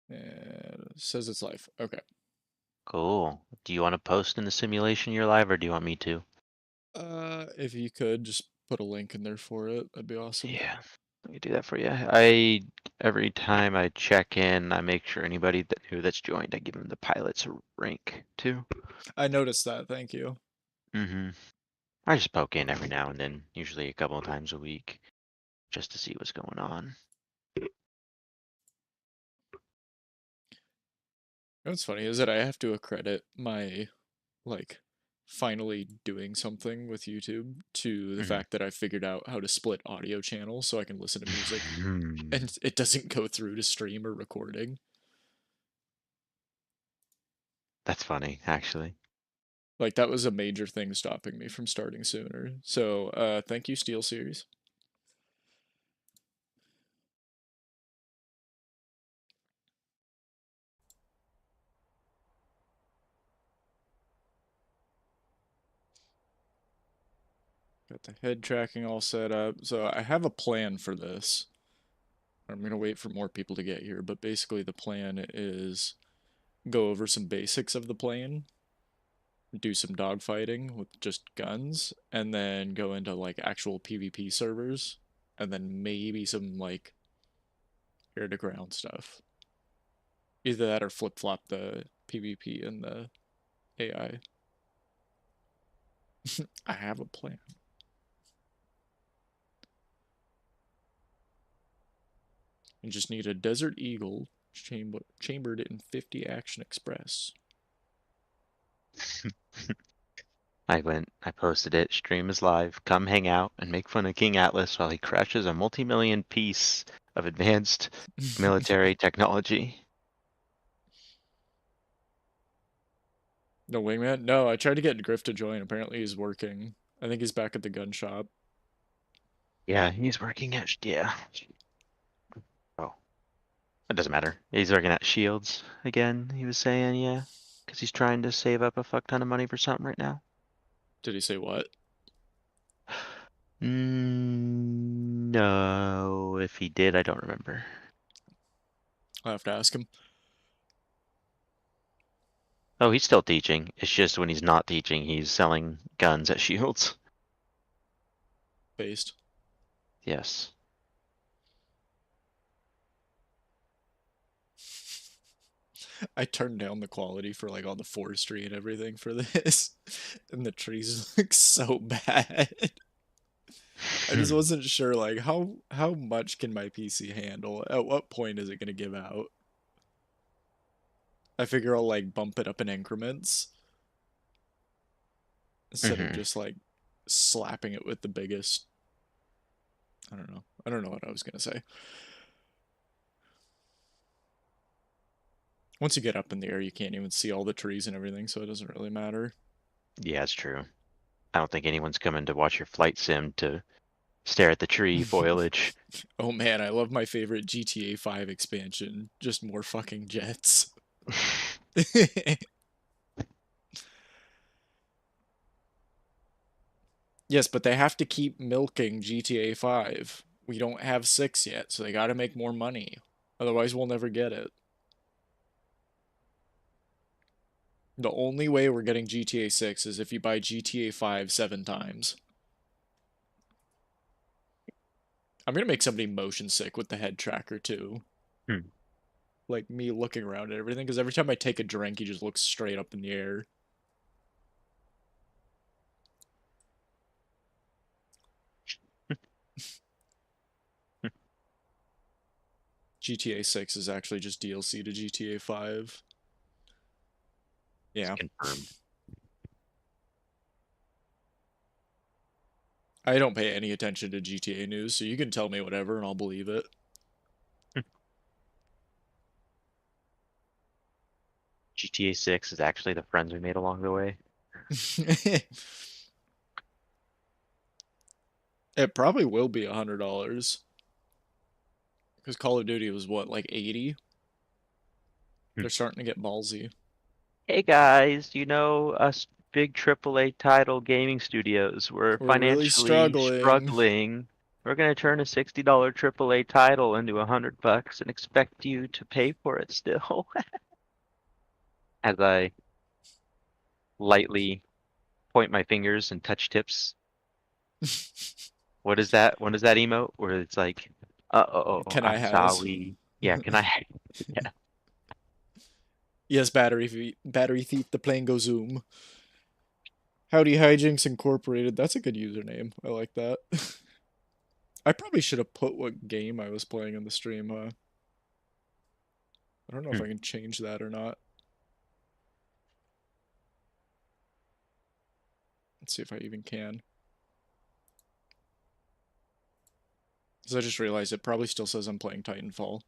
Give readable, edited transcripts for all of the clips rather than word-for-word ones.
And it says it's live. Okay. Cool. Do you want to post in the simulation you're live, or do you want me to? If you could just put a link in there for it, that'd be awesome. Yeah, let me do that for you. Every time I check in, I make sure anybody that's joined, I give them the pilot's rank too. I noticed that. Thank you. Mm-hmm. I just poke in every now and then, usually a couple of times a week, just to see what's going on. What's funny is that I have to accredit my like finally doing something with YouTube to the Mm-hmm. fact that I figured out how to split audio channels so I can listen to music and it doesn't go through to stream or recording. That's funny, actually. Like that was a major thing stopping me from starting sooner. So thank you, Steel Series. Got the head tracking all set up. So I have a plan for this. I'm gonna wait for more people to get here, but basically the plan is go over some basics of the plane, do some dogfighting with just guns, and then go into like actual PvP servers, and then maybe some like air to ground stuff. Either that or flip flop the PvP and the AI. I have a plan. You just need a Desert Eagle chambered in 50 Action Express. I posted it. Stream is live. Come hang out and make fun of King Atlas while he crashes a multi-million piece of advanced military technology. No wingman? No, I tried to get Griff to join. Apparently he's working. I think he's back at the gun shop. Yeah, he's working at yeah. Oh, it doesn't matter. He's working at Shields again. He was saying, yeah, because he's trying to save up a fuck ton of money for something right now. Did he say what? No, if he did, I don't remember. I'll have to ask him. Oh, he's still teaching. It's just when he's not teaching, he's selling guns at Shields. Based. Yes. I turned down the quality for like all the forestry and everything for this. And the trees look so bad. I just wasn't sure like how much can my PC handle? At what point is it gonna give out? I figure I'll like bump it up in increments instead of Hmm. just like slapping it with the biggest. I don't know. I don't know what I was gonna say. Once you get up in the air, you can't even see all the trees and everything, so it doesn't really matter. Yeah, it's true. I don't think anyone's coming to watch your flight sim to stare at the tree foliage. Oh man, I love my favorite GTA 5 expansion. Just more fucking jets. Yes, but they have to keep milking GTA 5. We don't have 6 yet, so they gotta make more money. Otherwise, we'll never get it. The only way we're getting GTA 6 is if you buy GTA 5 7 times. I'm gonna make somebody motion sick with the head tracker too. Hmm. Like me looking around at everything, because every time I take a drink, he just looks straight up in the air. GTA 6 is actually just DLC to GTA 5. It's Yeah. confirmed. I don't pay any attention to GTA news, so you can tell me whatever and I'll believe it. GTA 6 is actually the friends we made along the way. It probably will be $100 because Call of Duty was what, like 80? Hmm. They're starting to get ballsy. Hey guys, us big AAA title gaming studios, we're We're really financially struggling. struggling. We're gonna turn a $60 AAA title into $100 and expect you to pay for it still. As I lightly point my fingers and touch tips. What is that? What is that emote where it's like, Can I I'm has? sorry. Yeah, can I? Yeah. Yes, battery thief. The plane goes zoom. Howdy Hijinks Incorporated. That's a good username. I like that. I probably should have put what game I was playing in the stream, huh? I don't know if Hmm. I can change that or not. Let's see if I even can. Because I just realized it probably still says I'm playing Titanfall.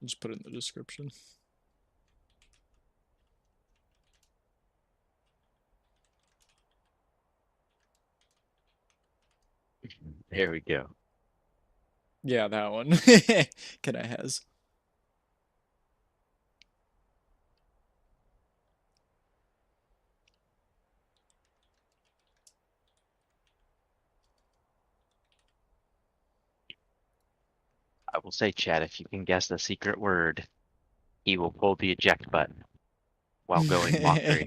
Just put it in the description. There we go. Yeah, that one. Can I has? I will say, Chad, if you can guess the secret word, he will pull the eject button while going Mach 3.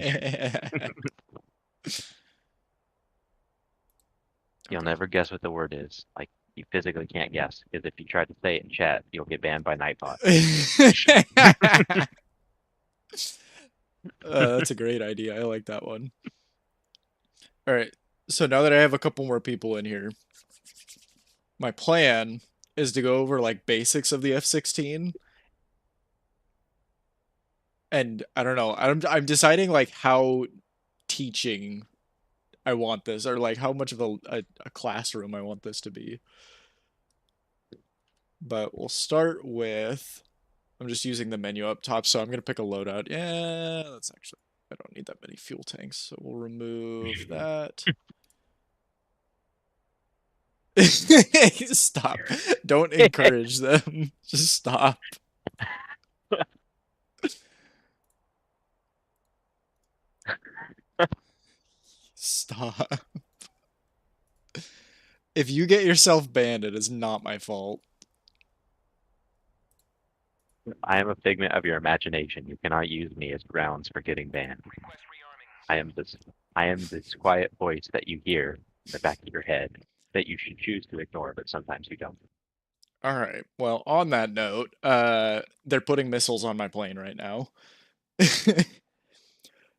You'll Okay. never guess what the word is. Like, you physically can't guess, because if you try to say it in chat, you'll get banned by Nightbot. That's a great idea. I like that one. All right. So now that I have a couple more people in here, my plan is to go over like basics of the F-16, and I don't know. I'm deciding like how teaching I want this, or like how much of a classroom I want this to be. But we'll start with, I'm just using the menu up top, so I'm gonna pick a loadout. Yeah, that's actually, I don't need that many fuel tanks, so we'll remove that. Stop. Don't encourage them. Just stop. Stop. If you get yourself banned, it is not my fault. I am a figment of your imagination. You cannot use me as grounds for getting banned. I am this I am this quiet voice that you hear in the back of your head that you should choose to ignore, but sometimes you don't. All right. Well, on that note, they're putting missiles on my plane right now.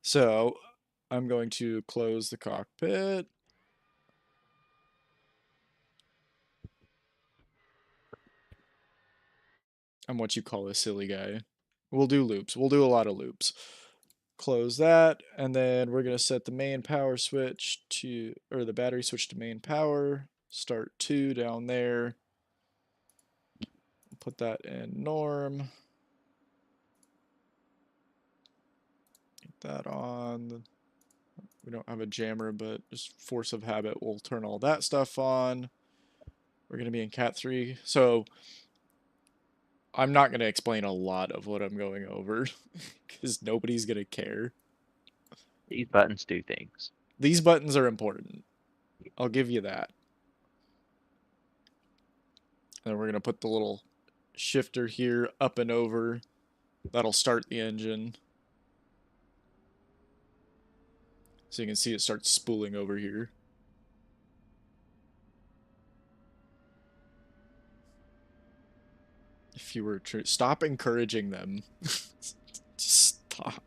So I'm going to close the cockpit. I'm what you call a silly guy. We'll do loops. We'll do a lot of loops. Close that, and then we're going to set the main power switch to, or the battery switch to main power. Start 2 down there. Put that in norm. Get that on. We don't have a jammer, but just force of habit, we'll turn all that stuff on. We're going to be in Cat 3. So I'm not going to explain a lot of what I'm going over because nobody's going to care. These buttons do things. These buttons are important. I'll give you that. And we're going to put the little shifter here up and over. That'll start the engine. So you can see it starts spooling over here. If you were to stop encouraging them. Just stop.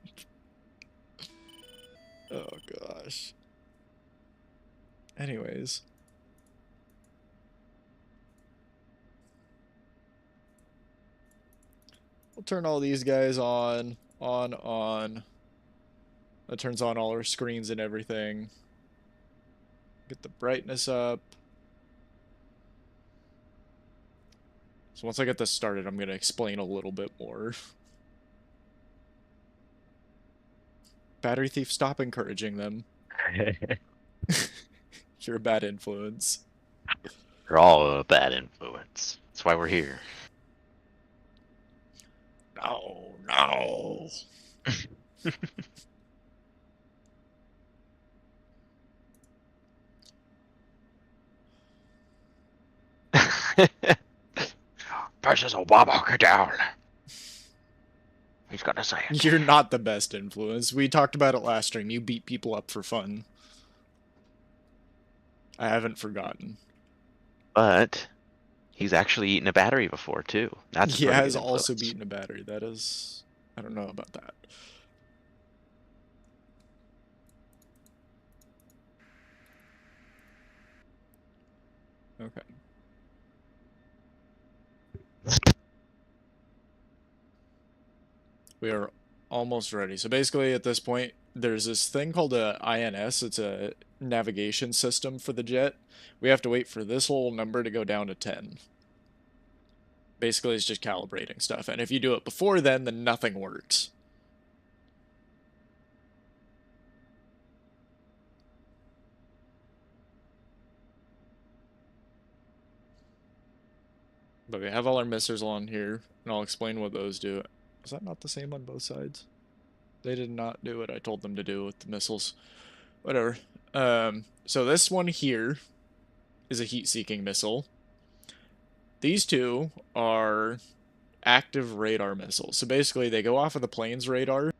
Oh gosh. Anyways. We'll turn all these guys on. On. That turns on all our screens and everything. Get the brightness up. So once I get this started, I'm going to explain a little bit more. Battery Thief, stop encouraging them. You're a bad influence. We're all a bad influence. That's why we're here. No, no. Precious Obama, get down. He's gonna say it. You're not the best influence. We talked about it last stream. You beat people up for fun. I haven't forgotten. But he's actually eaten a battery before too. That's a He pretty good has also influence. beaten a battery. That is... I don't know about that. Okay. We are almost ready. So basically, at this point, there's this thing called a INS. It's a navigation system for the jet. We have to wait for this whole number to go down to 10. Basically, it's just calibrating stuff. And if you do it before then nothing works. But we have all our missiles on here, and I'll explain what those do. Is that not the same on both sides? They did not do what I told them to do with the missiles. Whatever. So this one here is a heat-seeking missile. These two are active radar missiles. So basically, they go off of the plane's radar,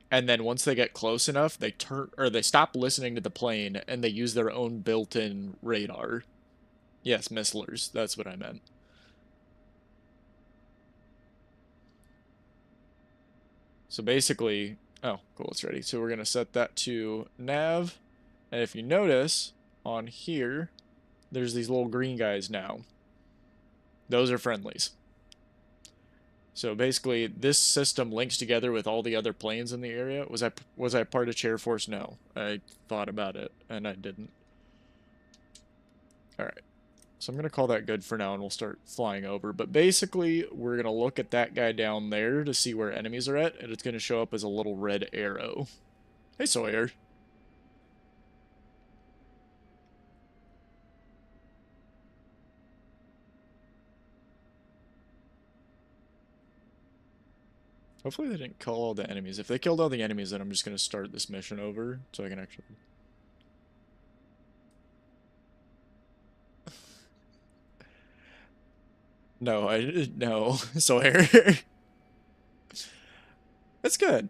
and then once they get close enough, they stop listening to the plane, and they use their own built-in radar. Yes, missilers. That's what I meant. So basically, oh, cool, it's ready. So we're going to set that to nav. And if you notice, on here, there's these little green guys now. Those are friendlies. So basically, this system links together with all the other planes in the area. Was I part of Chair Force? No. I thought about it, and I didn't. Alright. So I'm going to call that good for now, and we'll start flying over. But basically, we're going to look at that guy down there to see where enemies are at, and it's going to show up as a little red arrow. Hey, Sawyer. Hopefully they didn't kill all the enemies. If they killed all the enemies, then I'm just going to start this mission over, so I can actually... No, Sawyer. That's good.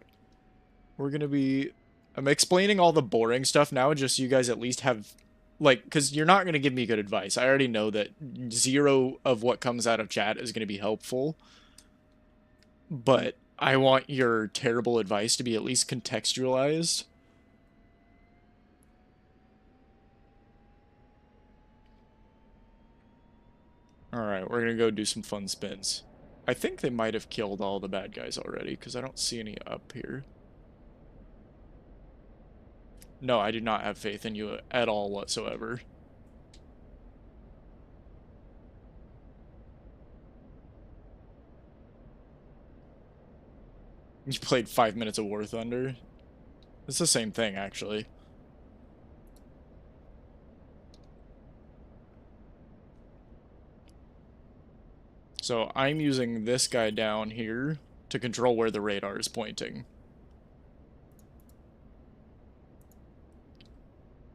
We're gonna be... I'm explaining all the boring stuff now, just so you guys at least have... Like, because you're not gonna give me good advice. I already know that 0 of what comes out of chat is gonna be helpful. But I want your terrible advice to be at least contextualized. Alright, we're gonna go do some fun spins. I think they might have killed all the bad guys already, because I don't see any up here. No, I do not have faith in you at all whatsoever. You played 5 minutes of War Thunder? It's the same thing, actually. So I'm using this guy down here to control where the radar is pointing.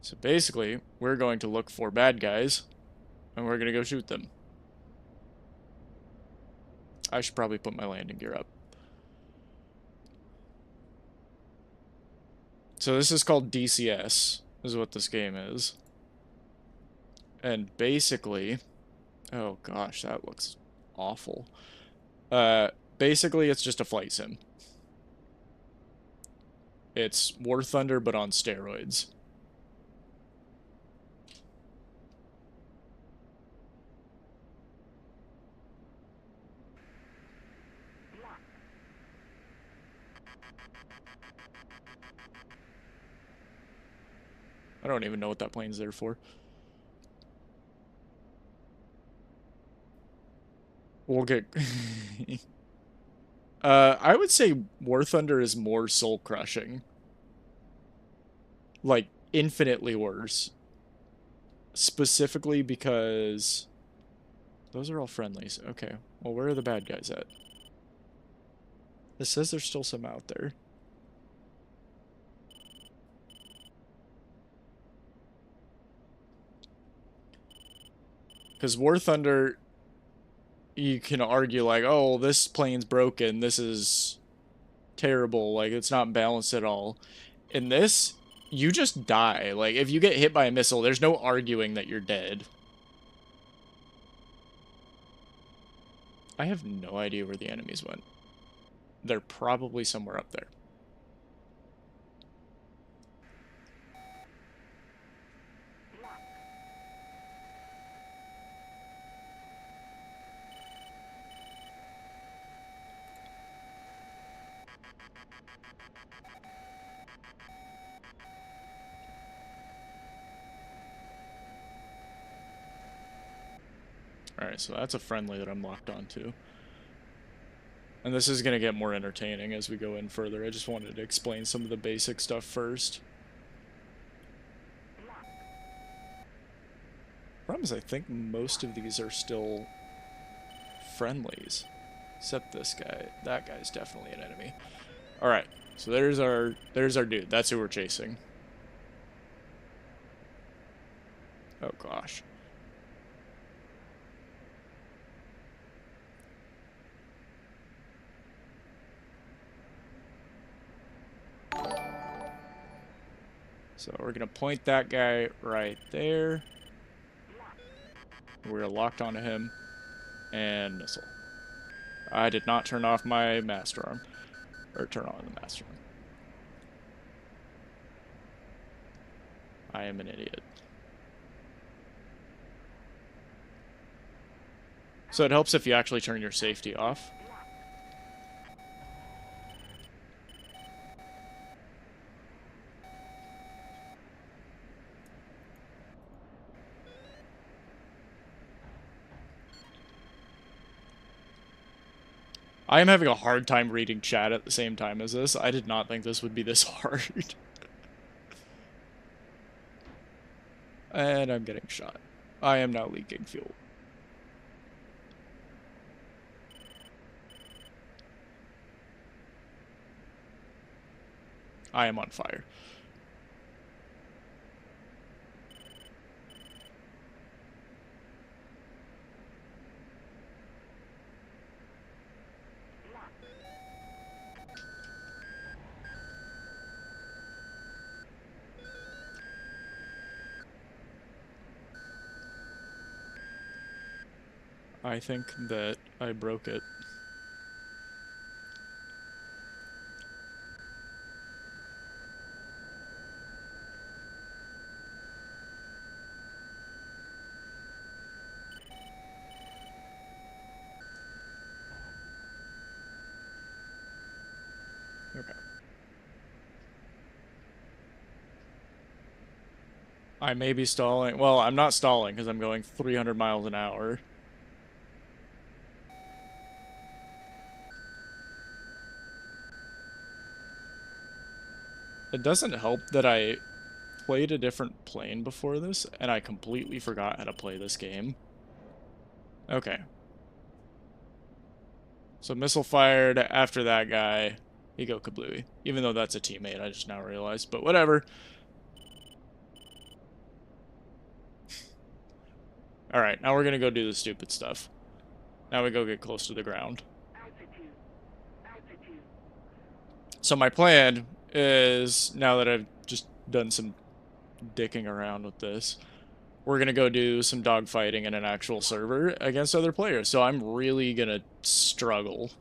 So basically, we're going to look for bad guys, and we're going to go shoot them. I should probably put my landing gear up. So this is called DCS, is what this game is. And basically... Oh gosh, that looks awful. Basically, it's just a flight sim. It's War Thunder, but on steroids. I don't even know what that plane's there for. We'll get... I would say War Thunder is more soul-crushing. Like, infinitely worse. Specifically because... Those are all friendlies. Okay. Well, where are the bad guys at? It says there's still some out there. Because War Thunder, you can argue like, oh, this plane's broken. This is terrible. Like, it's not balanced at all. In this, you just die. Like, if you get hit by a missile, there's no arguing that you're dead. I have no idea where the enemies went. They're probably somewhere up there. Alright, so that's a friendly that I'm locked onto. And this is going to get more entertaining as we go in further. I just wanted to explain some of the basic stuff first. Problem is, I think most of these are still friendlies. Except this guy. That guy's definitely an enemy. Alright, so there's our dude. That's who we're chasing. Oh gosh. So we're going to point that guy right there. We're locked onto him. And missile. I did not turn off my master arm. Or turn on the master arm. I am an idiot. So it helps if you actually turn your safety off. I am having a hard time reading chat at the same time as this. I did not think this would be this hard. And I'm getting shot. I am now leaking fuel. I am on fire. I think that I broke it. Okay. I may be stalling. Well, I'm not stalling because I'm going 300 miles an hour. It doesn't help that I played a different plane before this, and I completely forgot how to play this game. Okay. So missile fired after that guy. He go kablooey. Even though that's a teammate, I just now realized. But whatever. Alright, now we're gonna go do the stupid stuff. Now we go get close to the ground. So my plan is, now that I've just done some dicking around with this, we're going to go do some dogfighting in an actual server against other players. So I'm really going to struggle.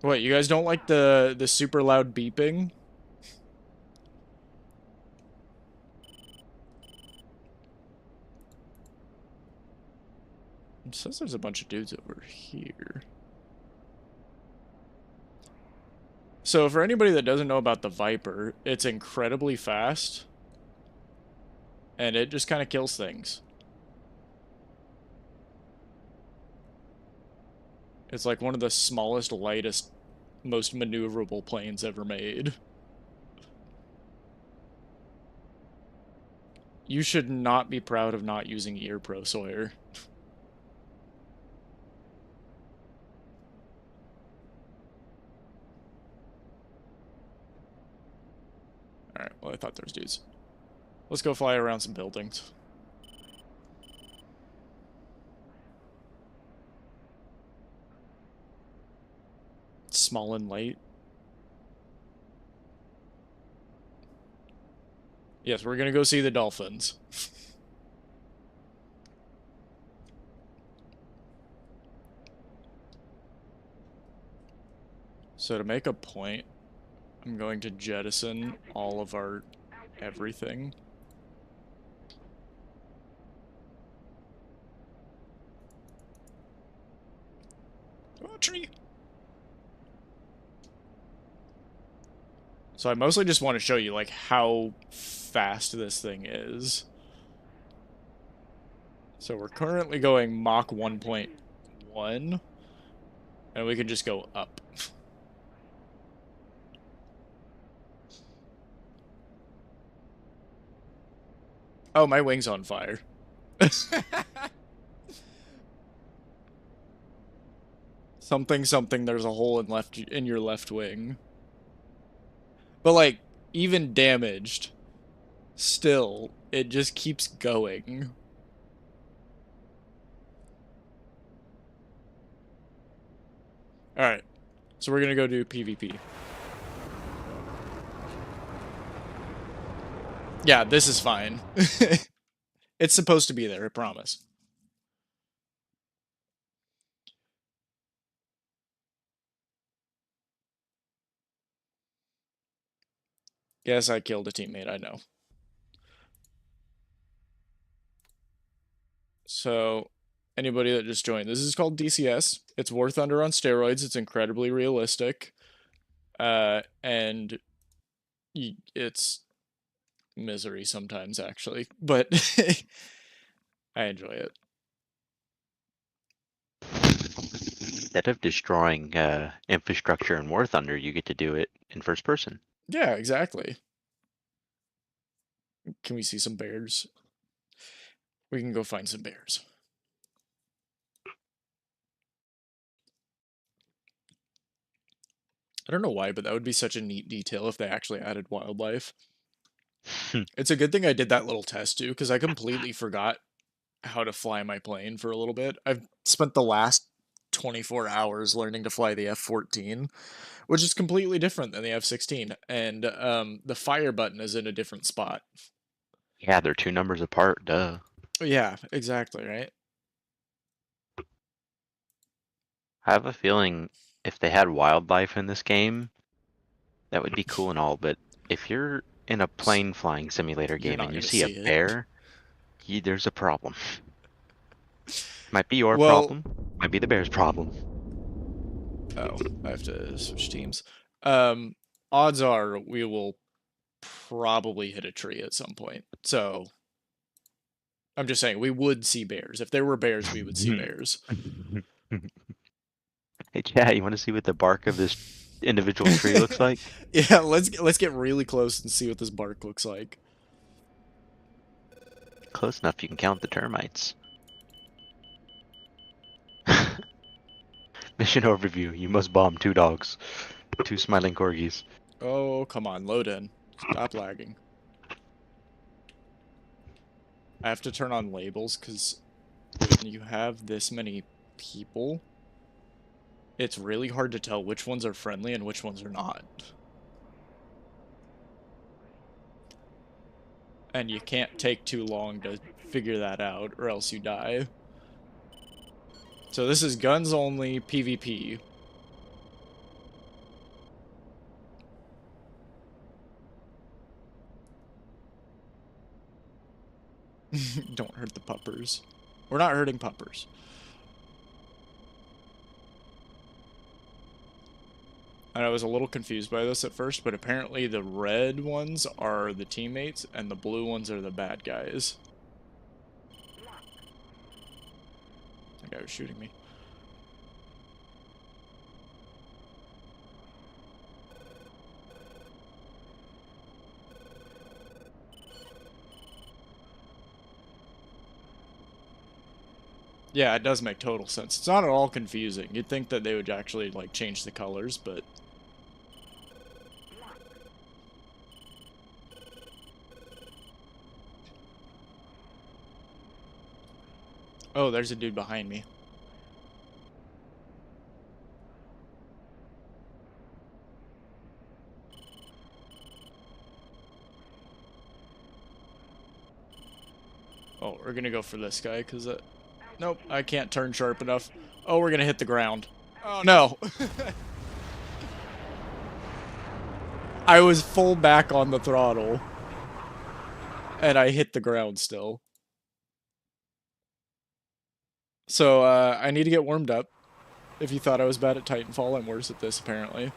What, you guys don't like the super loud beeping? It says there's a bunch of dudes over here. So for anybody that doesn't know about the Viper, it's incredibly fast. and it just kind of kills things. It's like one of the smallest, lightest, most maneuverable planes ever made. You should not be proud of not using Ear Pro, Sawyer. Alright, well, I thought there was dudes. Let's go fly around some buildings. Small and light. Yes, we're gonna go see the dolphins. So to make a point, I'm going to jettison all of our everything. Oh, tree! So I mostly just want to show you, like, how fast this thing is. So we're currently going Mach 1.1, and we can just go up. Oh, my wing's on fire. Something, there's a hole in your left wing. But, like, even damaged, still, it just keeps going. Alright, so we're gonna go do PvP. Yeah, this is fine. It's supposed to be there, I promise. Yes, I killed a teammate, I know. So, anybody that just joined, this is called DCS. It's War Thunder on steroids. It's incredibly realistic. And it's misery sometimes, actually. But I enjoy it. Instead of destroying infrastructure in War Thunder, you get to do it in first person. Yeah, exactly. Can we see some bears? We can go find some bears. I don't know why, but that would be such a neat detail if they actually added wildlife. It's a good thing I did that little test too, because I completely forgot how to fly my plane for a little bit. I've spent the last 24 hours learning to fly the F-14, which is completely different than the F-16, and the fire button is in a different spot. Yeah, they're 2 numbers apart, duh. Yeah, exactly, right? I have a feeling if they had wildlife in this game, that would be cool and all, but if you're in a plane flying simulator You're game not and you gonna see a see it. bear, there's a problem. Might be your Well, problem, might be the bear's problem. oh, I have to switch teams. Um, Odds are we will probably hit a tree at some point. So I'm just saying we would see bears. If there were bears, we would see bears. Hey, Chad, you want to see what the bark of this individual tree looks like? Yeah, let's get really close and see what this bark looks like. Close enough you can count the termites. Mission overview. You must bomb 2 dogs. 2 smiling corgis. Oh, come on, load in. Stop lagging. I have to turn on labels because when you have this many people, it's really hard to tell which ones are friendly and which ones are not. And you can't take too long to figure that out, or else you die. So this is guns only PvP. Don't hurt the puppers. We're not hurting puppers. And I was a little confused by this at first, but apparently the red ones are the teammates and the blue ones are the bad guys. That guy was shooting me. Yeah, it does make total sense. It's not at all confusing. You'd think that they would actually, like, change the colors, but... Oh, there's a dude behind me. Oh, we're gonna go for this guy, because... Nope, I can't turn sharp enough. Oh, we're gonna hit the ground. Oh, no! I was full back on the throttle. And I hit the ground still. So, I need to get warmed up. If you thought I was bad at Titanfall, I'm worse at this, apparently.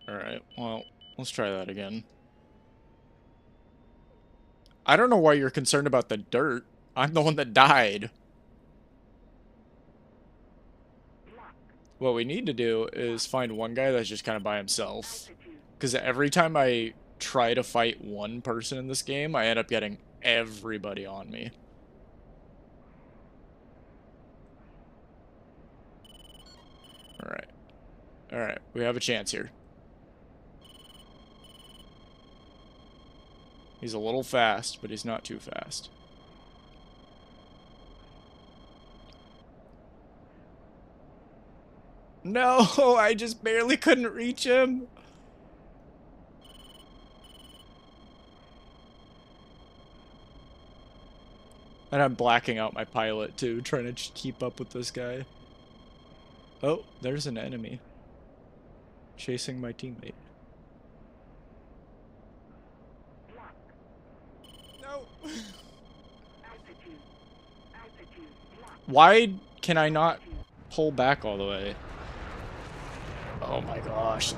Alright, well, let's try that again. I don't know why you're concerned about the dirt. I'm the one that died. What we need to do is find one guy that's just kind of by himself. Because every time I try to fight one person in this game, I end up getting everybody on me. Alright. Alright, we have a chance here. He's a little fast, but he's not too fast. No, I just barely couldn't reach him. And I'm blacking out my pilot too, trying to keep up with this guy. Oh, there's an enemy. Chasing my teammate. No. Why can I not pull back all the way? Oh my gosh.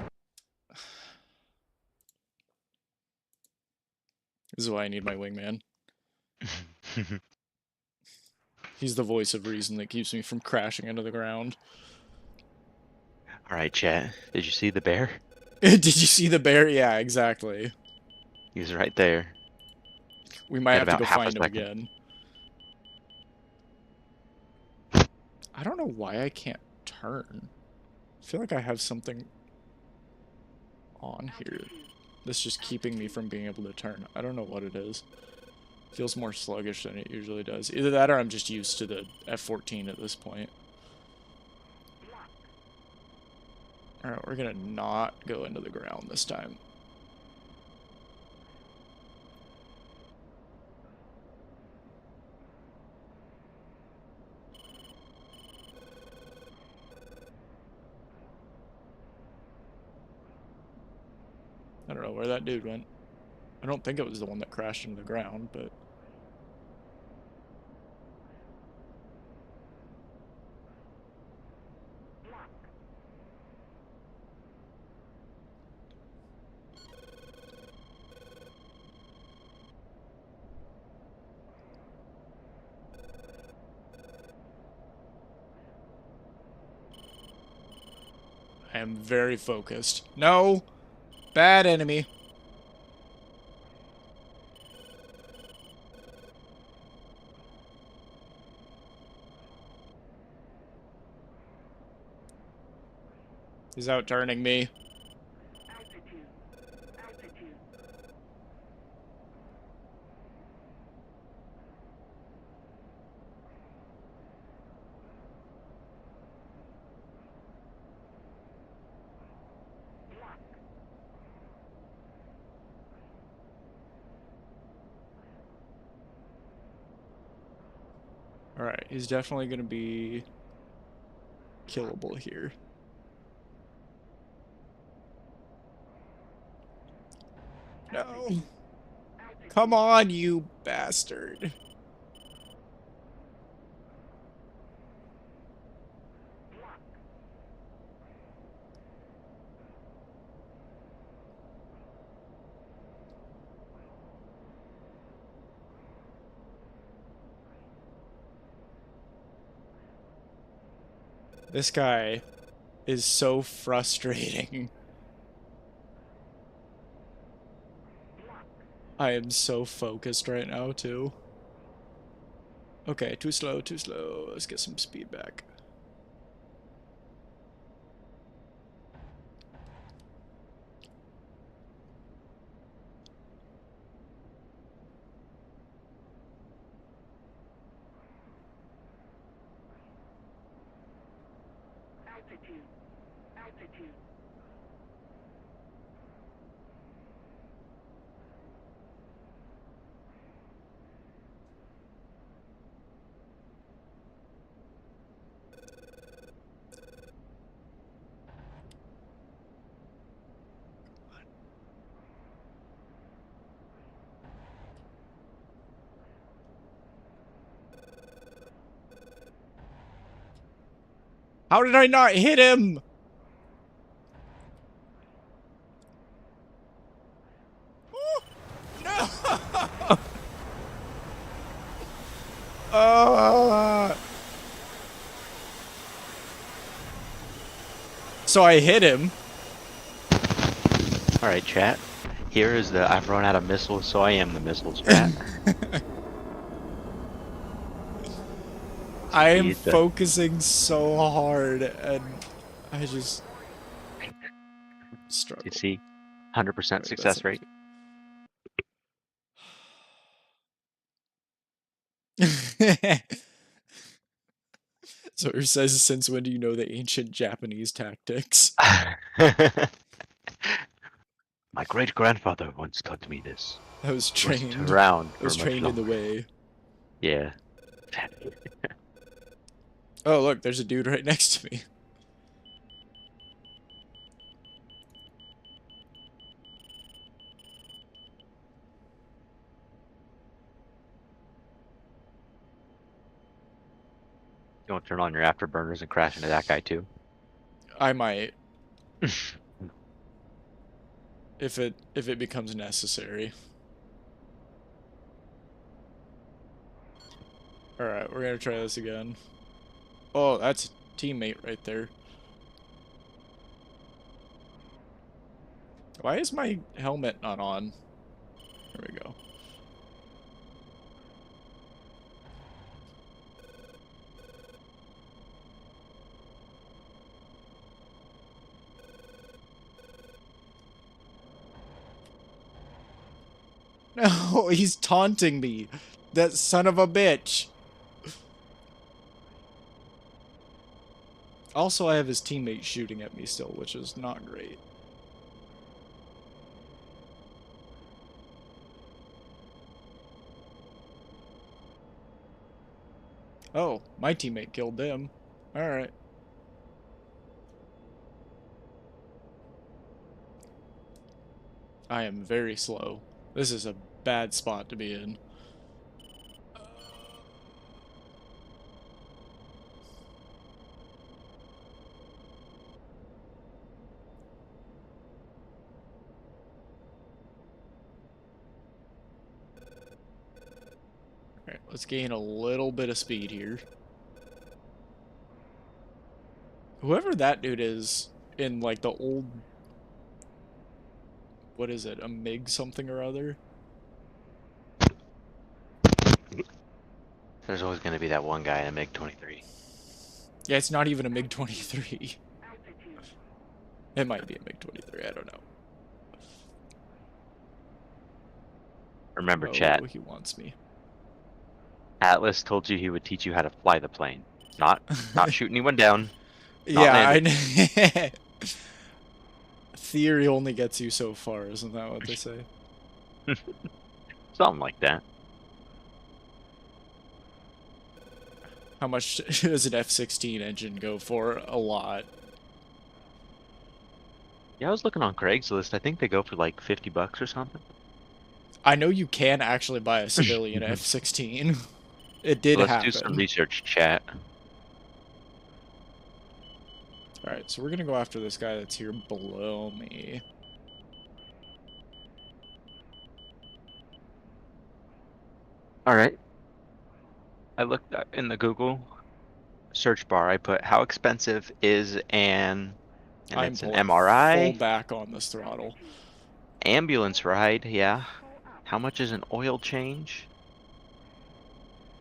This is why I need my wingman. He's the voice of reason that keeps me from crashing into the ground. Alright, chat. Did you see the bear? Did you see the bear? Yeah, exactly. He was right there. We might Got have to about go half a find him second. again. I don't know why I can't turn. I feel like I have something on here that's just keeping me from being able to turn. I don't know what it is. Feels more sluggish than it usually does. Either that or I'm just used to the F-14 at this point. Alright, we're gonna not go into the ground this time. I don't know where that dude went. I don't think it was the one that crashed into the ground, but... I am very focused. No! Bad enemy. He's out turning me. Alright, he's definitely gonna be killable here. No! Come on, you bastard. This guy is so frustrating. I am so focused right now, too. Okay, too slow, too slow. Let's get some speed back. How did I not hit him? No! So I hit him. Alright, chat. Here is the I've run out of missiles, so I am the missiles, chat. I am He's the- focusing so hard, and I just struggle. You see? 100% success rate. So it says, since when do you know the ancient Japanese tactics? My great-grandfather once taught me this. I was Wasn't trained. around I for was much trained in the longer. way. Yeah. Oh, look, there's a dude right next to me. You want to turn on your afterburners and crash into that guy too? I might. If it becomes necessary. Alright, we're gonna try this again. Oh, that's a teammate right there. Why is my helmet not on? There we go. No, he's taunting me. That son of a bitch. Also, I have his teammate shooting at me still, which is not great. Oh, my teammate killed them. Alright. I am very slow. This is a bad spot to be in. Alright, let's gain a little bit of speed here. Whoever that dude is in, like, the old... What is it? A MiG something or other? There's always going to be that one guy in a MiG-23. Yeah, it's not even a MiG-23. It might be a MiG-23, I don't know. Remember, Oh, chat. he wants me. Atlas told you he would teach you how to fly the plane. Not shoot anyone down. Not Yeah, I land know. Theory only gets you so far, isn't that what they say? it. Something like that. How much does an F-16 engine go for? A lot. Yeah, I was looking on Craigslist. I think they go for like $50 or something. I know you can actually buy a civilian F-16. It did Let's do some happen. research, chat. Alright, so we're gonna go after this guy that's here below me. All right. I looked in the Google search bar. I put how expensive is and I'm it's an pulling full MRI back on this throttle. ambulance ride. Yeah. How much is an oil change?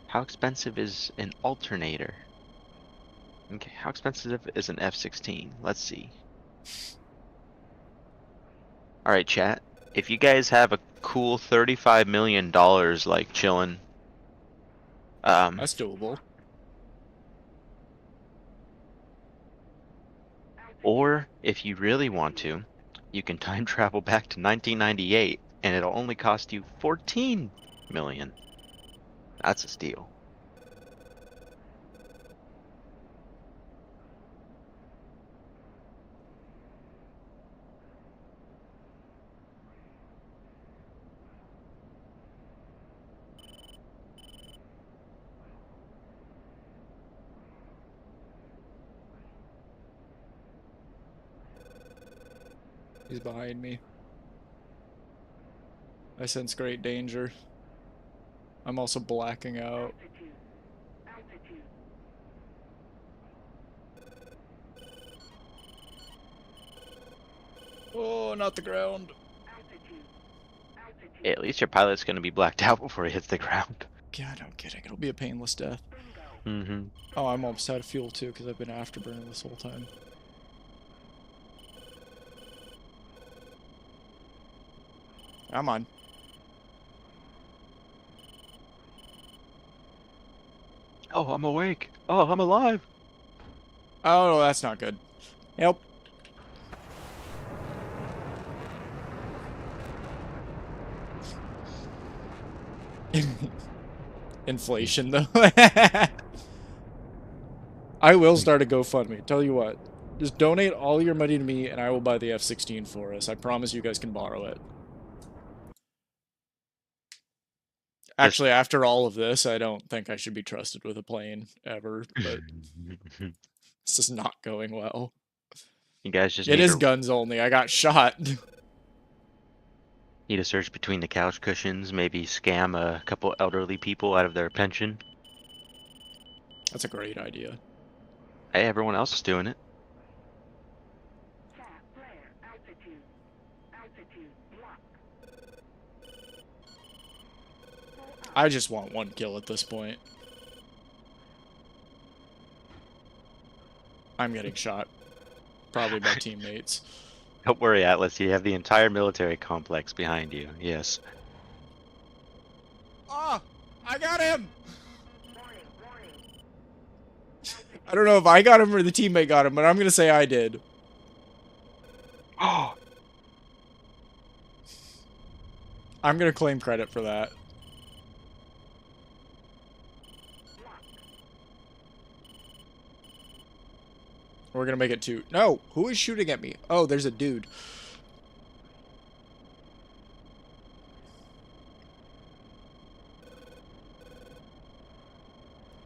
How expensive is an alternator? Okay, how expensive is an F-16? Let's see. All right, chat. If you guys have a cool $35 million like chilling, That's doable. or if you really want to, you can time travel back to 1998 and it'll only cost you 14 million. That's a steal. He's behind me. I sense great danger. I'm also blacking out. Oh, not the ground. Hey, at least your pilot's gonna be blacked out before he hits the ground. God, no kidding. It'll be a painless death. Mm-hmm. Oh, I'm almost out of fuel too because I've been afterburning this whole time. Come on. Oh, I'm awake. Oh, I'm alive. Oh, no, that's not good. Help. Inflation, though. I will start a GoFundMe. Tell you what. Just donate all your money to me, and I will buy the F-16 for us. I promise you guys can borrow it. Just Actually, after all of this, I don't think I should be trusted with a plane ever, but this is not going well. you guys just It is guns only. I got shot. need to search between the couch cushions, maybe scam a couple elderly people out of their pension. That's a great idea. Hey, everyone else is doing it. I just want one kill at this point. I'm getting shot. Probably by teammates. Don't worry, Atlas. You have the entire military complex behind you. Yes. Ah! I got him! I don't know if I got him or the teammate got him, but I'm gonna say I did. Oh, I'm gonna claim credit for that. We're gonna make it 2. No! Who is shooting at me? Oh, there's a dude.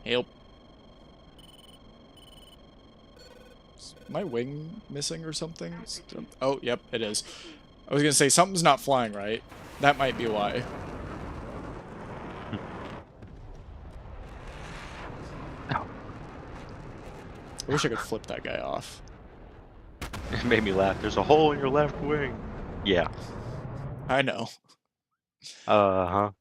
Help. Is my wing missing or something? Oh, yep, it is. I was gonna say, something's not flying right. That might be why. no. I wish I could flip that guy off. It made me laugh. There's a hole in your left wing. Yeah. I know. Uh-huh.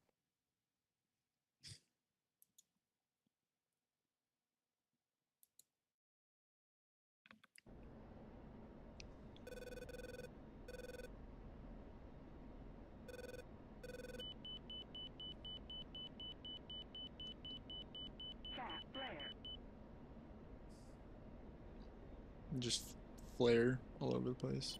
Just flare all over the place.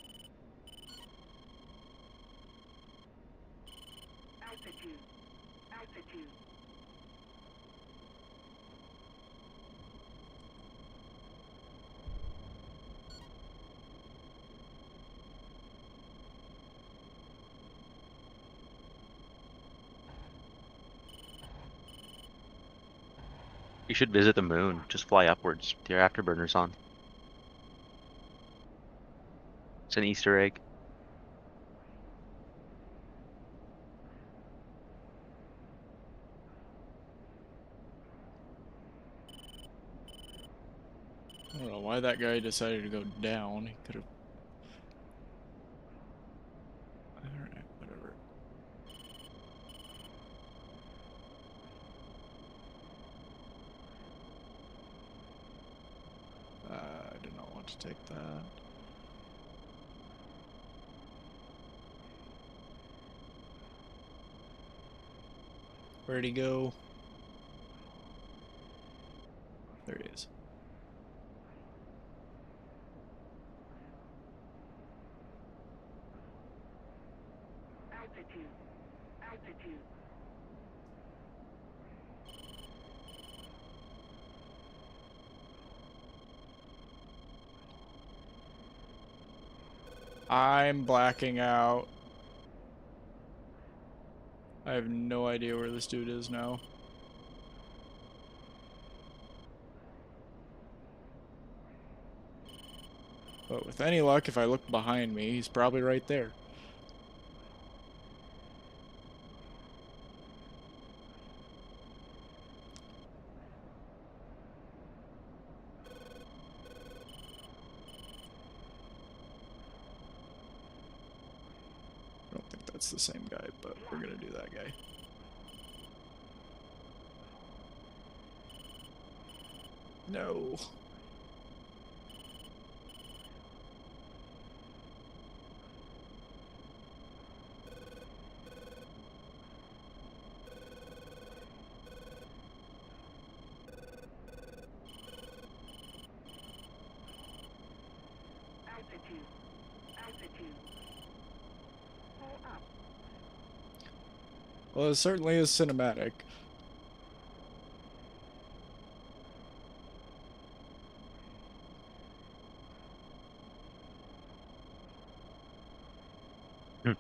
You should visit the moon. Just fly upwards with your afterburners on. It's an Easter egg. I don't know why that guy decided to go down. He could have. Alright, whatever. I did not want to take that. Where'd he go? There he is. Altitude. Altitude. I'm blacking out. I have no idea where this dude is now. But with any luck, if I look behind me, he's probably right there. I don't think that's the same guy, but we're gonna do that guy. No. Altitude. Altitude. Pull up. Well, it certainly is cinematic. Hmm.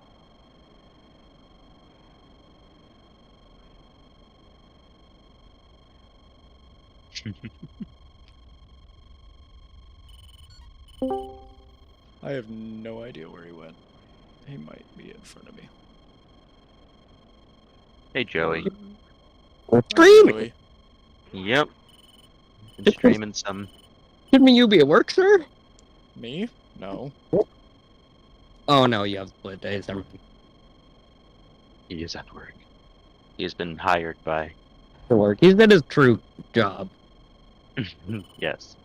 I have no idea where he went. He might be in front of me. Hey, Joey. Hi, Streaming. Joey. Yep. Been streaming some. Shouldn't you be at work, sir? Me? No. Oh no, you have split days. Never mind. He is at work. He has been hired by. To work. He's at his true job. Yes.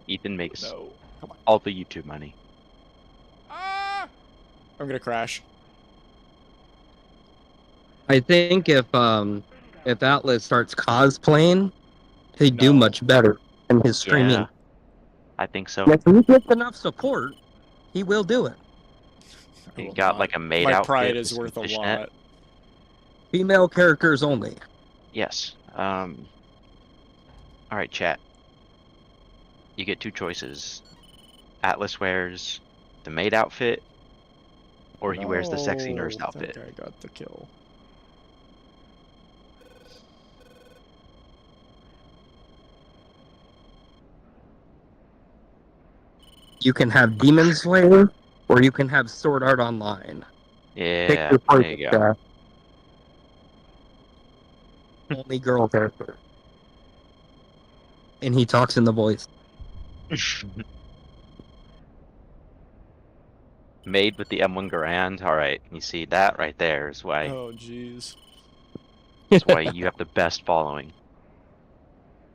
Ethan makes No. Come on. all the YouTube money. Ah! I'm gonna crash. I think if Atlas starts cosplaying, he'd do No. much better in his streaming. Yeah, I think so. If he gets enough support, he will do it. I He will got not. like a maid My outfit pride with is some worth a fishnet. lot. Female characters only. Yes. All right, chat. You get two choices. Atlas wears the maid outfit, or he wears the sexy nurse No, that outfit. guy got the kill. You can have Demon Slayer, or you can have Sword Art Online. Pick Yeah, your there poison, you go. Jack. Only girl character. And he talks in the voice. Made with the M1 Garand. All right, you see that right there is why Oh, jeez. is why you have the best following.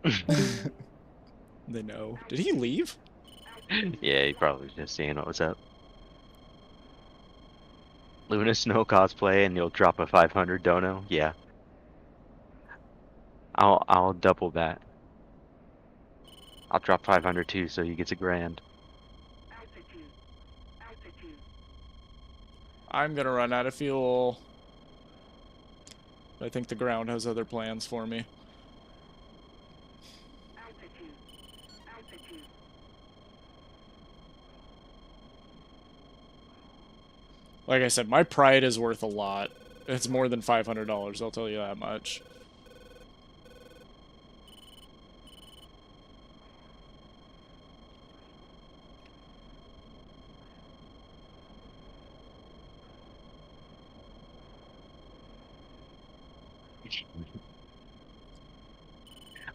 They know. Did he leave? Yeah, he probably was just seeing what was up. Luna Snow cosplay and you'll drop a 500 dono. Yeah, I'll double that. I'll drop 500 too, so he gets $1,000. Altitude. Altitude. I'm gonna run out of fuel. I think the ground has other plans for me. Altitude. Altitude. Like I said, my pride is worth a lot. It's more than $500, I'll tell you that much.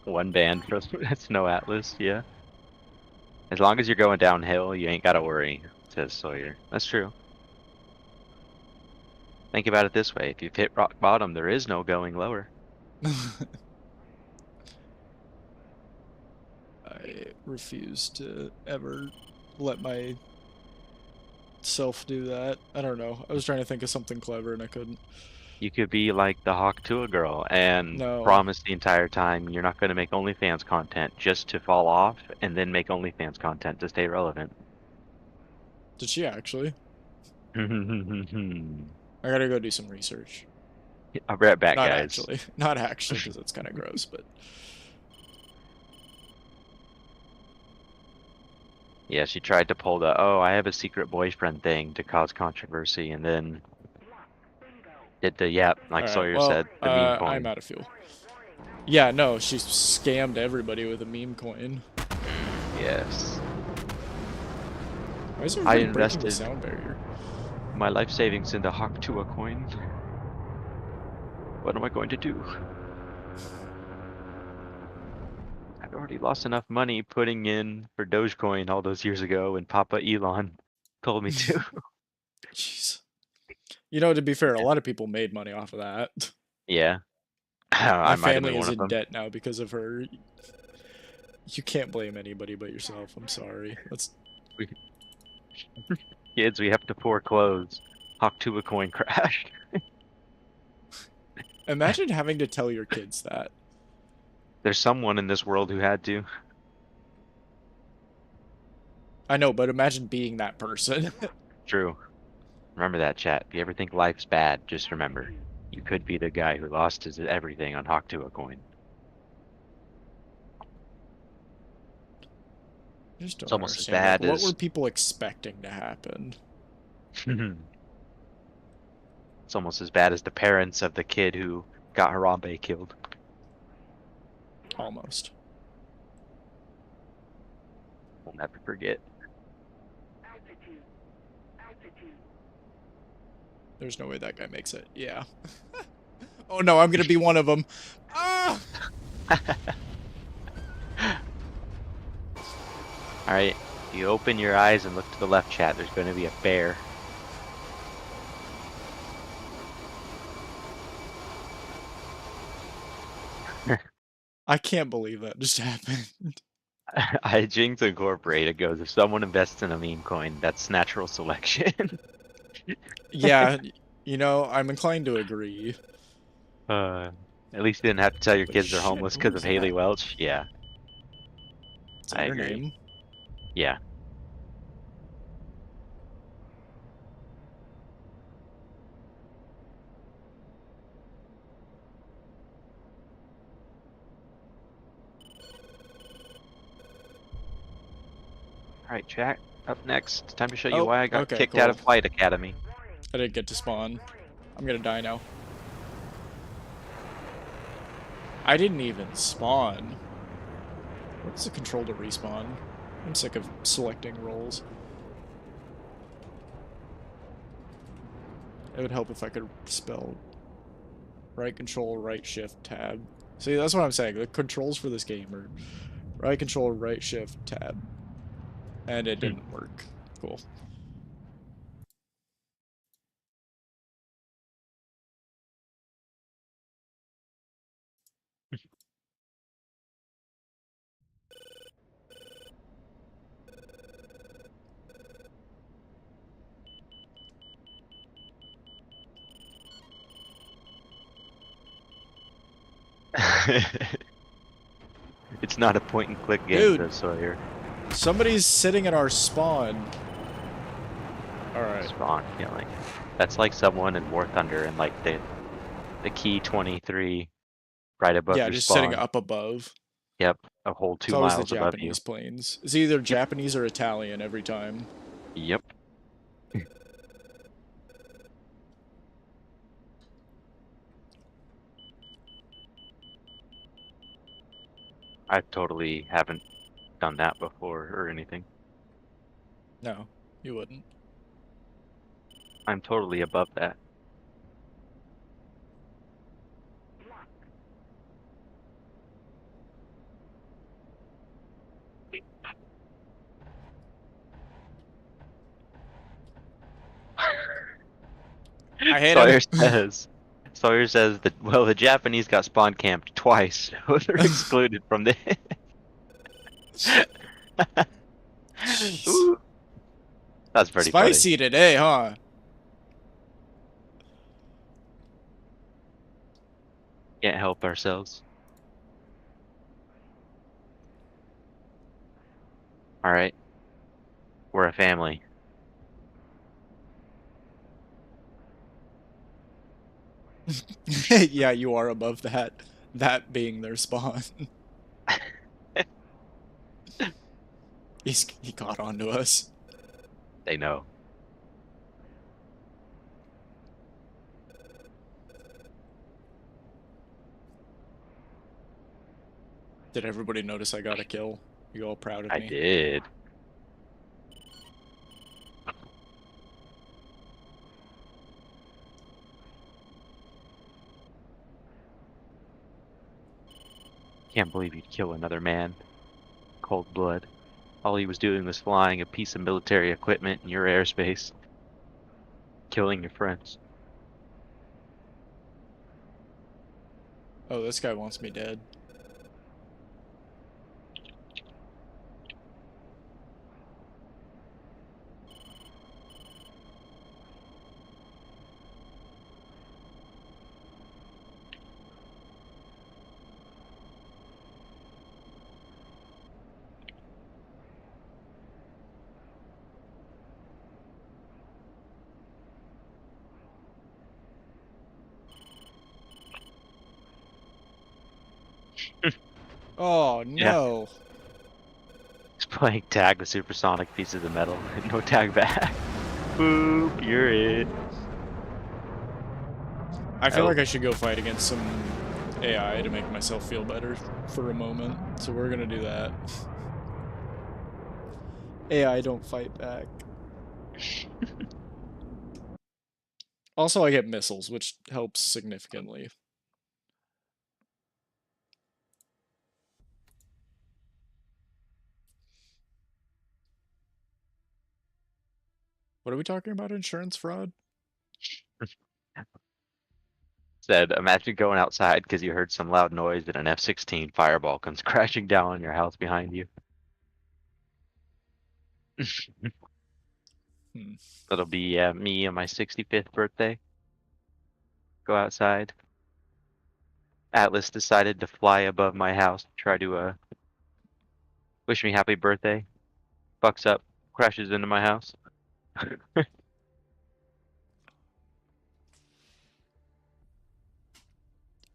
One band for Snow Atlas, yeah. As long as you're going downhill, you ain't gotta worry, says Sawyer. That's true. Think about it this way, if you've hit rock bottom, there is no going lower. I refuse to ever let myself do that. I don't know. I was trying to think of something clever and I couldn't. You could be like the Hawk Tuah girl and No. promise the entire time you're not gonna make OnlyFans content just to fall off and then make OnlyFans content to stay relevant. Did she actually? I'll I gotta go do some research. be right back, Not guys. actually. Not actually, because it's kind of gross, but... Yeah, she tried to pull the, oh, I have a secret boyfriend thing to cause controversy, and then did the, yep, like Alright, Sawyer well, said, the meme coin. I'm out of fuel. Yeah, no, she scammed everybody with a meme coin. Yes. Why is I everybody breaking the invested sound barrier? my life savings into Hawk Tuah coin. What am I going to do? I've already lost enough money putting in for Dogecoin all those years ago when Papa Elon told me to. Jeez. You know, to be fair, a lot of people made money off of that. Yeah. My I might have family been is one of in them. debt now because of her. You can't blame anybody but yourself. I'm sorry. That's Kids, we have to pour clothes. Hawk Tuah coin crashed. imagine having to tell your kids that. There's someone in this world who had to. I know, but imagine being that person. True. Remember that, chat. If you ever think life's bad, just remember, you could be the guy who lost his everything on Hawk Tuah coin. I just It's don't almost as understand. Like, bad what were as people expecting to happen? it's almost as bad as the parents of the kid who got Harambe killed. Almost. We'll never forget. Altitude. Altitude. There's no way that guy makes it. Yeah. Oh no, I'm gonna be one of them. Ah! Alright, you open your eyes and look to the left, chat. There's going to be a bear. I can't believe that just happened. Hijinks Incorporated goes, if someone invests in a meme coin, that's natural selection. Yeah, you know, I'm inclined to agree. At least you didn't have to tell your But kids they're shit, homeless who because was of Haley that? Welch. Yeah, Is that I her agree. name? Yeah. Alright, chat. Up next, time to show you Oh, why I got okay, kicked out of cool. Flight Academy. I didn't get to spawn. I'm gonna die now. I didn't even spawn. What's the control to respawn? I'm sick of selecting roles. It would help if I could spell right control, right shift, tab. See, that's what I'm saying. The controls for this game are right control, right shift, tab. And it didn't work. Cool. It's not a point and click game, Dude. though, Sawyer. Somebody's sitting at our spawn. Alright. Spawn killing. That's like someone in War Thunder and like the key 23 right above Yeah, your just spawn. sitting up above. Yep, a whole It's 2 always the miles above you. Japanese planes. It's either Japanese or Italian every time. Yep. I totally haven't done that before or anything. No, you wouldn't. I'm totally above that. I hate Sawyer him. says. Sawyer says that well, the Japanese got spawn camped twice, so they're excluded from the. Jeez. Ooh, that's pretty funny. Spicy today, huh? Can't help ourselves. All right, we're a family. Yeah, you are above that. That being their spawn. He caught on to us. They know. Did everybody notice I got a kill? You all proud of I me? did. Can't believe you'd kill another man. Cold blood. All he was doing was flying a piece of military equipment in your airspace. Killing your friends. Oh, this guy wants me dead. Oh, Yeah. no. He's playing tag with supersonic pieces of metal. No tag back. Boop, you're it. I feel Oh. like I should go fight against some AI to make myself feel better for a moment. So we're gonna do that. AI don't fight back. Also, I get missiles, which helps significantly. What are we talking about? Insurance fraud? Said, imagine going outside because you heard some loud noise and an F-16 fireball comes crashing down on your house behind you. Hmm. That'll be me on my 65th birthday. Go outside. Atlas decided to fly above my house to try to wish me happy birthday. Fucks up, crashes into my house. Open a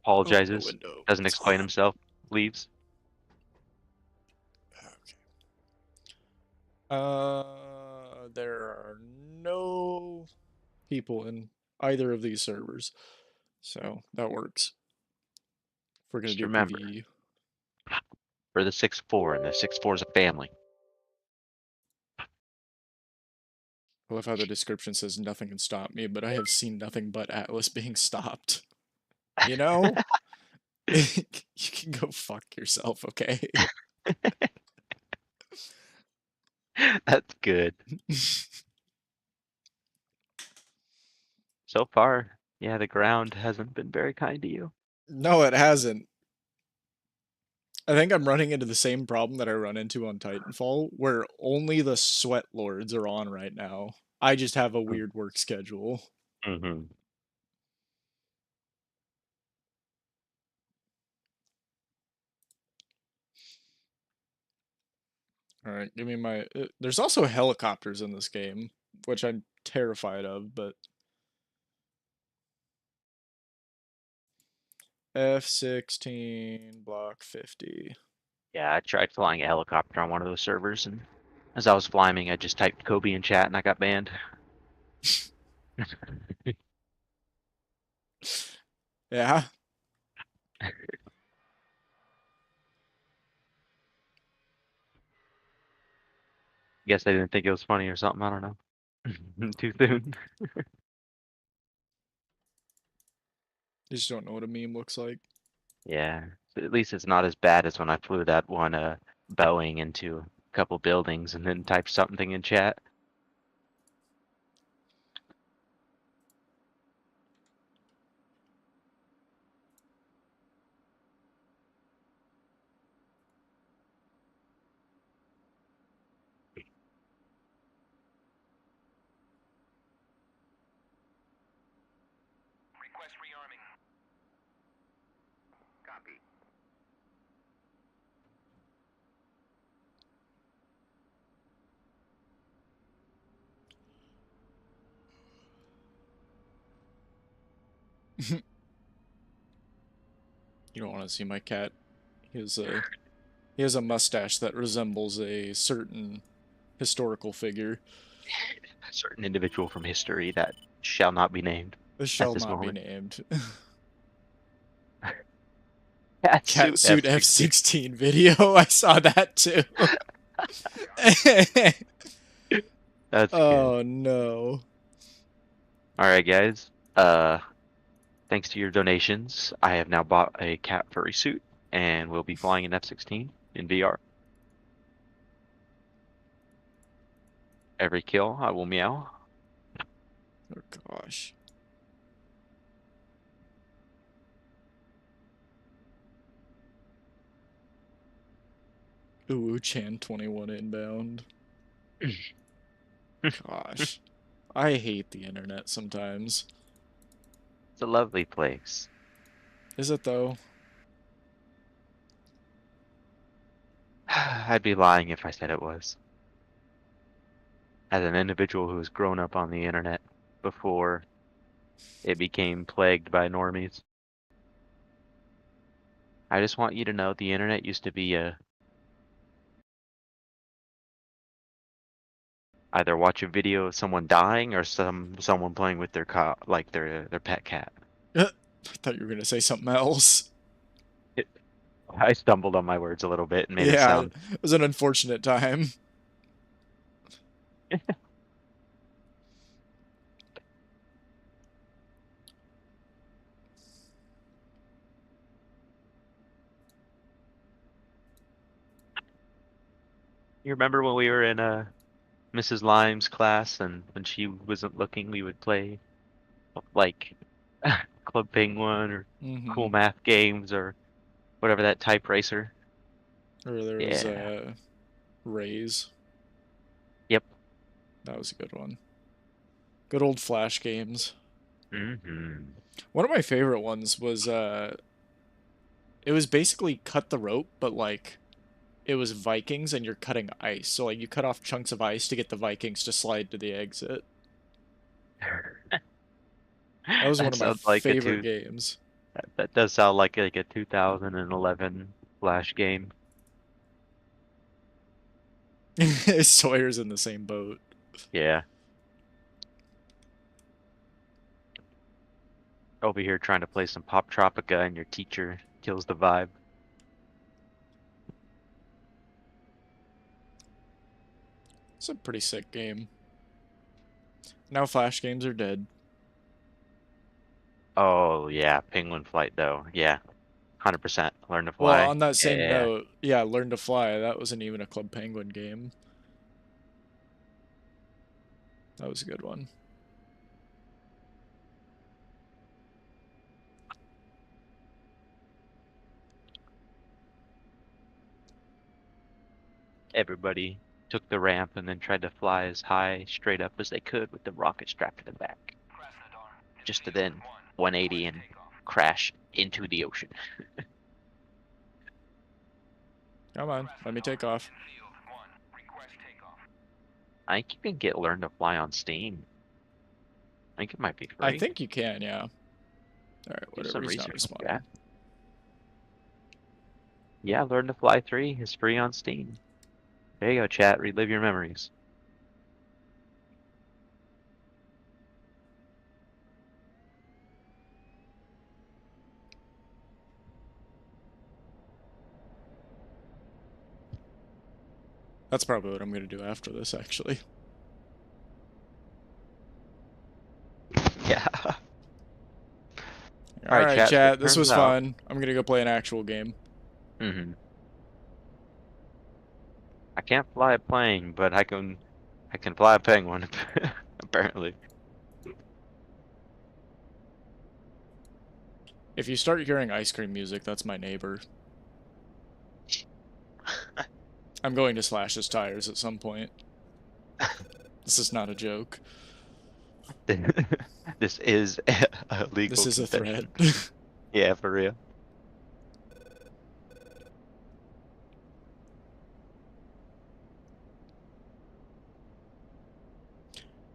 Apologizes. window. Doesn't It's explain hot. himself. Leaves. Okay. There are no people in either of these servers, so that works. If we're gonna Just do remember, PvE. we're the 6-4, and the 6-4 is a family. I love how the description says nothing can stop me, but I have seen nothing but Atlas being stopped. You know? You can go fuck yourself, okay? That's good. So far, yeah, the ground hasn't been very kind to you. No, it hasn't. I think I'm running into the same problem that I run into on Titanfall, where only the sweat lords are on right now. I just have a weird work schedule. Mm-hmm. All right, give me my. There's also helicopters in this game, which I'm terrified of, but F-16 Block 50. Yeah, I tried flying a helicopter on one of those servers, and as I was flying, I just typed Kobe in chat, and I got banned. Yeah. Guess they didn't think it was funny or something. I don't know. Too soon. You just don't know what a meme looks like. Yeah. But at least it's not as bad as when I flew that one Boeing into a couple buildings and then typed something in chat. Request rearming. Copy. You don't want to see my cat. He has a mustache that resembles a certain historical figure. A certain individual from history that shall not be named This at shall this not be moment. Catsuit Catsuit F-16. F-16 video. I saw that too. That's good. Oh no. Alright, guys. Thanks to your donations, I have now bought a cat furry suit and will be flying an F-16 in VR. Every kill, I will meow. Oh gosh. Ooh, Chan 21 inbound. Gosh. I hate the internet sometimes. It's a lovely place. Is it though? I'd be lying if I said it was. As an individual who has grown up on the internet before it became plagued by normies, I just want you to know the internet used to be either watch a video of someone dying or someone playing with their their pet cat. I thought you were gonna say something else. I stumbled on my words a little bit and made it Yeah, sound. it was an unfortunate time. You remember when we were in Mrs. Lime's class and when she wasn't looking, we would play like Club Penguin or Mm-hmm. Cool Math Games or whatever that type racer. Or there was Yeah. Rays. Yep. That was a good one. Good old Flash games. Mm-hmm. One of my favorite ones was it was basically cut the rope, but like it was Vikings and you're cutting ice. So like you cut off chunks of ice to get the Vikings to slide to the exit. That was one That of my sounds like favorite games. that does sound like a 2011 Flash game. Sawyer's in the same boat. Yeah. Over here trying to play some Pop Tropica and your teacher kills the vibe. It's a pretty sick game. Now Flash games are dead. Oh yeah, Penguin Flight though. Yeah. 100% learn to Well, fly. on that same Yeah. note, yeah, Learn to Fly. That wasn't even a Club Penguin game. That was a good one. Everybody took the ramp and then tried to fly as high straight up as they could with the rocket strapped to the back. Just to then 180 and crash into the ocean. Come on, let me take off. I think you can get Learn to Fly on Steam. I think it might be I free. think you can, yeah. Alright, Do whatever, some he's not research on responding. that. Yeah, Learn to Fly 3 is free on Steam. There you go, chat. Relive your memories. That's probably what I'm gonna do after this, actually. Yeah. All Alright, right, chat, so it chat. This turns was out. fun. I'm gonna go play an actual game. I can't fly a plane, but I can fly a penguin, apparently. If you start hearing ice cream music, that's my neighbor. I'm going to slash his tires at some point. This is not a joke. This is a legal This is a threat. confession. Yeah, for real.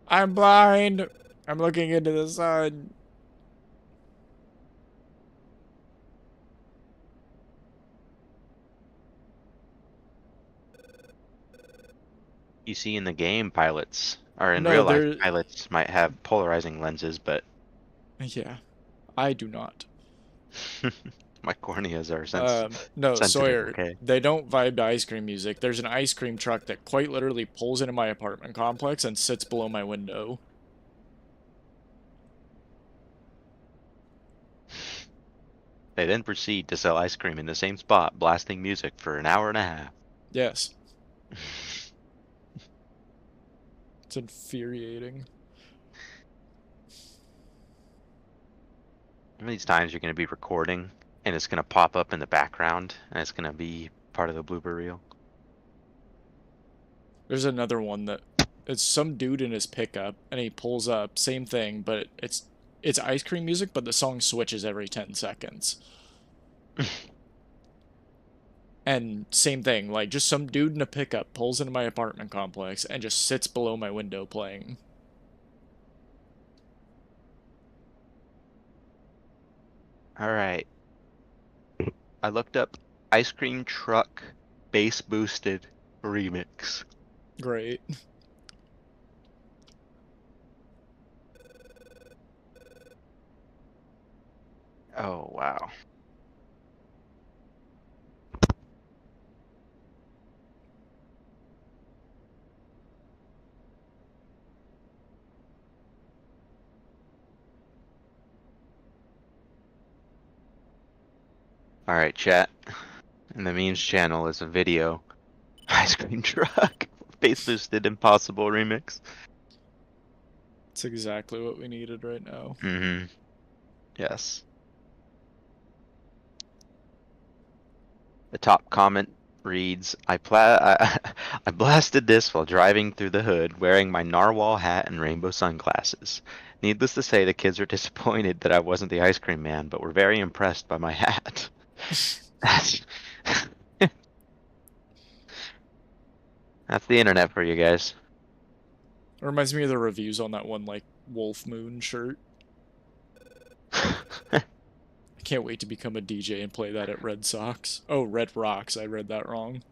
I'm blind. I'm looking into the sun. You see in the game, pilots, or in No, real life, there. pilots might have polarizing lenses, but Yeah, I do not. my corneas are No, sensitive, Sawyer, okay? they don't vibe to ice cream music. There's an ice cream truck that quite literally pulls into my apartment complex and sits below my window. They then proceed to sell ice cream in the same spot, blasting music for an hour and a half. Yes. It's infuriating. One of these times you're going to be recording, and it's going to pop up in the background, and it's going to be part of the blooper reel. There's another one that it's some dude in his pickup and he pulls up, same thing, but it's ice cream music, but the song switches every 10 seconds. And same thing, like just some dude in a pickup pulls into my apartment complex and just sits below my window playing. All right. I looked up ice cream truck bass boosted remix. Great. Oh, wow. All right, chat. In the memes channel is a video. Ice cream truck bass boosted impossible remix. It's exactly what we needed right now. Mm-hmm. Yes. The top comment reads, I blasted this while driving through the hood wearing my narwhal hat and rainbow sunglasses. Needless to say, the kids were disappointed that I wasn't the ice cream man, but were very impressed by my hat. That's That's the internet for you guys. It reminds me of the reviews on that one, like, Wolf Moon shirt. I can't wait to become a DJ and play that at Red Sox. Oh, Red Rocks. I read that wrong.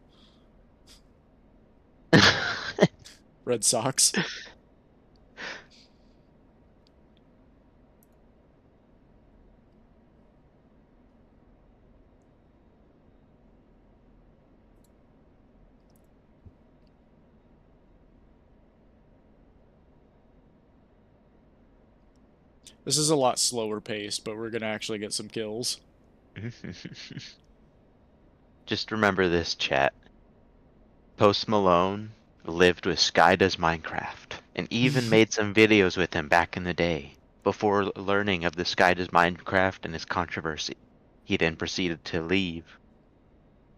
Red Sox. This is a lot slower paced, but we're gonna actually get some kills. Just remember this, chat. Post Malone lived with Sky Does Minecraft and even made some videos with him back in the day. Before learning of the Sky Does Minecraft and his controversy, he then proceeded to leave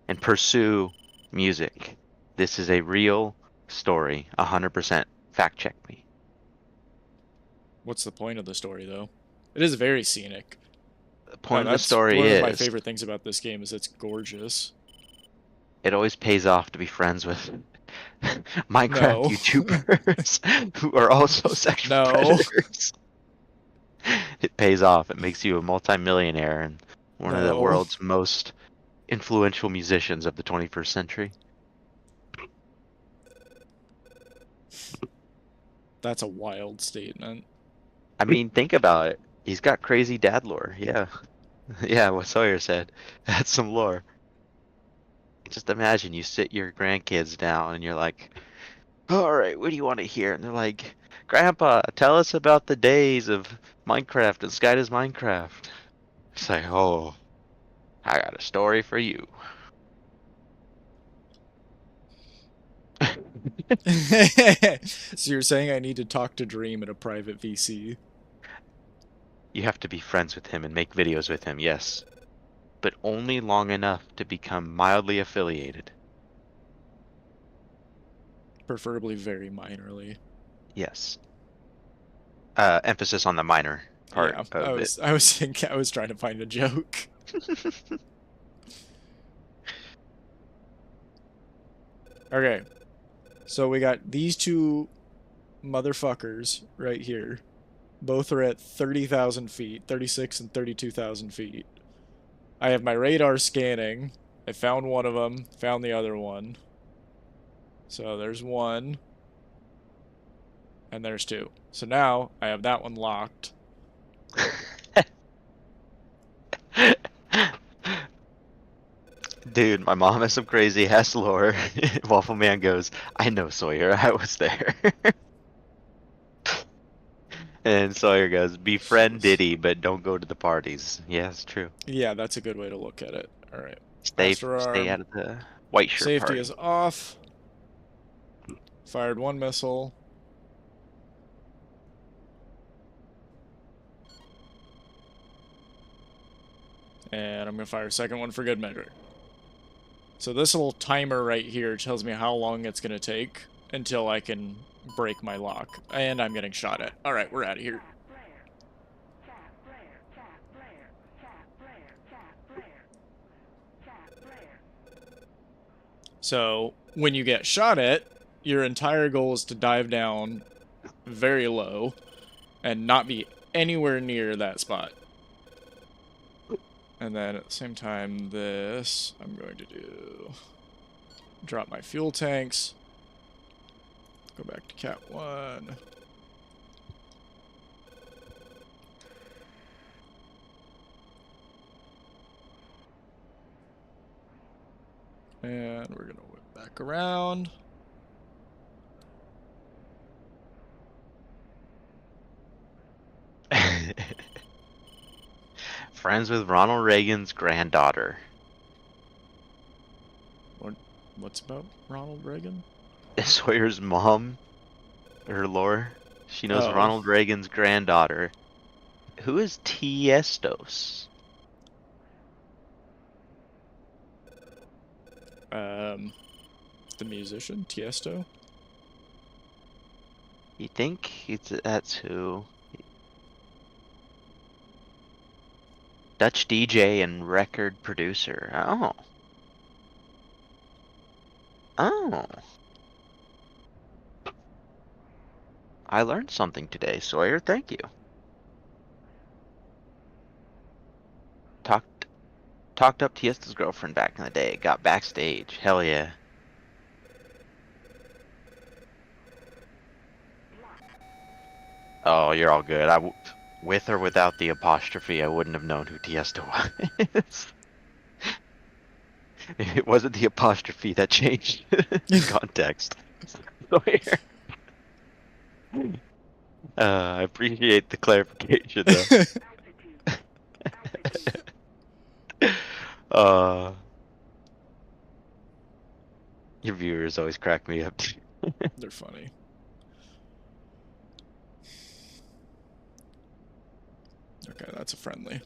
and pursue music. This is a real story, 100%. Fact check me. What's the point of the story, though? It is very scenic. The point of the That's story one is of my favorite things about this game is it's gorgeous. it always pays off to be friends with Minecraft No. YouTubers who are also sexual No. predators. It pays off. It makes you a multimillionaire and one of the No. world's most influential musicians of the 21st century. That's a wild statement. I mean, think about it. He's got crazy dad lore. Yeah. Yeah, what Sawyer said. That's some lore. Just imagine you sit your grandkids down and you're like, all right, what do you want to hear? And they're like, Grandpa, tell us about the days of Minecraft and Sky does Minecraft. It's like, oh, I got a story for you. So you're saying I need to talk to Dream at a private VC? You have to be friends with him and make videos with him, yes. But only long enough to become mildly affiliated. Preferably very minorly. Yes. Emphasis on the minor part Yeah, of it. I was trying to find a joke. Okay. So we got these two motherfuckers right here. Both are at 30,000 feet, 36 and 32,000 feet. I have my radar scanning. I found one of them, found the other one. So there's one. And there's two. So now I have that one locked. Dude, my mom has some crazy ass lore. Waffle Man goes, I know Sawyer, I was there. And Sawyer goes, befriend Diddy, but don't go to the parties. Yeah, it's true. Yeah, that's a good way to look at it. Alright. Stay Master out of the white shirt Safety party. is off. Fired one missile. And I'm going to fire a second one for good measure. So this little timer right here tells me how long it's going to take until I can break my lock. And I'm getting shot at. Alright, we're out of here. So when you get shot at, your entire goal is to dive down very low and not be anywhere near that spot. And then at the same time, this I'm going to do. Drop my fuel tanks. Go back to Cat 1. And we're going to whip back around. Friends with Ronald Reagan's granddaughter. What's about Ronald Reagan? Sawyer's mom, her lore. She knows Oh. Ronald Reagan's granddaughter. Who is Tiestos? The musician, Tiesto? You think that's who? Dutch DJ and record producer. Oh. Oh. I learned something today, Sawyer. Thank you. Talked up Tiesto's girlfriend back in the day. Got backstage. Hell yeah. Oh, you're all good. With or without the apostrophe, I wouldn't have known who Tiesto was. It wasn't the apostrophe that changed context. Sawyer. I appreciate the clarification, though. Your viewers always crack me up. They're funny. Okay, that's a friendly.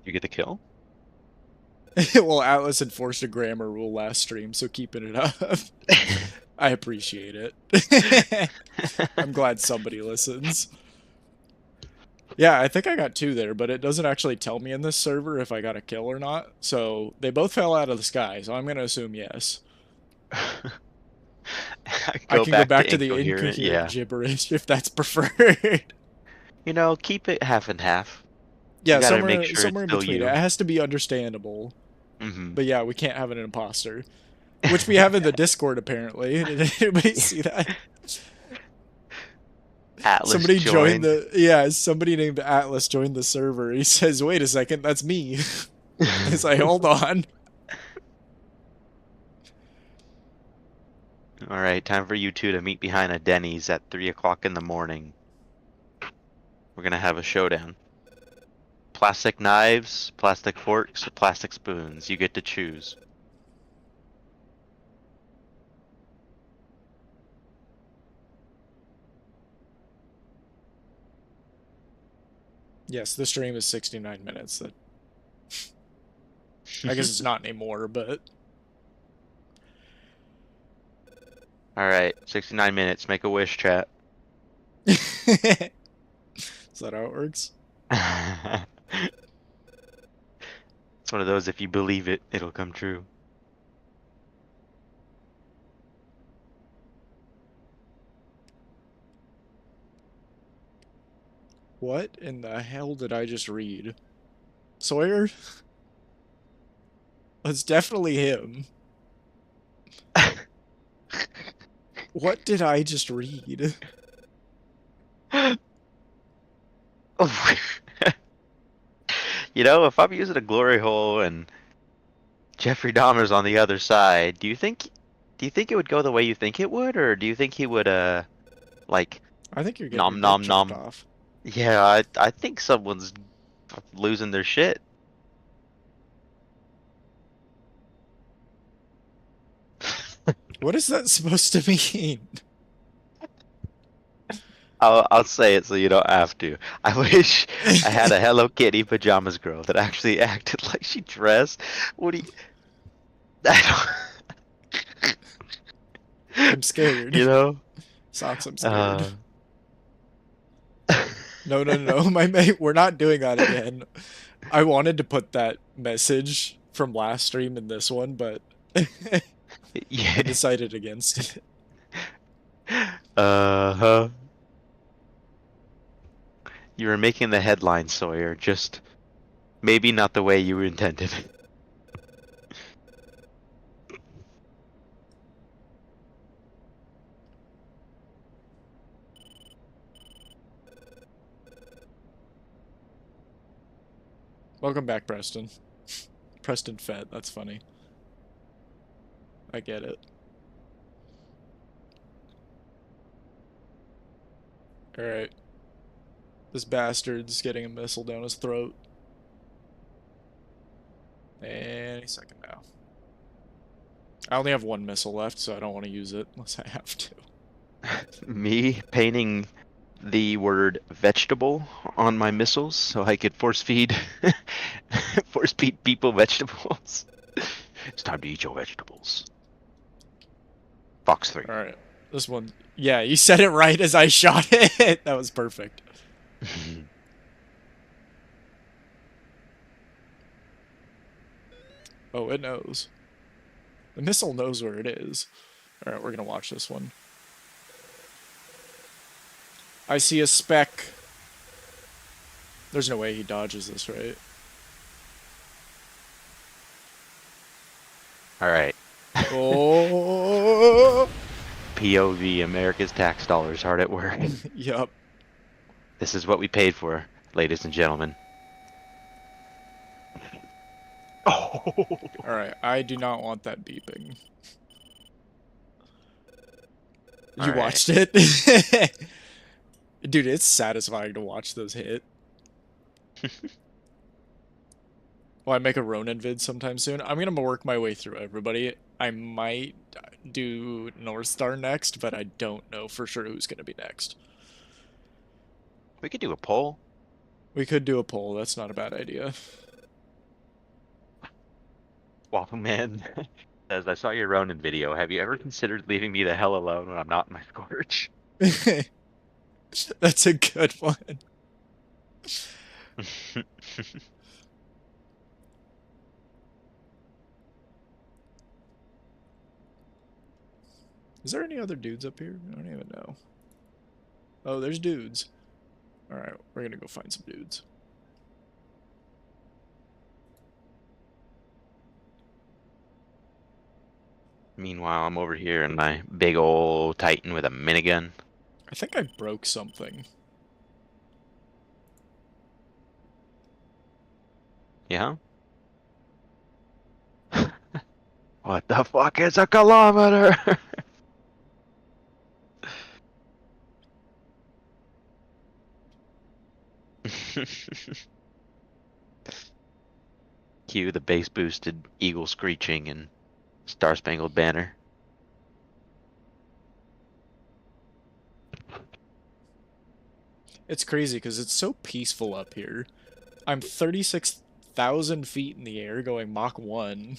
You get the kill? Well, Atlas enforced a grammar rule last stream, so keeping it up. I appreciate it. I'm glad somebody listens. Yeah, I think I got two there, but it doesn't actually tell me in this server if I got a kill or not. So they both fell out of the sky, so I'm going to assume yes. I I can go back to the incoherent, incoherent gibberish if that's preferred. You know, keep it half and half. Yeah, You gotta somewhere, make sure somewhere in it's still between. you. It has to be understandable. Mm-hmm. But yeah, we can't have an imposter. Which we have in the Discord, apparently. Did anybody see that? Atlas Somebody joined joined. the... Yeah, somebody named Atlas joined the server. He says, wait a second, that's me. It's like, hold on. All right, time for you two to meet behind a Denny's at 3 o'clock in the morning. We're gonna have a showdown. Plastic knives, plastic forks, or plastic spoons. You get to choose. Yes, the stream is 69 minutes. That I guess it's not anymore, but... All right, 69 minutes. Make a wish, chat. Is that how it works? It's one of those, if you believe it, it'll come true. What in the hell did I just read? Sawyer? It's definitely him. What did I just read? You know, if I'm using a glory hole and Jeffrey Dahmer's on the other side, do you think it would go the way you think it would, or do you think he would like I think you're getting your nom dick nom chopped nom? off. Yeah, I think someone's losing their shit. What is that supposed to mean? I'll say it so you don't have to. I wish I had a Hello Kitty pajamas girl that actually acted like she dressed. What do you? I I'm don't. scared. You know. Socks, I'm scared. Uh, No, no, no, no, my mate, we're not doing that again. I wanted to put that message from last stream in this one, but I yeah. decided against it. Uh-huh. You were making the headline, Sawyer. Just maybe not the way you intended. Welcome back, Preston. Preston Fett, that's funny. I get it. Alright. This bastard's getting a missile down his throat. Any second now. I only have one missile left, so I don't want to use it unless I have to. Me painting the word vegetable on my missiles so I could force feed people vegetables. It's time to eat your vegetables. Fox 3. Alright. This one. Yeah, you said it right as I shot it. That was perfect. Oh, it knows. The missile knows where it is. Alright, we're gonna watch this one. I see a speck. There's no way he dodges this, right? Alright. Oh! POV, America's tax dollars hard at work. Yup. This is what we paid for, ladies and gentlemen. Oh! Alright, I do not want that beeping. You Alright. watched it? Dude, it's satisfying to watch those hit. Will I make a Ronin vid sometime soon? I'm gonna work my way through everybody. I might do North Star next, but I don't know for sure who's gonna be next. We could do a poll. We could do a poll, that's not a bad idea. Waffle Man says, I saw your Ronin video. Have you ever considered leaving me the hell alone when I'm not in my Scorch? That's a good one. Is there any other dudes up here? I don't even know. Oh, there's dudes. Alright, we're gonna go find some dudes. Meanwhile, I'm over here in my big old Titan with a minigun. I think I broke something. Yeah? What the fuck is a kilometer? Cue the bass boosted eagle screeching and Star Spangled Banner. It's crazy because it's so peaceful up here. I'm 36,000 feet in the air going Mach 1.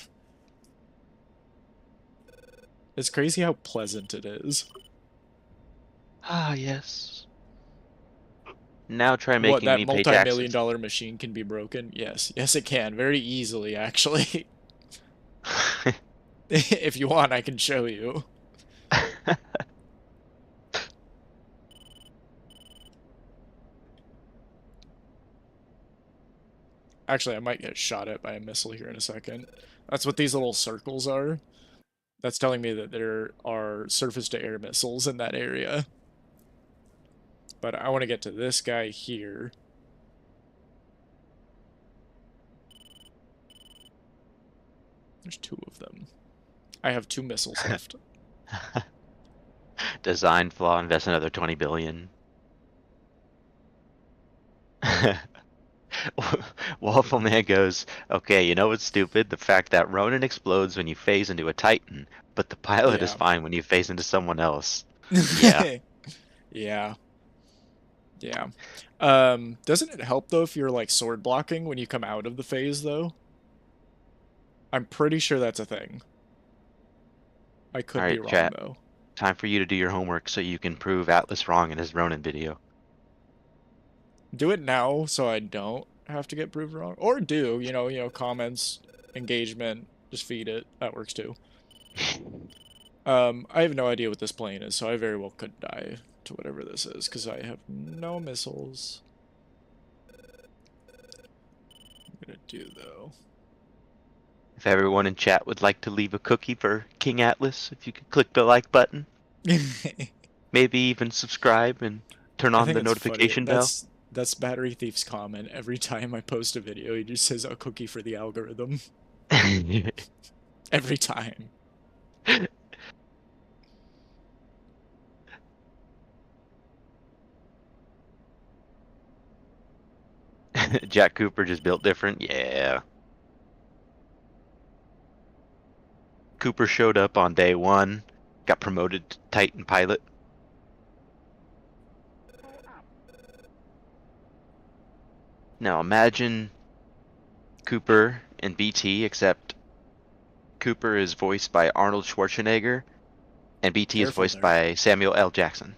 It's crazy how pleasant it is. Ah, yes. Now try What, making that me pay multi-million taxes. dollar machine can be broken? Yes. Yes, it can. Very easily, actually. If you want, I can show you. Actually, I might get shot at by a missile here in a second. That's what these little circles are. That's telling me that there are surface-to-air missiles in that area. But I want to get to this guy here. There's 2 of them. I have 2 missiles left. Design flaw, invest another 20 billion. Waffle Man goes, okay, you know what's stupid? The fact that Ronin explodes when you phase into a Titan, but the pilot is Yeah. fine when you phase into someone else. Yeah. Yeah. Yeah. Doesn't it help, though, if you're, like, sword blocking when you come out of the phase, though? I'm pretty sure that's a thing. I could be Alright, wrong, chat. though. Time for you to do your homework so you can prove Atlas wrong in his Ronin video. Do it now so I don't have to get proved wrong. Or do, comments, engagement, just feed it. That works, too. I have no idea what this plane is, so I very well could die to whatever this is, because I have no missiles. I'm gonna do, though. If everyone in chat would like to leave a cookie for King Atlas, if you could click the like button, maybe even subscribe and turn I on think the it's funny. notification bell. That's Battery Thief's comment. Every time I post a video, he just says a cookie for the algorithm. Every time. Jack Cooper just built different. Yeah. Cooper showed up on day 1, got promoted to Titan pilot. Now imagine Cooper in BT, except Cooper is voiced by Arnold Schwarzenegger, and BT is Careful voiced there. by Samuel L. Jackson.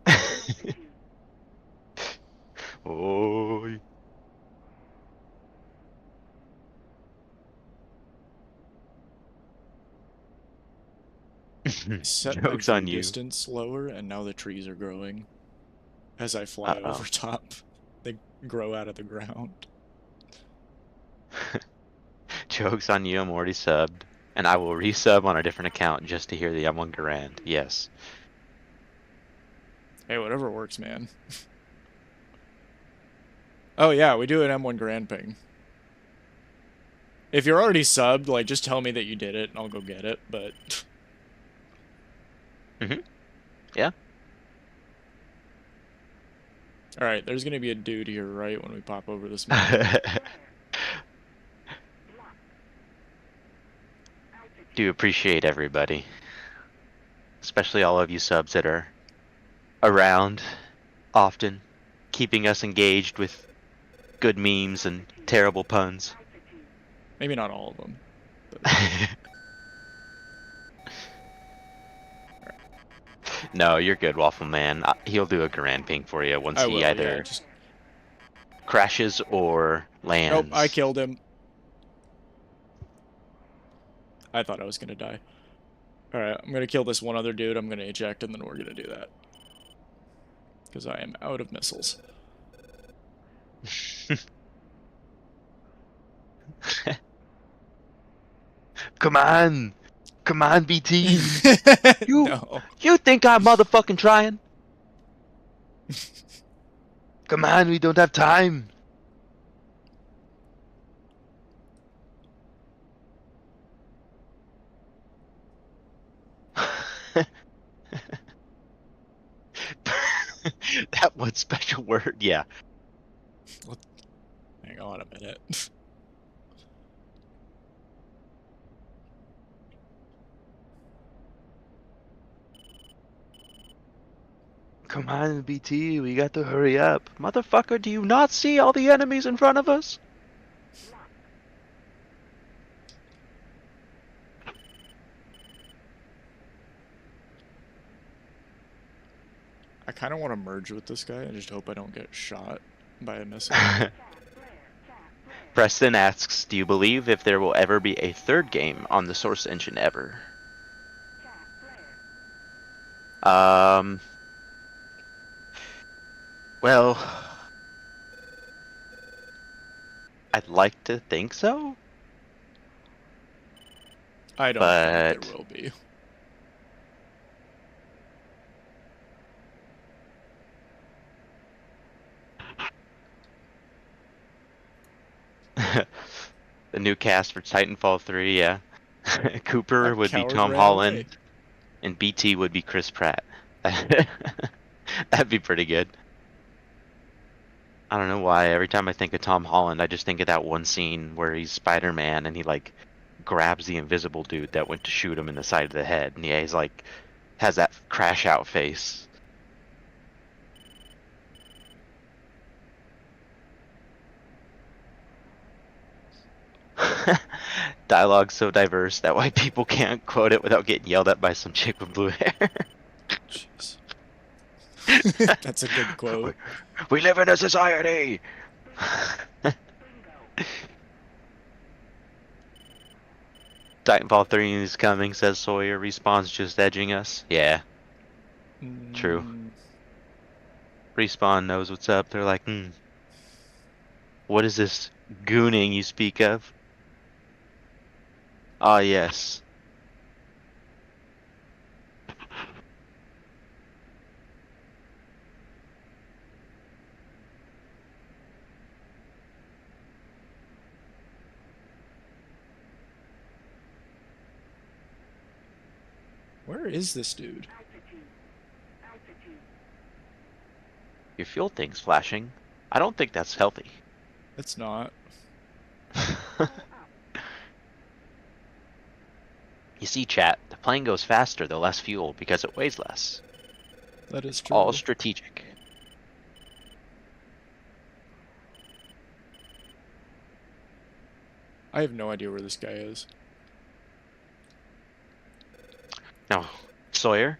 Altitude. Oh. Set my Joke's view on you. distance lower, and now the trees are growing. As I fly Uh-oh. over top, they grow out of the ground. Joke's on you, I'm already subbed. And I will resub on a different account just to hear the M1 Garand. Yes. Hey, whatever works, man. Oh yeah, we do an M1 Grand Ping. If you're already subbed, like, just tell me that you did it, and I'll go get it, but... Yeah. Alright, there's gonna be a dude here, right, when we pop over this mountain. Do appreciate everybody. Especially all of you subs that are around often, keeping us engaged with good memes and terrible puns. Maybe not all of them. No, you're good, Waffle Man. He'll do a Garand ping for you once I he will, either yeah, just... crashes or lands. Nope, I killed him. I thought I was gonna die. Alright, I'm gonna kill this one other dude, I'm gonna eject, and then we're gonna do that. Because I am out of missiles. Come on! Come on, BT. You- No. You think I'm motherfucking trying? Come on, we don't have time. That one special word, yeah. Hang on a minute. Come on, BT, we got to hurry up. Motherfucker, do you not see all the enemies in front of us? I kind of want to merge with this guy and just hope I don't get shot by a missile. Preston asks, do you believe if there will ever be a third game on the Source engine ever? Well, I'd like to think so. I don't think But there will be. the new cast for Titanfall 3, yeah. Cooper That would be coward Tom ran Holland, away. and BT would be Chris Pratt. That'd be pretty good. I don't know why. Every time I think of Tom Holland, I just think of that one scene where he's Spider-Man and he like grabs the invisible dude that went to shoot him in the side of the head, and yeah, he's like has that crash out face. Dialogue so diverse that white people can't quote it without getting yelled at by some chick with blue hair. Jeez. That's a good quote. We live in a society. Titanfall 3 is coming, says Sawyer. Respawn's just edging us. Yeah, true. Mm, Respawn knows what's up. They're like, what is this gooning you speak of? Ah, yes. where is this dude? Your fuel thing's flashing. I don't think that's healthy. It's not. You see, chat, the plane goes faster the less fuel because it weighs less. That is true. All strategic. I have no idea where this guy is. Now, Sawyer,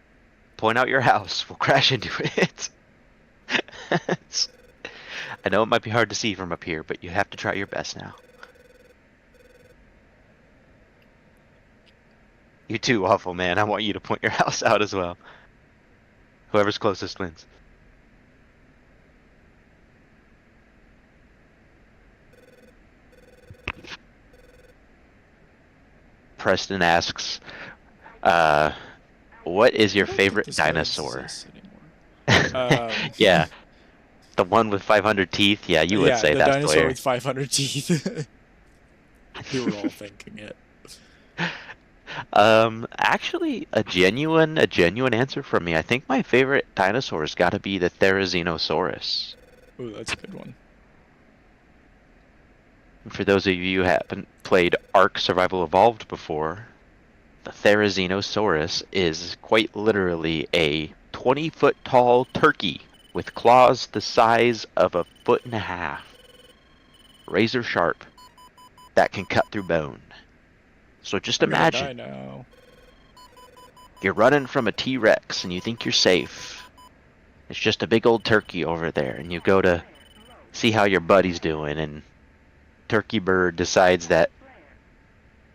point out your house. We'll crash into it. I know it might be hard to see from up here, but you have to try your best now. You too, Awful Man. I want you to point your house out as well. Whoever's closest wins. Preston asks, what is your I don't think favorite this guy dinosaur? exists anymore. Yeah, the one with 500 teeth. Yeah, you would yeah, say the that, dinosaur Sawyer. with 500 teeth. We were all thinking it. Actually, a genuine answer from me. I think my favorite dinosaur's got to be the Therizinosaurus. Ooh, that's a good one. For those of you who haven't played Ark Survival Evolved before, the Therizinosaurus is quite literally a 20-foot tall turkey with claws the size of a foot and a half. Razor sharp that can cut through bone. So just I'm gonna die imagine now. you're running from a T-Rex and you think you're safe. It's just a big old turkey over there, and you go to see how your buddy's doing, and Turkey Bird decides that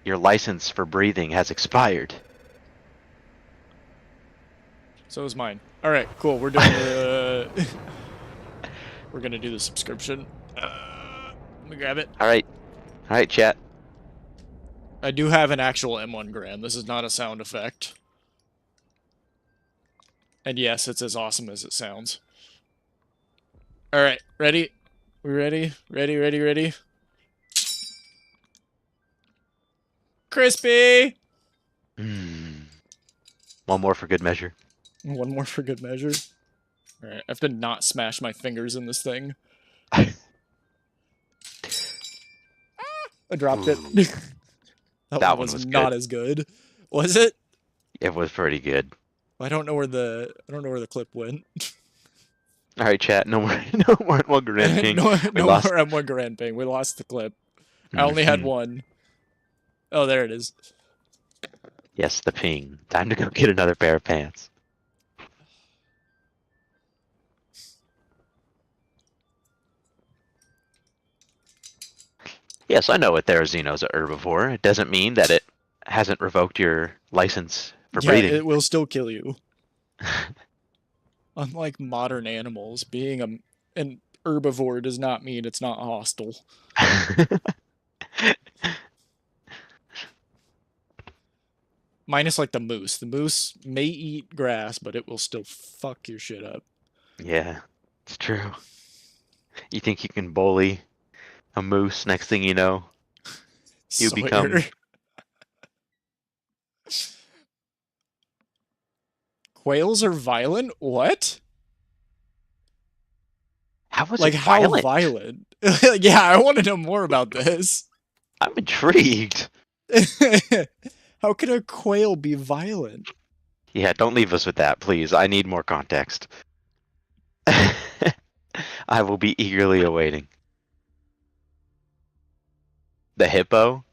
your license for breathing has expired. So is mine. All right, cool. We're doing the. We're gonna do the subscription. Let me grab it. All right, chat. I do have an actual M1 Grand. This is not a sound effect. And yes, it's as awesome as it sounds. Alright, ready? We ready? Ready? Crispy! One more for good measure. One more for good measure. Alright, I have to not smash my fingers in this thing. I dropped it. Ooh, That that one one was was not good. as good. Was it? It was pretty good. I don't know where the clip went. All right, chat. No more, no more one grand ping. no, We no lost. more M1 Grand Ping. We lost the clip. I only had Mhm. one. Oh, there it is. Yes, the ping. Time to go get another pair of pants. Yes, I know a Therizino's a herbivore. It doesn't mean that it hasn't revoked your license for Yeah, breeding. it will still kill you. Unlike modern animals, being an herbivore does not mean it's not hostile. Minus like the moose. The moose may eat grass, but it will still fuck your shit up. Yeah, it's true. You think you can bully a moose? Next thing you know, you Sawyer. become. Quails are violent? What? How was Like it how violent? violent? Yeah, I want to know more about this. I'm intrigued. How can a quail be violent? Yeah, don't leave us with that, please. I need more context. I will be eagerly awaiting. The hippo?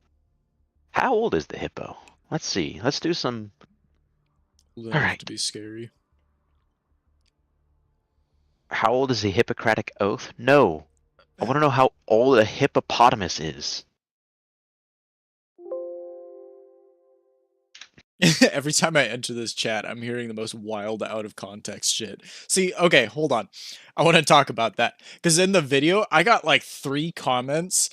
How old is the hippo? Let's see. Let's do some. Old All enough to right. be scary. How old is the Hippocratic Oath? No. I want to know how old a hippopotamus is. Every time I enter this chat, I'm hearing the most wild out of context shit. See, okay, hold on. I want to talk about that. Because in the video, I got like 3 comments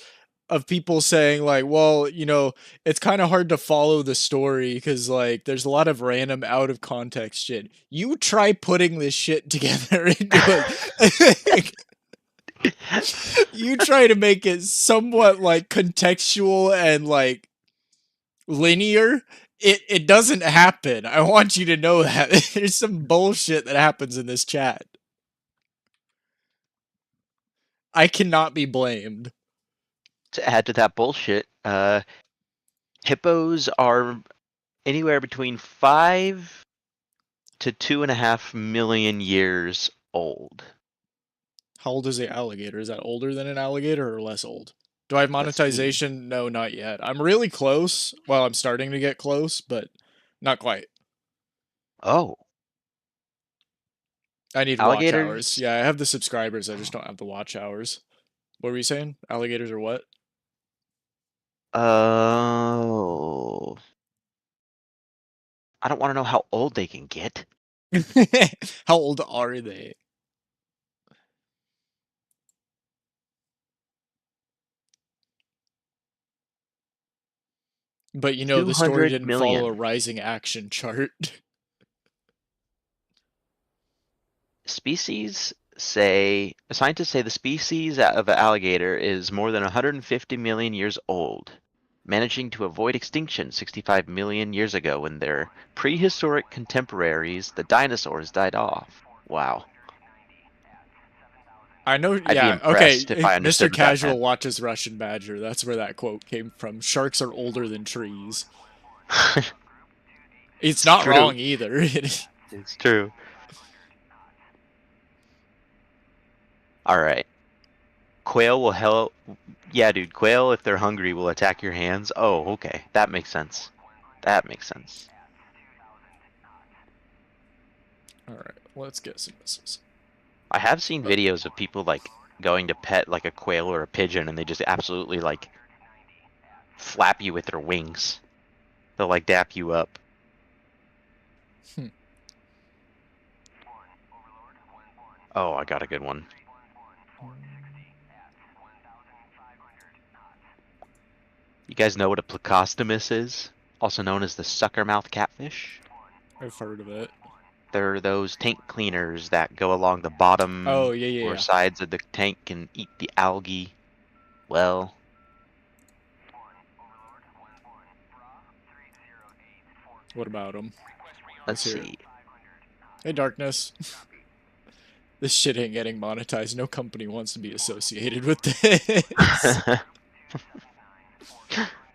of people saying, like, well, you know, it's kind of hard to follow the story because, like, there's a lot of random out of context shit. You try putting this shit together into a. You try to make it somewhat, like, contextual and, like, linear. It doesn't happen. I want you to know that. There's some bullshit that happens in this chat. I cannot be blamed. To add to that bullshit, hippos are anywhere between 5 to 2.5 million years old. How old is the alligator? Is that older than an alligator or less old? Do I have Let's see. monetization? No, not yet. I'm really close. Well, I'm starting to get close, but not quite. Oh, I need watch hours. alligators? Yeah, I have the subscribers. I just don't have the watch hours. What were you saying? Alligators are what? Oh. I don't want to know how old they can get. How old are they? But you know, the story 200 didn't follow a million. rising action chart. Scientists say the species of alligator is more than 150 million years old, managing to avoid extinction 65 million years ago when their prehistoric contemporaries, the dinosaurs, died off. Wow. I know, I'd be yeah, okay. impressed if I Mr. understood what that Casual meant. watches Russian Badger. That's where that quote came from. Sharks are older than trees. It's It's not true. wrong either. It's true. All right. Quail will help. Yeah, dude. Quail, if they're hungry, will attack your hands. Oh, okay. That makes sense. That makes sense. All right, let's get some missiles. I have seen videos of people like going to pet like a quail or a pigeon and they just absolutely like flap you with their wings. They'll like dap you up. Hmm. Oh, I got a good one. You guys know what a plecostomus is? Also known as the suckermouth catfish? I've heard of it. They're those tank cleaners that go along the bottom Oh, yeah, yeah, or yeah. sides of the tank and eat the algae. Well, What about them? let's hear it. see. Hey, Darkness. This shit ain't getting monetized. No company wants to be associated with this.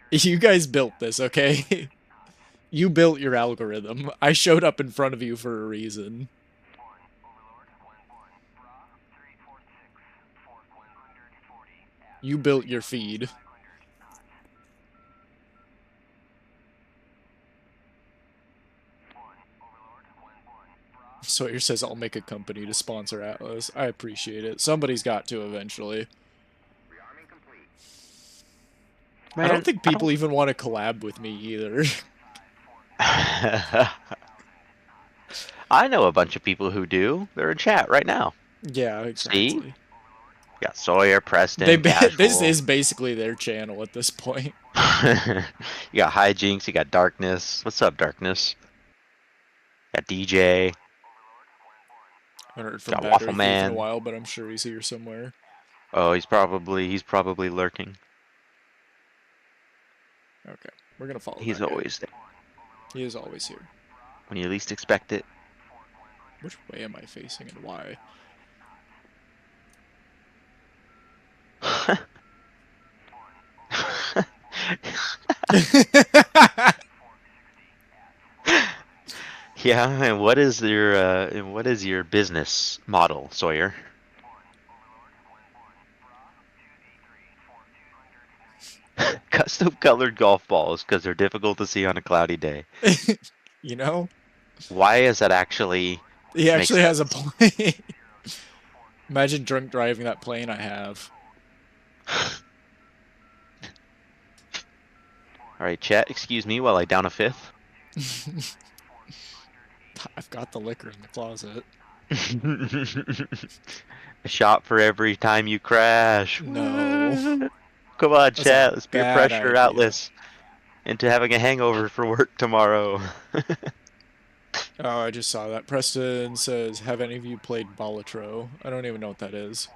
You guys built this, okay? You built your algorithm. I showed up in front of you for a reason. You built your feed. Sawyer says, I'll make a company to sponsor Atlas. I appreciate it. Somebody's got to eventually. I don't think people even want to collab with me either. I know a bunch of people who do. They're in chat right now. Yeah, exactly. See? You got Sawyer, Preston, This Casual. is basically their channel at this point. You got Hijinks, you got Darkness. What's up, Darkness? You got DJ. I haven't heard from Got Battery Waffle Thief in a Man. while, but I'm sure he's here somewhere. Oh, he's probably lurking. Okay, we're gonna follow He's that guy. always there. He is always here. When you least expect it. Which way am I facing and why? Yeah, and what is your business model, Sawyer? Custom colored golf balls because they're difficult to see on a cloudy day. You know? Why is that actually? He actually Makes has a point. Imagine drunk driving that plane I have. Alright, chat, excuse me while I down a fifth. I've got the liquor in the closet. A shot for every time you crash. No. Come on, That's a chat, let's peer bad pressure idea. Atlas into having a hangover for work tomorrow. Oh, I just saw that. Preston says, have any of you played Balatro? I don't even know what that is.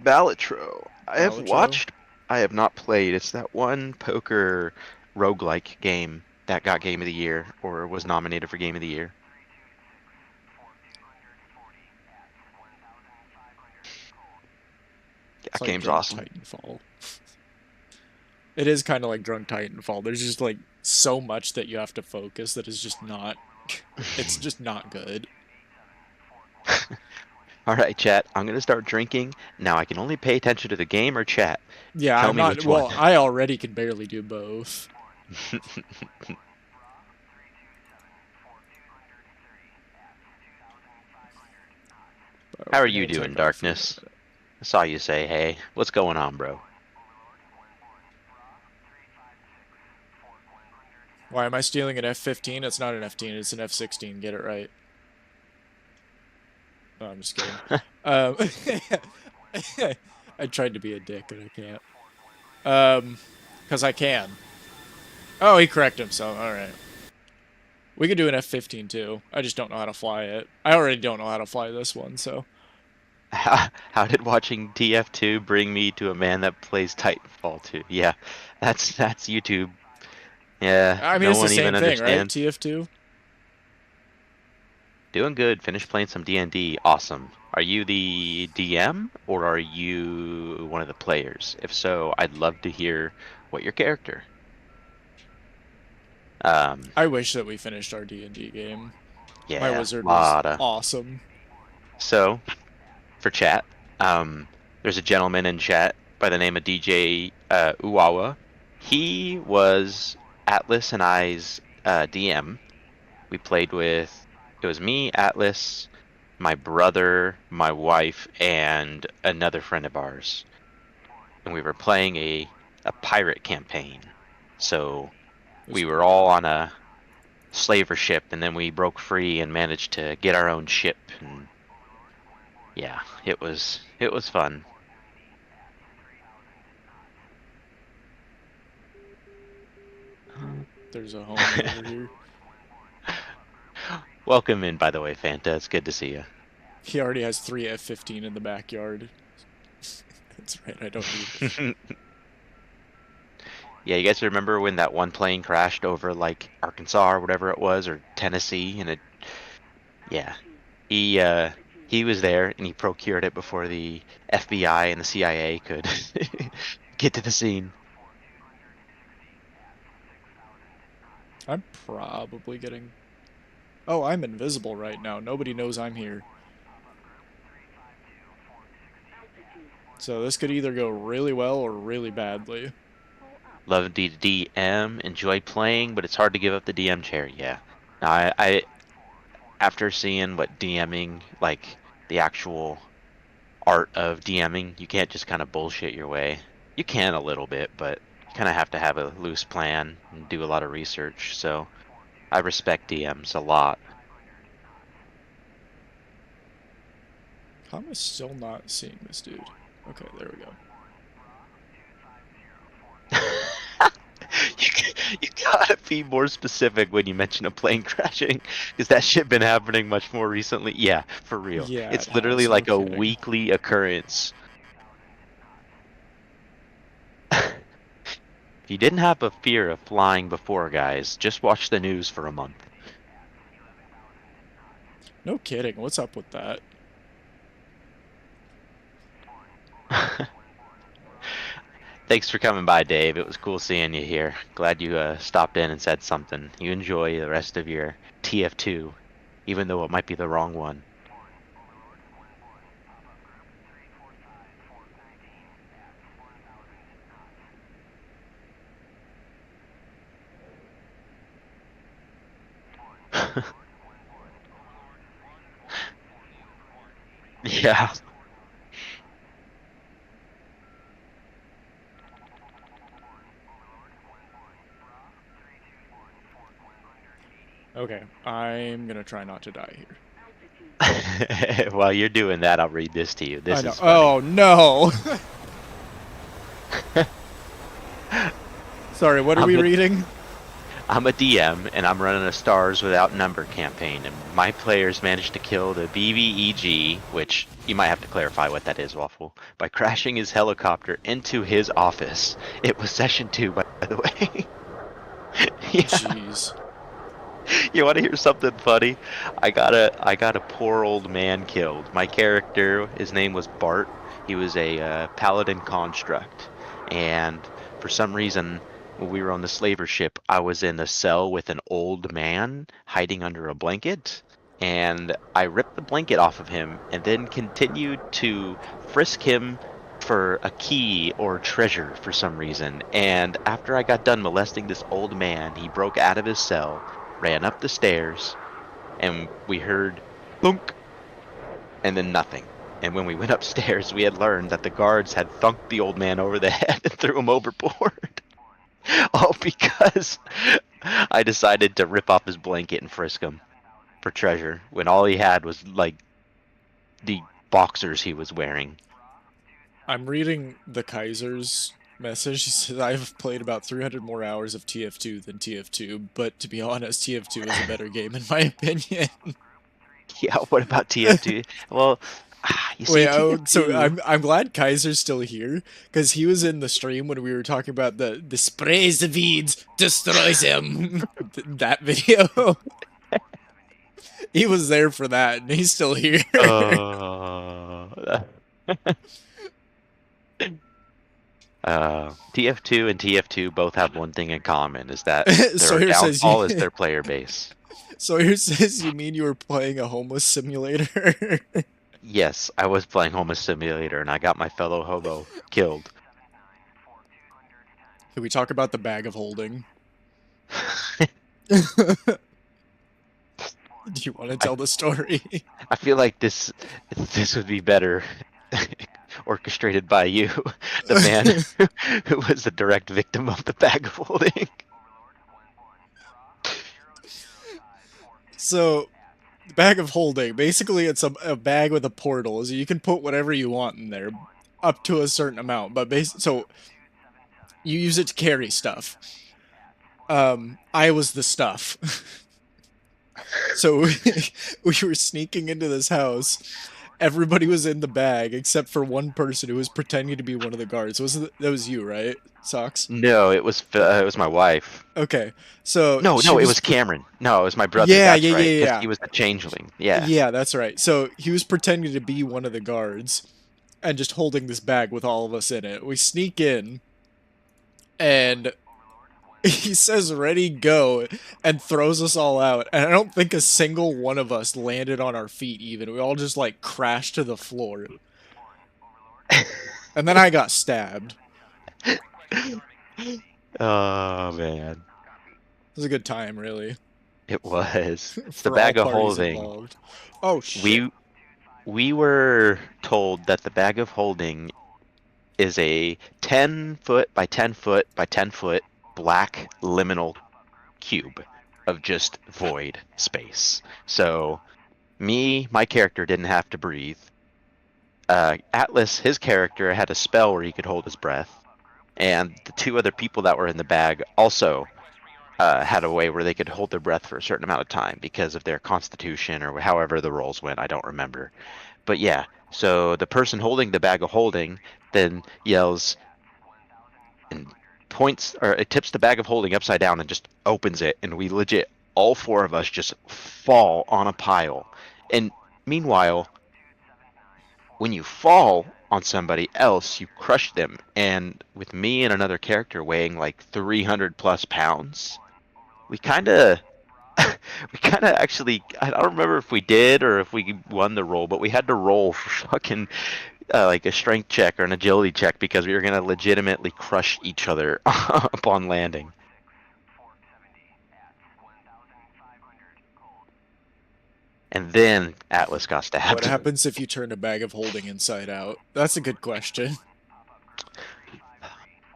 Balatro. I have Balatro? watched. I have not played. It's that one poker roguelike game that got Game of the Year or was nominated for Game of the Year. It's That like game's Drunk awesome. Titanfall. It is kind of like Drunk Titanfall. There's just like so much that you have to focus that is just not. It's just not good. Alright, chat, I'm gonna start drinking. Now I can only pay attention to the game or chat. Yeah, Tell I'm me not. which Well, one. I already can barely do both. How are I'm you gonna doing, take off Darkness? here. I saw you say, hey, what's going on, bro? Why am I stealing an F-15? It's not an F-15, it's an F-16. Get it right. No, I'm just kidding. I tried to be a dick, and I can't. Because I can. Oh, he corrected himself. Alright. We could do an F-15, too. I just don't know how to fly it. I already don't know how to fly this one, so... How did watching TF2 bring me to a man that plays Titanfall 2? Yeah, that's YouTube. Yeah, I mean, no it's the one even same thing, right? understands. TF2? Doing good. Finished playing some D&D. Awesome. Are you the DM or are you one of the players? If so, I'd love to hear what your character. I wish that we finished our D&D game. Yeah, My wizard was lotta. awesome. So, for chat, there's a gentleman in chat by the name of DJ Uwawa. He was Atlas and I's DM. We played with, it was me, Atlas, my brother, my wife, and another friend of ours. And we were playing a pirate campaign. So we were all on a slaver ship, and then we broke free and managed to get our own ship. And yeah, it was fun. There's a homie over here. Welcome in, by the way, Fanta. It's good to see you. He already has 3 F-15 in the backyard. That's right, I don't need... Yeah, you guys remember when that one plane crashed over like Arkansas or whatever it was, or Tennessee, and it, yeah, he was there and he procured it before the FBI and the CIA could get to the scene. I'm probably getting... Oh, I'm invisible right now. Nobody knows I'm here. So this could either go really well or really badly. Love the DM, enjoy playing, but it's hard to give up the DM chair. Yeah, I after seeing what DMing, like the actual art of DMing, you can't just kind of bullshit your way. You can a little bit, but you kind of have to have a loose plan and do a lot of research. So I respect DMs a lot. How am I still not seeing this dude? Okay, there we go. You gotta be more specific when you mention a plane crashing, because that shit been happening much more recently. Yeah, for real. Yeah, It's it literally has, no like a kidding. weekly occurrence. If you didn't have a fear of flying before, guys, just watch the news for a month. No kidding, what's up with that? Thanks for coming by, Dave. It was cool seeing you here. Glad you stopped in and said something. You enjoy the rest of your TF2, even though it might be the wrong one. Yeah. Okay, I'm gonna try not to die here. While you're doing that, I'll read this to you. This I know. is funny. Oh no! Sorry, what are we reading? I'm a DM, and I'm running a Stars Without Number campaign, and my players managed to kill the BBEG, which you might have to clarify what that is, Waffle, by crashing his helicopter into his office. It was session 2, by the way. Yeah. Jeez. You want to hear something funny? I got a poor old man killed. My character, his name was Bart. He was a paladin construct, and for some reason, when we were on the slaver ship, I was in a cell with an old man hiding under a blanket, and I ripped the blanket off of him and then continued to frisk him for a key or treasure for some reason. And after I got done molesting this old man, he broke out of his cell, ran up the stairs, and we heard thunk, and then nothing. And when we went upstairs, we had learned that the guards had thunked the old man over the head and threw him overboard. All because I decided to rip off his blanket and frisk him for treasure, when all he had was, like, the boxers he was wearing. I'm reading the Kaiser's message. He says, I've played about 300 more hours of TF2 than TF2, but to be honest, TF2 is a better game in my opinion. Yeah, what about TF2? Well, you see, Wait, TF2... so I'm glad Kaiser's still here, because he was in the stream when we were talking about the sprays the weeds, destroys him. That video. He was there for that, and he's still here. TF2 and TF2 both have one thing in common, is that So their here says downfall you- is their player base. Sawyer says, you mean you were playing a homeless simulator? Yes, I was playing Homeless Simulator, and I got my fellow hobo killed. Can we talk about the bag of holding? Do you want to tell the story? I feel like this would be better orchestrated by you, the man who was the direct victim of the bag of holding. So, the bag of holding, basically it's a bag with a portal, so you can put whatever you want in there, up to a certain amount, but so you use it to carry stuff. I was the stuff. So we were sneaking into this house. Everybody was in the bag except for one person who was pretending to be one of the guards. That was you, right? Socks? No, it was my wife. Okay. So No, she no, it was was Cameron. No, it was my brother. Yeah, That's yeah, yeah, right, yeah, because yeah. he was the changeling. Yeah. Yeah, that's right. So he was pretending to be one of the guards and just holding this bag with all of us in it. We sneak in and he says ready go and throws us all out, and I don't think a single one of us landed on our feet even. We all just like crashed to the floor. And then I got stabbed. Oh man, It was a good time, really, it was. It's the for all bag of parties holding. involved. Oh shit. We were told that the bag of holding is a 10-foot by 10-foot by 10-foot black liminal cube of just void space. So my character didn't have to breathe. Atlas, his character, had a spell where he could hold his breath, and the two other people that were in the bag also had a way where they could hold their breath for a certain amount of time because of their constitution or however the rolls went. I don't remember. But yeah, so the person holding the bag of holding then yells and points, or it tips the bag of holding upside down and just opens it, and we legit, all four of us just fall on a pile. And meanwhile, when you fall on somebody else, you crush them. And with me and another character weighing like 300 plus pounds, we kind of actually, I don't remember if we did or if we won the roll, but we had to roll for fucking like a strength check or an agility check because we were gonna legitimately crush each other upon landing. And then Atlas got stabbed. What happens if you turn a bag of holding inside out? That's a good question.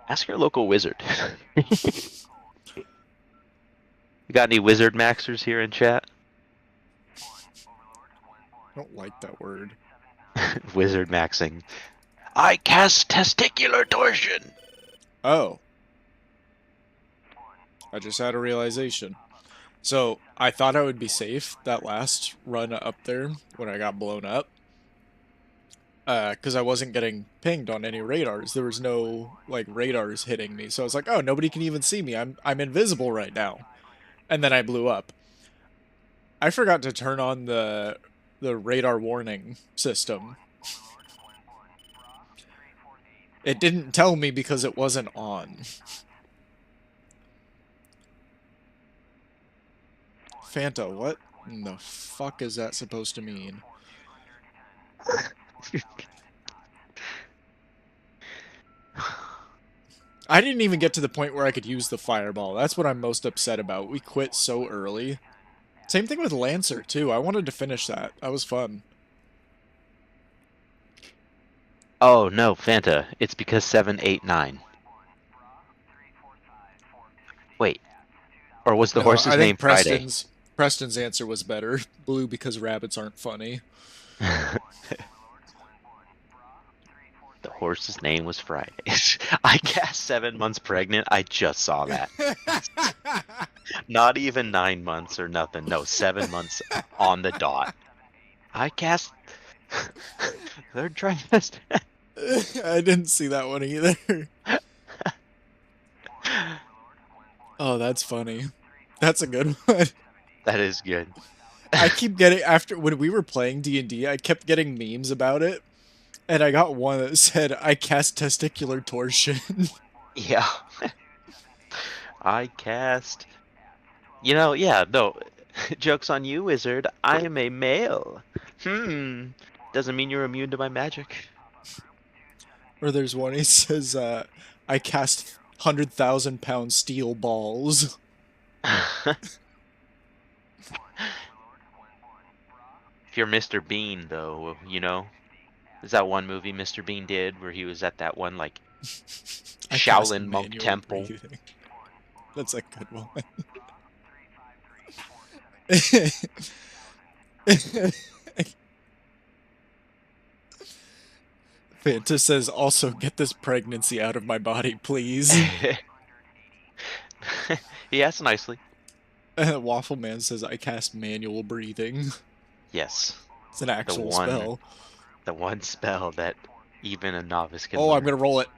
Ask your local wizard. You got any wizard maxers here in chat? I don't like that word. Wizard maxing. I cast testicular torsion. Oh. I just had a realization. So, I thought I would be safe that last run up there when I got blown up. Because I wasn't getting pinged on any radars. There was no, like, radars hitting me. So I was like, oh, nobody can even see me. I'm invisible right now. And then I blew up. I forgot to turn on the radar warning system. It didn't tell me because it wasn't on. Fanta, what in the fuck is that supposed to mean? I didn't even get to the point where I could use the fireball. That's what I'm most upset about. We quit so early. Same thing with Lancer, too. I wanted to finish that. That was fun. Oh no, Fanta. It's because 7, 8, 9. Wait. Or was the No, horse's I name think Friday? Preston's answer was better. Blue because rabbits aren't funny. The horse's name was Friday. I cast 7 months pregnant. I just saw that. Not even 9 months or nothing. No, 7 months on the dot. I cast third trimester. I didn't see that one either. Oh, that's funny. That's a good one. That is good. I keep getting, after when we were playing D&D, I kept getting memes about it. And I got one that said, I cast testicular torsion. Yeah. I cast. You know, yeah, no. Joke's on you, wizard. I am a male. Doesn't mean you're immune to my magic. Or there's one, he says, I cast 100,000-pound steel balls. If you're Mr. Bean, though, you know? Is that one movie Mr. Bean did where he was at that one, like, I cast Shaolin monk manual temple? breathing. That's a good one. Fanta says, also get this pregnancy out of my body, please. He asked nicely. Waffle Man says I cast manual breathing. Yes. It's an actual spell. The one spell that even a novice can Oh, learn. I'm gonna roll it.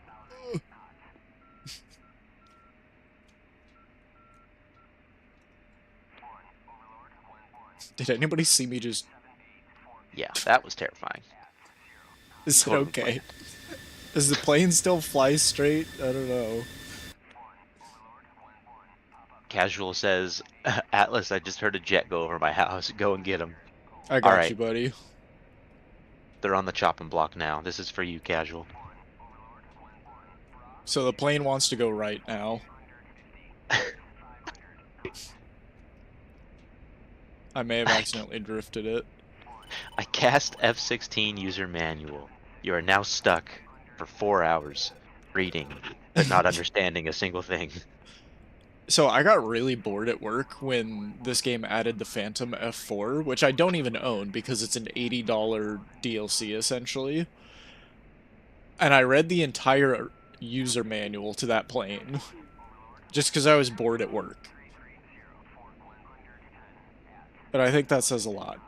Did anybody see me just... Yeah, that was terrifying. Is it Totally okay? planned. Does the plane still fly straight? I don't know. Casual says, Atlas, I just heard a jet go over my house. Go and get him. I got Alright. you, buddy. They're on the chopping block now. This is for you, Casual. So the plane wants to go right now. I may have accidentally drifted it. I cast F-16 user manual. You are now stuck for 4 hours reading, but not understanding a single thing. So I got really bored at work when this game added the Phantom F4, which I don't even own because it's an $80 DLC essentially. And I read the entire user manual to that plane just because I was bored at work. But I think that says a lot.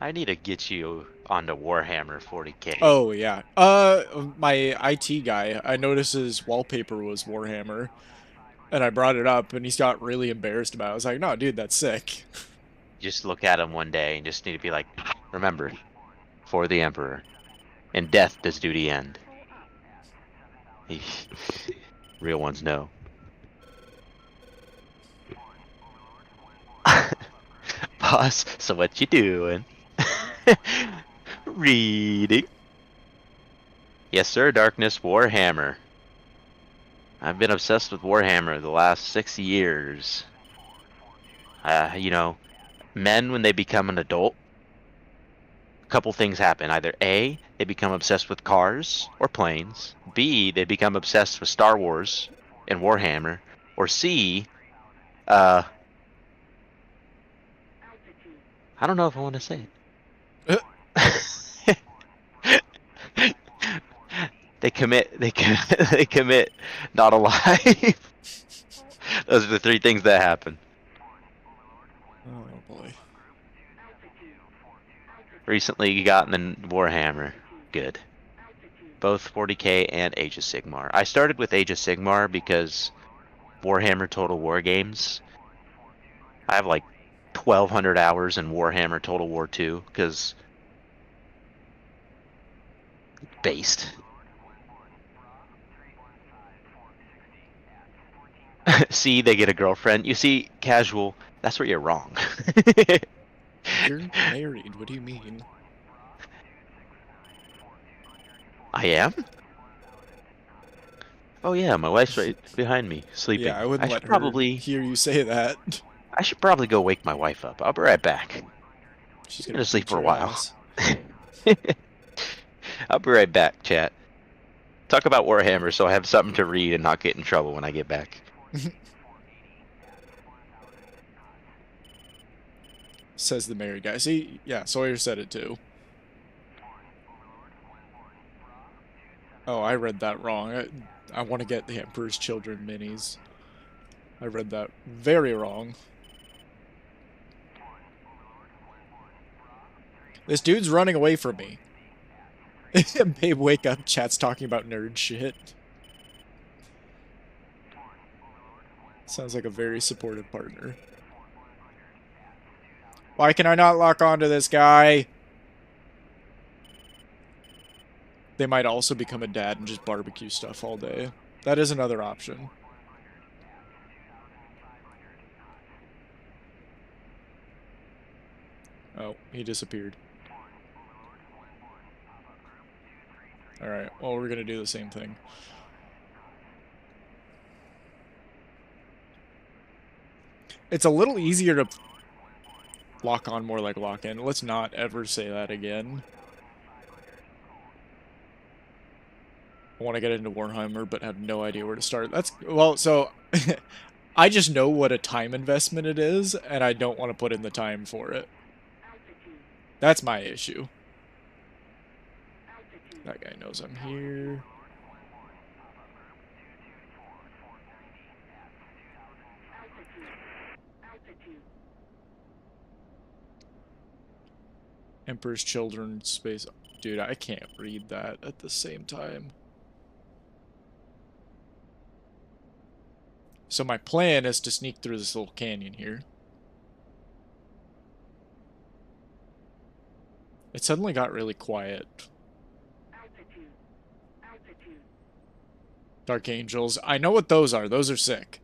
I need to get you onto Warhammer 40k. Oh, yeah. My IT guy, I noticed his wallpaper was Warhammer. And I brought it up, and he's got really embarrassed about it. I was like, no, dude, that's sick. Just look at him one day and just need to be like, remember, for the Emperor. In death does duty end. Real ones know. Boss, so what you doing? Reading. Yes, sir, Darkness Warhammer. I've been obsessed with Warhammer the last 6 years. You know, men, when they become an adult, a couple things happen. Either A, they become obsessed with cars or planes. B, they become obsessed with Star Wars and Warhammer. Or C, I don't know if I want to say it. They commit not alive. Those are the 3 things that happen. Oh, boy. Recently gotten in Warhammer. Good. Both 40k and Age of Sigmar. I started with Age of Sigmar because Warhammer Total War games. I have like 1,200 hours in Warhammer Total War 2 because based. See, they get a girlfriend. You see, Casual, that's where you're wrong. You're married. What do you mean? I am? Oh yeah, my wife's right behind me, sleeping. Yeah, I wouldn't let should her hear you say that. I should probably go wake my wife up. I'll be right back. She's gonna sleep beat for a your while. ass. I'll be right back, chat. Talk about Warhammer so I have something to read and not get in trouble when I get back. Says the married guy. See, yeah, Sawyer said it too. Oh, I read that wrong. I want to get the Emperor's Children minis. I read that very wrong. This dude's running away from me. Babe, wake up. Chat's talking about nerd shit. Sounds like a very supportive partner. Why can I not lock onto this guy? They might also become a dad and just barbecue stuff all day. That is another option. Oh, he disappeared. Alright, well, we're gonna do the same thing. It's a little easier to lock on more like lock in. Let's not ever say that again. I want to get into Warhammer, but have no idea where to start. That's, well, so I just know what a time investment it is, and I don't want to put in the time for it. That's my issue. That guy knows I'm here. Emperor's Children, space. Dude, I can't read that at the same time. So my plan is to sneak through this little canyon here. It suddenly got really quiet. Altitude. Altitude. Dark Angels. I know what those are. Those are sick.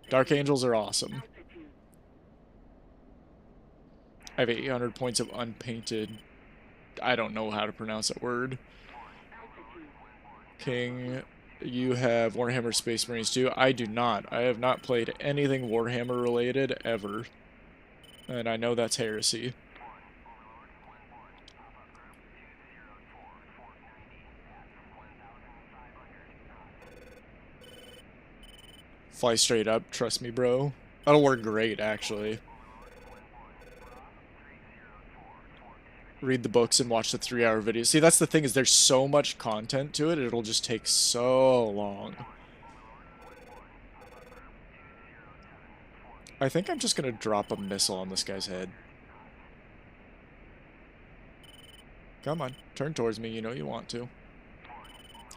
Dark Angels are awesome. Altitude. I have 800 points of unpainted. I don't know how to pronounce that word. Altitude. King, you have Warhammer Space Marines too. I do not. I have not played anything Warhammer related ever. And I know that's heresy. Fly straight up, trust me, bro. That'll work great, actually. Read the books and watch the 3-hour videos. See, that's the thing, is there's so much content to it, it'll just take so long. I think I'm just gonna drop a missile on this guy's head. Come on, turn towards me, you know you want to.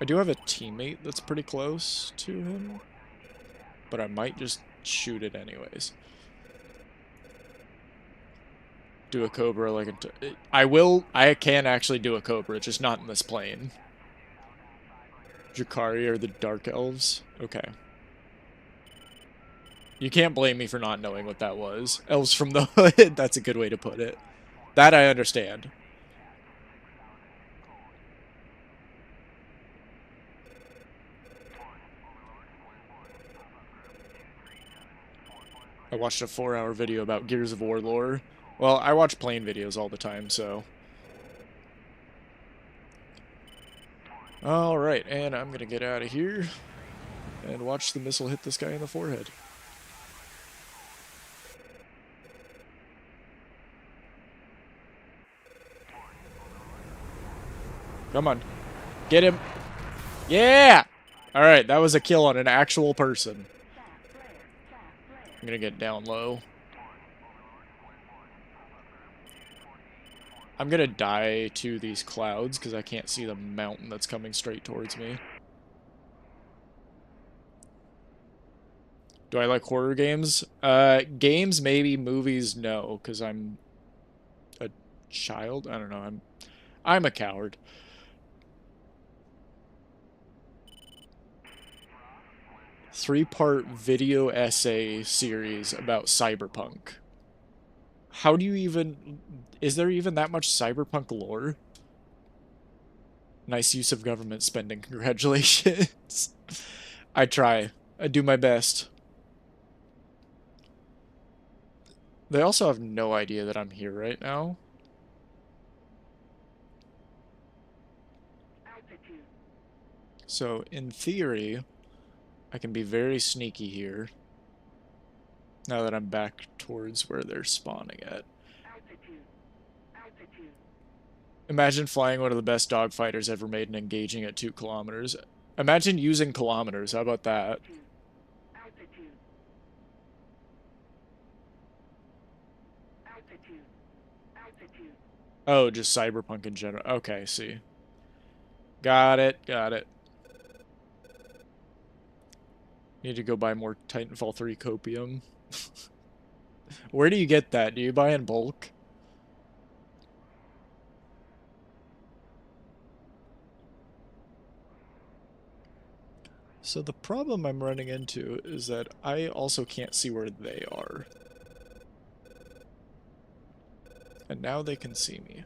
I do have a teammate that's pretty close to him, but I might just shoot it anyways. Do a Cobra like I can actually do a Cobra, just not in this plane. Jakari are the Dark Elves? Okay. You can't blame me for not knowing what that was. Elves from the Hood, that's a good way to put it. That I understand. I watched a 4-hour video about Gears of War lore. Well, I watch plane videos all the time, so. Alright, and I'm gonna get out of here and watch the missile hit this guy in the forehead. Come on. Get him. Yeah! Alright, that was a kill on an actual person. I'm gonna get down low. I'm gonna die to these clouds because I can't see the mountain that's coming straight towards me. Do I like horror games? Games maybe, movies no, because I'm a child. I don't know. I'm a coward. Three-part video essay series about cyberpunk. How do you even... Is there even that much cyberpunk lore? Nice use of government spending. Congratulations. I try. I do my best. They also have no idea that I'm here right now. Altitude. So, in theory, I can be very sneaky here. Now that I'm back towards where they're spawning at. Altitude. Altitude. Imagine flying one of the best dogfighters ever made and engaging at 2 kilometers. Imagine using kilometers. How about that? Altitude. Altitude. Altitude. Oh, just cyberpunk in general. Okay, see. Got it. Got it. Need to go buy more Titanfall 3 copium. Where do you get that? Do you buy in bulk? So the problem I'm running into is that I also can't see where they are. And now they can see me.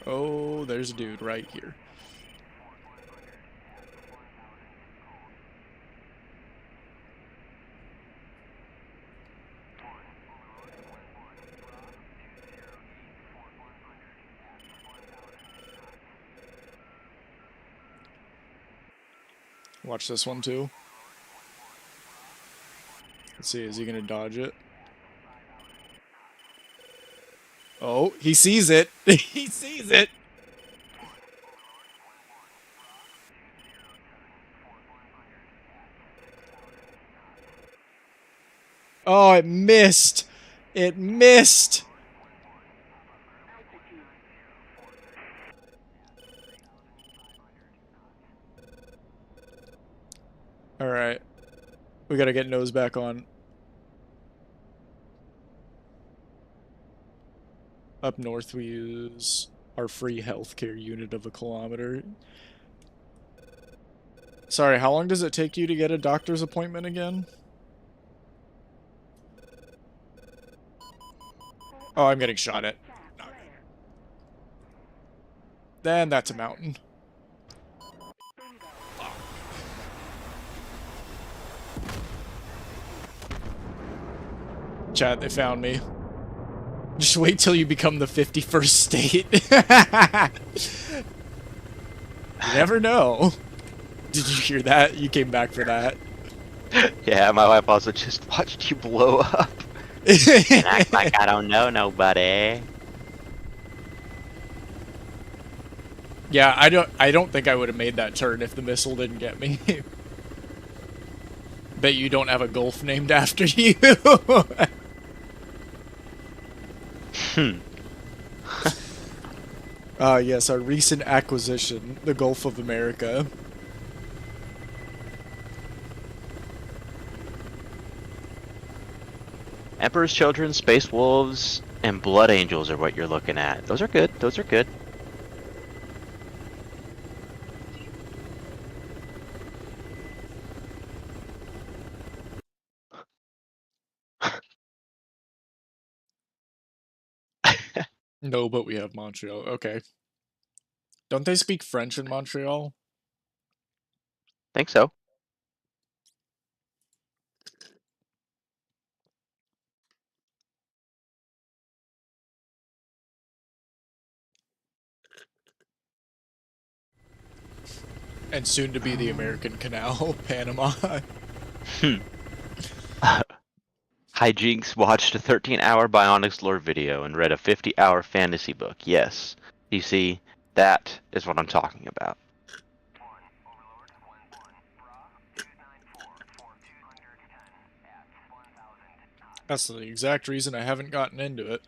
Oh, there's a dude right here. Watch this one too. Let's see, is he gonna dodge it? Oh, he sees it. He sees it. Oh, it missed. It missed! Altitude. Alright. We gotta get nose back on. Up north, we use our free healthcare unit of a kilometer. Sorry, how long does it take you to get a doctor's appointment again? Oh, I'm getting shot at. Attack flare. Then that's a mountain. Bingo. Chat, they found me. Just wait till you become the 51st state. You never know. Did you hear that? You came back for that. Yeah, my wife also just watched you blow up. And act like I don't know nobody. Yeah, I don't think I would have made that turn if the missile didn't get me. Bet you don't have a Gulf named after you. Yes, our recent acquisition, the Gulf of America. Emperor's Children, Space Wolves, and Blood Angels are what you're looking at. Those are good. Those are good. No, but we have Montreal. Okay. Don't they speak French in Montreal? Think so. And soon to be the American Canal, Panama. Hijinks watched a 13-hour Bionics lore video and read a 50-hour fantasy book. Yes. You see, that is what I'm talking about. That's the exact reason I haven't gotten into it.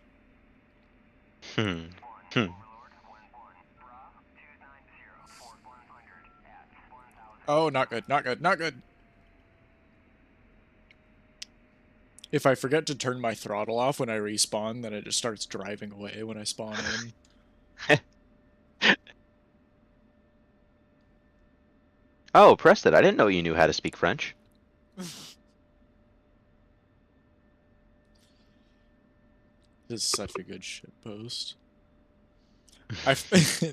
Hmm. Hmm. Oh, not good, not good, not good. If I forget to turn my throttle off when I respawn, then it just starts driving away when I spawn in. Oh, Preston, I didn't know you knew how to speak French. This is such a good shitpost.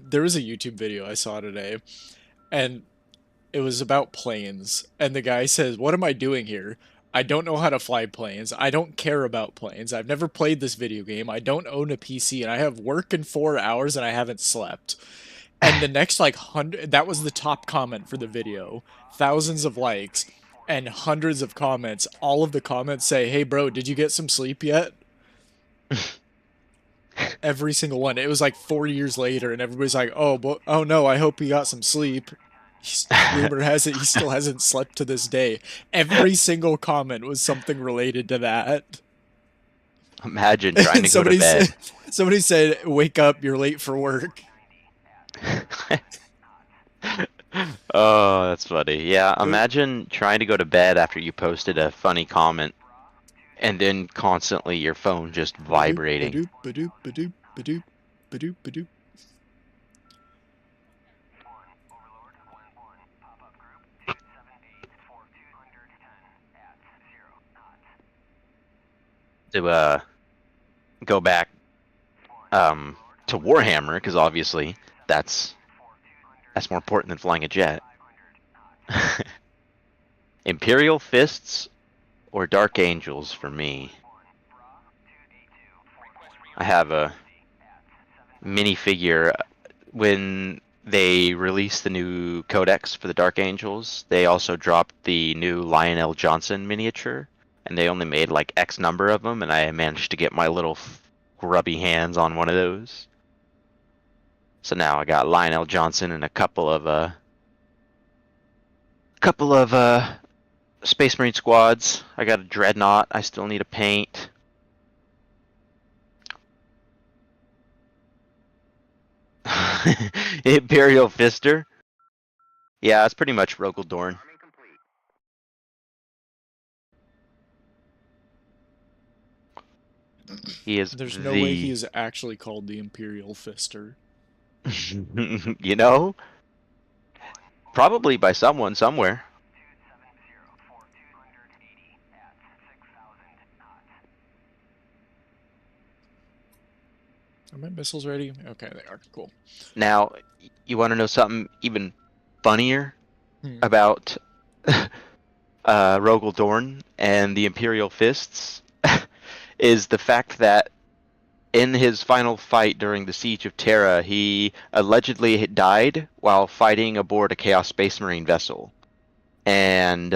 There was a YouTube video I saw today, and it was about planes. And the guy says, "What am I doing here? I don't know how to fly planes. I don't care about planes. I've never played this video game. I don't own a PC, and I have work in 4 hours, and I haven't slept." And the next like 100, that was the top comment for the video. Thousands of likes and hundreds of comments. All of the comments say, "Hey bro, did you get some sleep yet?" Every single one. It was like 4 years later, and everybody's like, "Oh no, I hope he got some sleep." Rumor has it he still hasn't slept to this day. Every single comment was something related to that. Imagine trying to go to bed. Somebody said, "Wake up, you're late for work." Oh, that's funny. Yeah, imagine trying to go to bed after you posted a funny comment and then constantly your phone just vibrating. Badoop, badoop, badoop, badoop, badoop, badoop. To go back to Warhammer, because obviously that's more important than flying a jet. Imperial Fists or Dark Angels for me. I have a minifigure. When they released the new codex for the Dark Angels, they also dropped the new Lionel Johnson miniature, and they only made like X number of them, and I managed to get my little grubby hands on one of those. So now I got Lionel Johnson and a couple of Space Marine squads. I got a Dreadnought I still need to paint. Imperial Fister. Yeah, it's pretty much Rogel Dorn. He is There's no way he the, is actually called the Imperial Fister. you know, probably by someone somewhere. Are my missiles ready? Okay, they are. Cool. Now, you want to know something even funnier Hmm. about Rogel Dorn and the Imperial Fists? Is the fact that in his final fight during the Siege of Terra, he allegedly died while fighting aboard a Chaos Space Marine vessel. And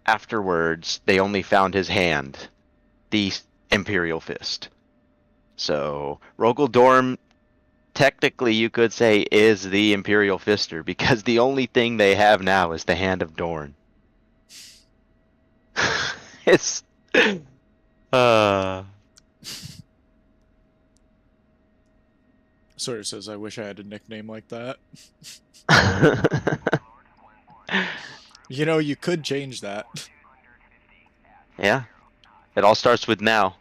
afterwards, they only found his hand, the Imperial Fist. So, Rogel Dorn, technically you could say, is the Imperial Fister, because the only thing they have now is the Hand of Dorn. It's... Sawyer says, I wish I had a nickname like that. You know, you could change that. Yeah. It all starts with now.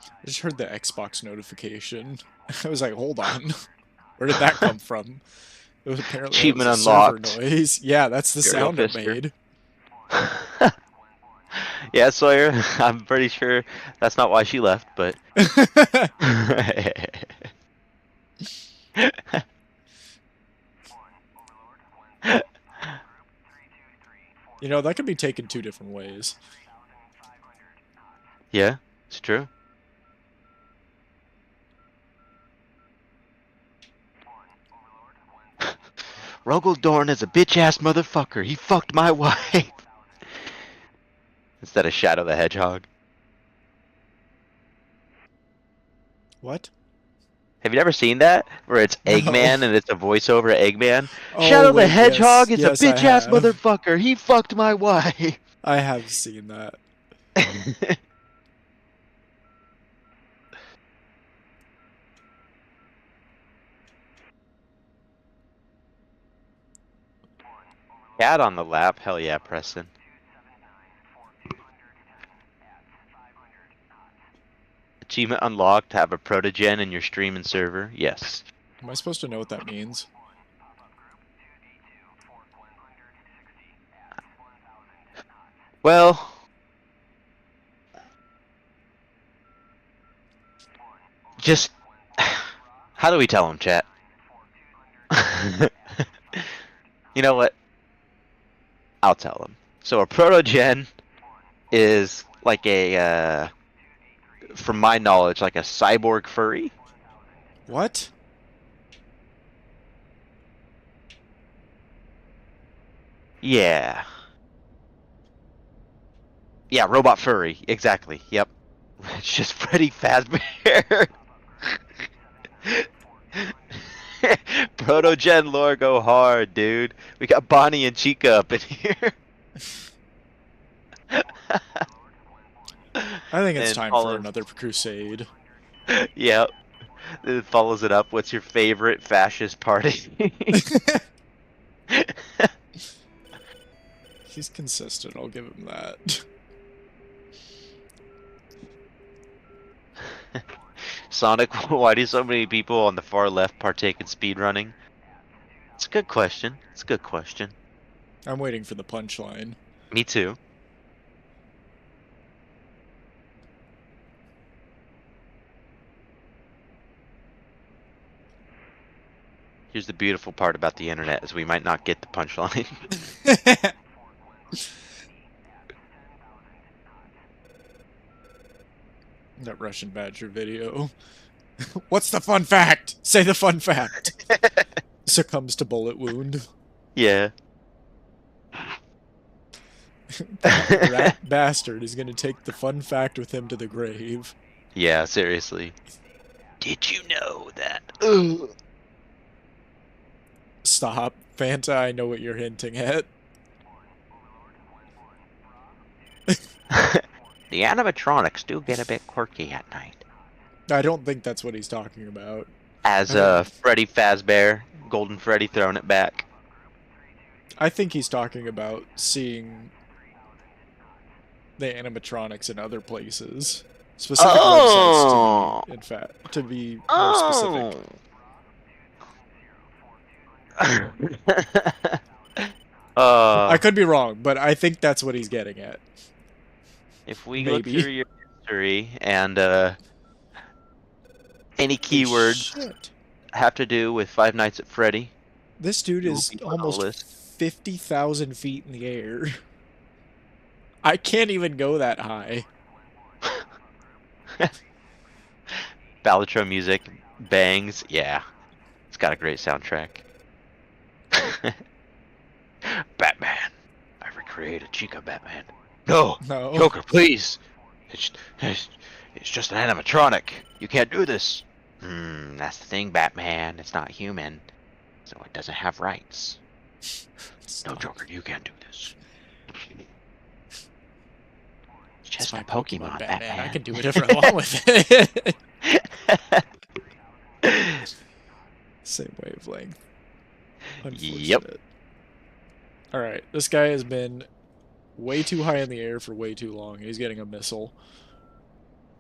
I just heard the Xbox notification. I was like, hold on. Where did that come from? It was apparently Achievement a server unlocked. noise. Yeah, that's the Imperial sound it Fister. made. Yeah, Sawyer, I'm pretty sure that's not why she left, but... You know, that could be taken two different ways. Yeah, it's true. Rogel Dorn is a bitch-ass motherfucker. He fucked my wife. Instead of Shadow the Hedgehog. What? Have you ever seen that? Where it's No. Eggman and it's a voiceover Eggman? Oh, Shadow the wait, Hedgehog is a yes, I bitch-ass have. motherfucker. He fucked my wife. I have seen that. Cat on the lap? Hell yeah, Preston. Achievement unlocked, have a protogen in your stream and server? Yes. Am I supposed to know what that means? Well... Just... How do we tell him, chat? You know what? I'll tell him. So a protogen is like a, from my knowledge, like a cyborg furry. What? Yeah. Yeah, robot furry. Exactly. Yep. It's just Freddy Fazbear. Protogen lore go hard, dude. We got Bonnie and Chica up in here. I think it's And time for follows- another crusade. Yep. It follows it up. What's your favorite fascist party? He's consistent, I'll give him that. Sonic, why do so many people on the far left partake in speedrunning? It's a good question. It's a good question. I'm waiting for the punchline. Me too. Here's the beautiful part about the internet is we might not get the punchline. That Russian Badger video. What's the fun fact? Say the fun fact. Succumbs to bullet wound. Yeah. That rat bastard is gonna take the fun fact with him to the grave. Yeah, seriously. Did you know that? Ugh. Stop. Fanta, I know what you're hinting at. The animatronics do get a bit quirky at night. I don't think that's what he's talking about. As Freddy Fazbear, Golden Freddy throwing it back. I think he's talking about seeing the animatronics in other places. Specific websites, to be, in fact, to be more specific. I could be wrong, but I think that's what he's getting at. If we Maybe. go through your history and any Holy keywords shit. have to do with Five Nights at Freddy, This dude you will is be put on the almost list. 50,000 feet in the air. I can't even go that high. Balatro music bangs. Yeah, it's got a great soundtrack. Batman. I recreated Chica Batman. No, No. Joker, please. It's just an animatronic. You can't do this. That's the thing, Batman. It's not human, so it doesn't have rights. No, Joker, you can't do this. It's just a Pokemon, Batman. I can do whatever I want with it. Same wavelength. Unfortunate. Alright, this guy has been way too high in the air for way too long. He's getting a missile.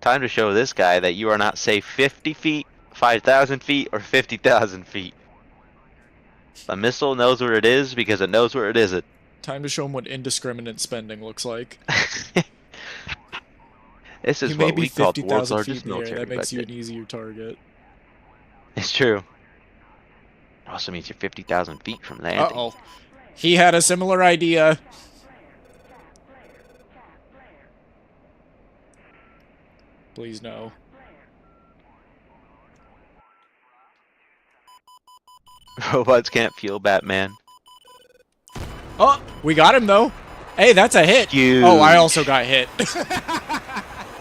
Time to show this guy that you are not safe 50 feet, 5,000 feet, or 50,000 feet. A missile knows where it is because it knows where it isn't. Time to show him what indiscriminate spending looks like. This is You may what be we call the 50,000 world's feet largest in the air. military That makes you budget. an easier target. It's true. It also means you're 50,000 feet from landing. Uh-oh. He had a similar idea. Please no. Robots can't feel Batman. Oh, we got him though. Hey, that's a hit. Huge. Oh, I also got hit.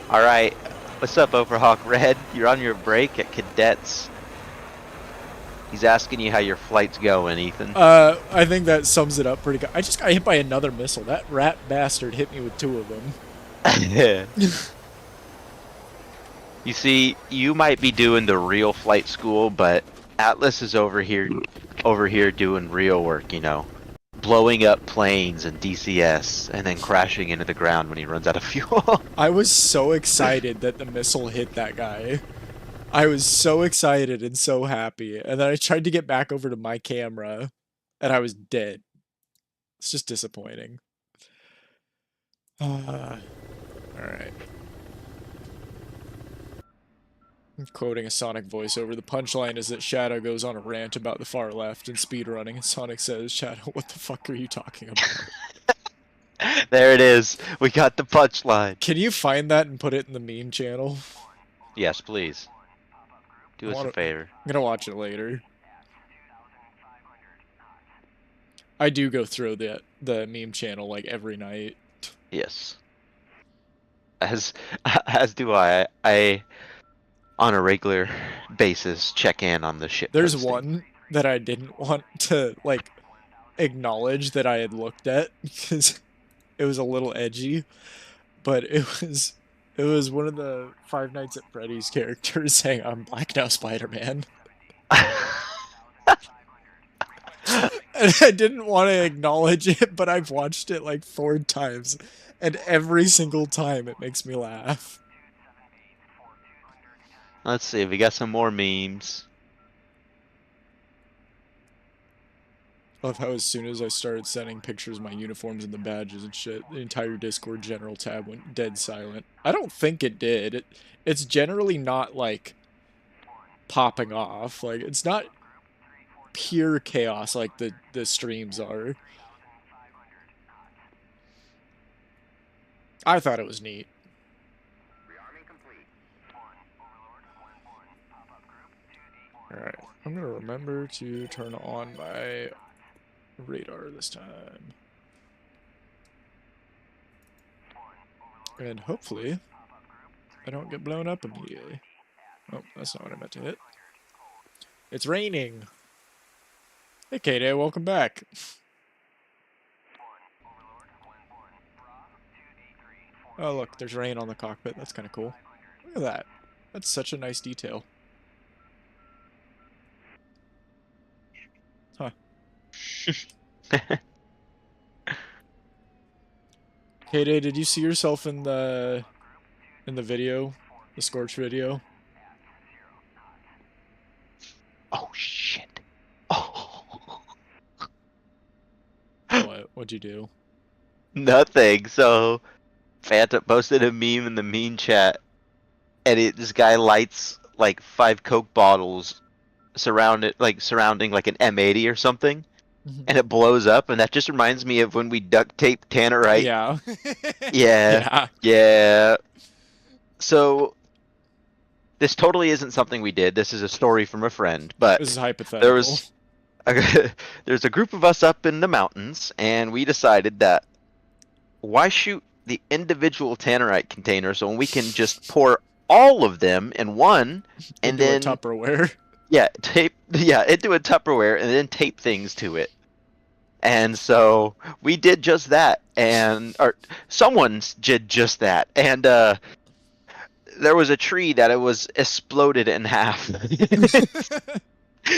Alright. What's up, Overhawk Red? You're on your break at Cadets. He's asking you how your flight's going, Ethan. I think that sums it up pretty good. I just got hit by another missile. That rat bastard hit me with 2 of them. You see, you might be doing the real flight school, but Atlas is over here doing real work, you know. Blowing up planes and DCS, and then crashing into the ground when he runs out of fuel. I was so excited that the missile hit that guy. I was so excited and so happy. And then I tried to get back over to my camera, and I was dead. It's just disappointing. Alright. I'm quoting a Sonic voiceover. The punchline is that Shadow goes on a rant about the far left and speedrunning, and Sonic says, Shadow, what the fuck are you talking about? There it is. We got the punchline. Can you find that and put it in the meme channel? Yes, please. Do us a favor. I'm gonna watch it later. I do go through the meme channel like every night. Yes. As do I. I on a regular basis check in on the shit. There's posting. one that I didn't want to like acknowledge that I had looked at because it was a little edgy, but it was one of the Five Nights at Freddy's characters saying, "I'm black now, Spider-Man." And I didn't want to acknowledge it, but I've watched it like 4 times, and every single time it makes me laugh. Let's see, we got some more memes. I love how as soon as I started sending pictures of my uniforms and the badges and shit, the entire Discord general tab went dead silent. I don't think it did. It's generally not, like, popping off. Like, it's not pure chaos like the streams are. I thought it was neat. Alright, I'm gonna remember to turn on my radar this time. And hopefully, I don't get blown up immediately. Oh, that's not what I meant to hit. It's raining! Hey K-Day, welcome back. Oh, look, there's rain on the cockpit. That's kind of cool. Look at that. That's such a nice detail. Huh. Kayday, did you see yourself in the video? The Scorch video? Oh shit. Oh. What? What'd you do? Nothing. So Phantom posted a meme in the meme chat, and this guy lights like 5 Coke bottles surrounding like an M80 or something, and it blows up, and that just reminds me of when we duct taped Tannerite. Yeah. Yeah. Yeah. Yeah. So this totally isn't something we did. This is a story from a friend, but This is hypothetical. there was there's a group of us up in the mountains, and we decided that why shoot the individual Tannerite containers when we can just pour all of them in one, and Into a then Tupperware. into a Tupperware, and then tape things to it. And so we did just that, or someone did just that, and there was a tree that it was exploded in half.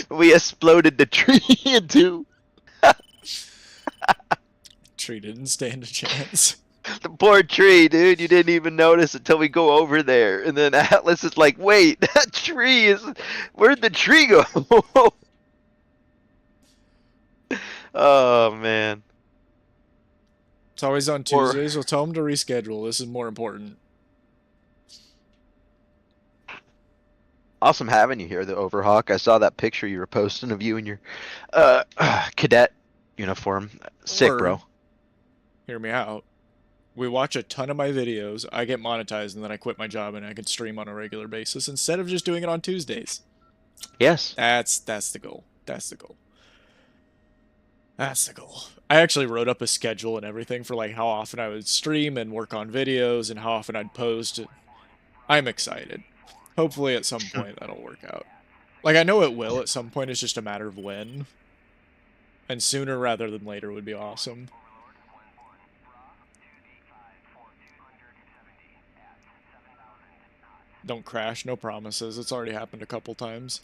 We exploded the tree in two. Tree didn't stand a chance. The poor tree, dude. You didn't even notice until we go over there, and then Atlas is like, "Wait, that tree is. Where'd the tree go?" Oh man. It's always on Or- Tuesdays. We'll tell them to reschedule. This is more important. Awesome having you here, the Overhawk. I saw that picture you were posting of you in your cadet uniform. Sick, Or- bro. Hear me out. We watch a ton of my videos, I get monetized, and then I quit my job and I can stream on a regular basis instead of just doing it on Tuesdays. Yes. That's the goal. That's the goal. That's the goal. I actually wrote up a schedule and everything for like how often I would stream and work on videos and how often I'd post. I'm excited. Hopefully at some point that'll work out. Like I know it will at some point, it's just a matter of when. And sooner rather than later would be awesome. Don't crash, no promises. It's already happened a couple times.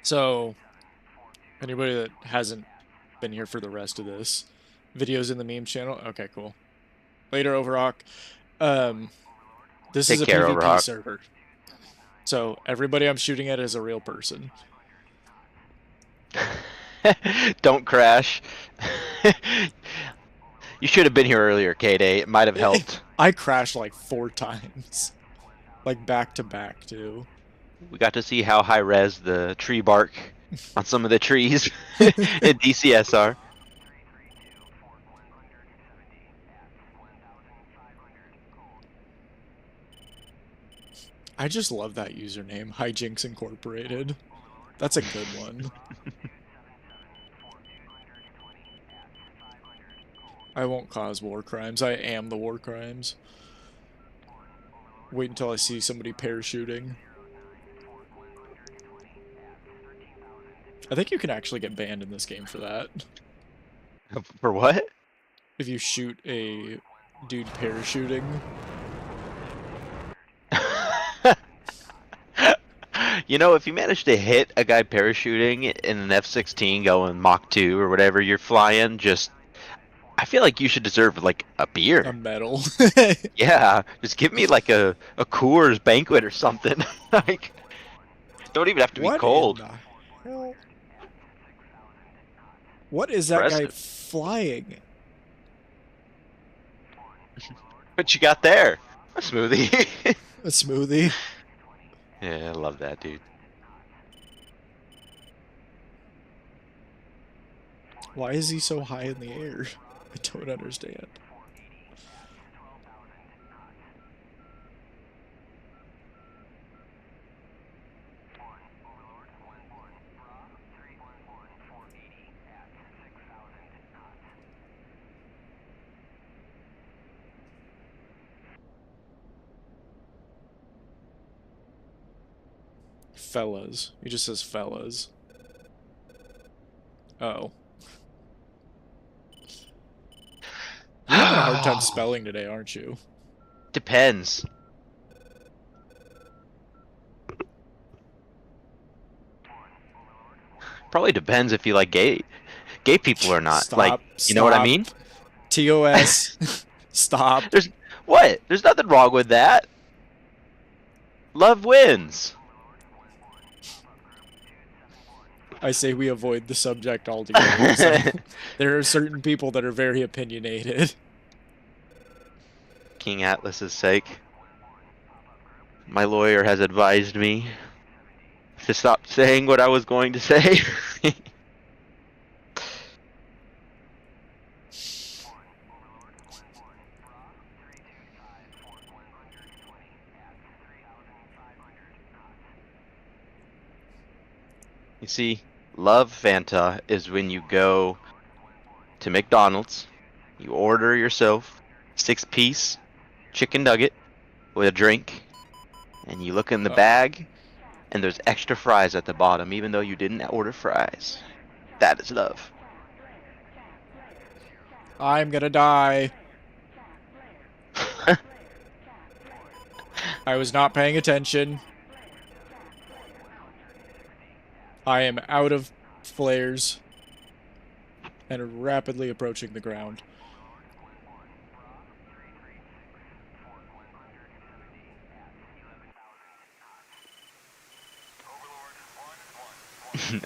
So, anybody that hasn't been here for the rest of this, videos in the meme channel. Okay, cool. Later, Overrock. This is Take a care, PvP Overhawk. server. So everybody I'm shooting at is a real person. Don't crash. You should have been here earlier, K-Day. It might have helped. I crashed like 4 times. Like back to back, too. We got to see how high res the tree bark on some of the trees in DCSR. I just love that username, Hijinks Incorporated. That's a good one. I won't cause war crimes. I am the war crimes. Wait until I see somebody parachuting. I think you can actually get banned in this game for that. For what? If you shoot a dude parachuting. You know, if you manage to hit a guy parachuting in an F-16 going Mach 2 or whatever you're flying, I feel like you should deserve like a beer. A medal. Yeah, just give me like a Coors banquet or something. Like, don't even have to be What cold. in the hell? What is that guy Impressive. flying? What you got there? A smoothie. A smoothie? Yeah, I love that, dude. Why is he so high in the air? I don't understand. Fellas. He just says fellas. Oh. having a hard time spelling today, aren't you? Depends. Probably depends if you like gay people or not. Like, Stop. you know what I Stop. mean? TOS. Stop. What? There's nothing wrong with that. Love wins. I say we avoid the subject altogether. So there are certain people that are very opinionated. King Atlas's sake. My lawyer has advised me to stop saying what I was going to say. You see, love Fanta is when you go to McDonald's, you order yourself 6-piece chicken nugget with a drink, and you look in the Oh. bag, and there's extra fries at the bottom, even though you didn't order fries. That is love. I'm gonna die. I was not paying attention. I am out of flares and rapidly approaching the ground.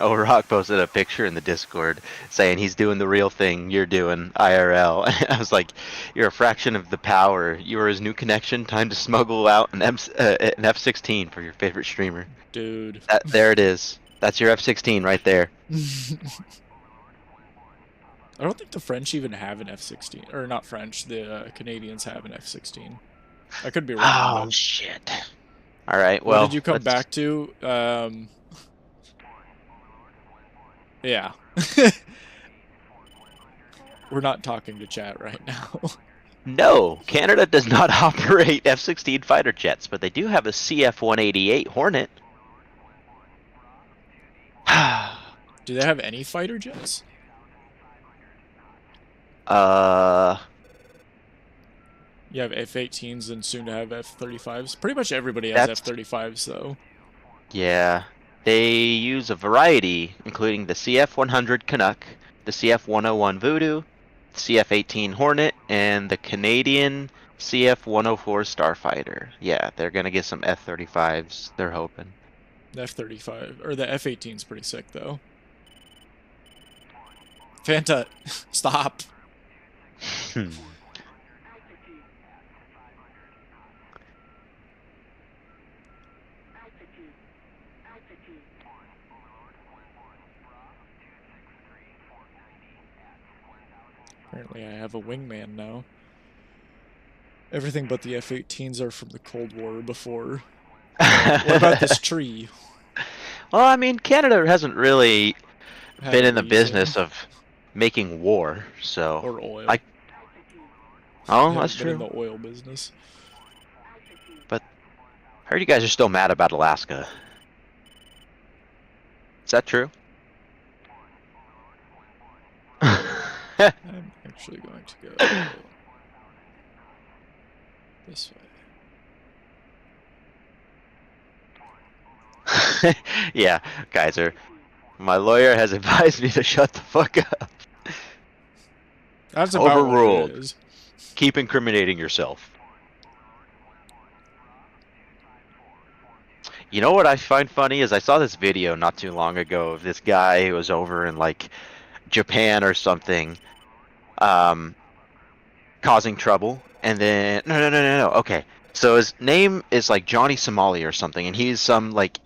Rock posted a picture in the Discord saying he's doing the real thing you're doing IRL. I was like, you're a fraction of the power. You are his new connection. Time to smuggle out an F-16 for your favorite streamer. Dude. There it is. That's your F-16 right there. I don't think the French even have an F-16. Or not French, the Canadians have an F-16. I could be wrong. Oh, though. shit. All right, well. What did you come let's- back to? Yeah. We're not talking to chat right now. No, Canada does not operate F-16 fighter jets, but they do have a CF-188 Hornet. Do they have any fighter jets? You have F-18s and soon to have F-35s. Pretty much everybody has That's- F-35s, though. Yeah. They use a variety, including the CF-100 Canuck, the CF-101 Voodoo, the CF-18 Hornet, and the Canadian CF-104 Starfighter. Yeah, they're gonna get some F-35s, they're hoping. The F-35, or the F-18's pretty sick, though. Fanta, stop. Apparently I have a wingman now. Everything but the F-18s are from the Cold War before. What about this tree? Well, I mean, Canada hasn't really Had been a in the reason. business of making war, so. Or oil. Oh, Haven't that's been in true. the oil business. I heard you guys are still mad about Alaska. Is that true? I'm actually going to go this way. Yeah, Kaiser. My lawyer has advised me to shut the fuck up. That's about Overruled. what it is. Keep incriminating yourself. You know what I find funny is I saw this video not too long ago of this guy who was over in like Japan or something, causing trouble, and then no. Okay, so his name is like Johnny Somali or something, and he's some like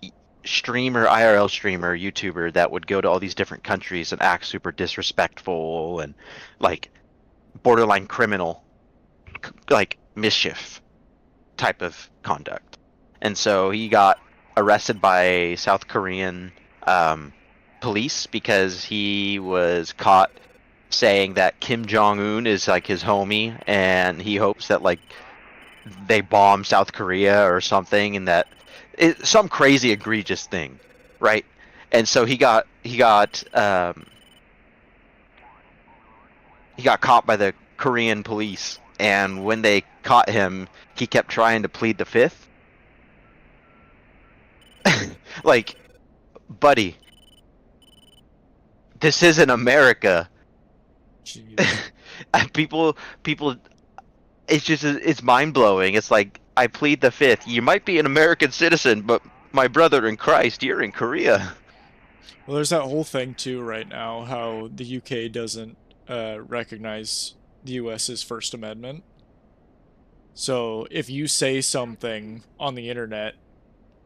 streamer, IRL streamer, YouTuber that would go to all these different countries and act super disrespectful and like borderline criminal, like mischief type of conduct. And so he got arrested by South Korean police because he was caught saying that Kim Jong-un is like his homie and he hopes that like they bomb South Korea or something, and that some crazy egregious thing, right? And so he got caught by the Korean police and when they caught him, he kept trying to plead the fifth. Like, buddy, this isn't America. Jeez. And people, it's mind blowing. It's like, I plead the fifth. You might be an American citizen, but my brother in Christ, you're in Korea. Well, there's that whole thing too right now, how the UK doesn't recognize the US's First Amendment. So if you say something on the internet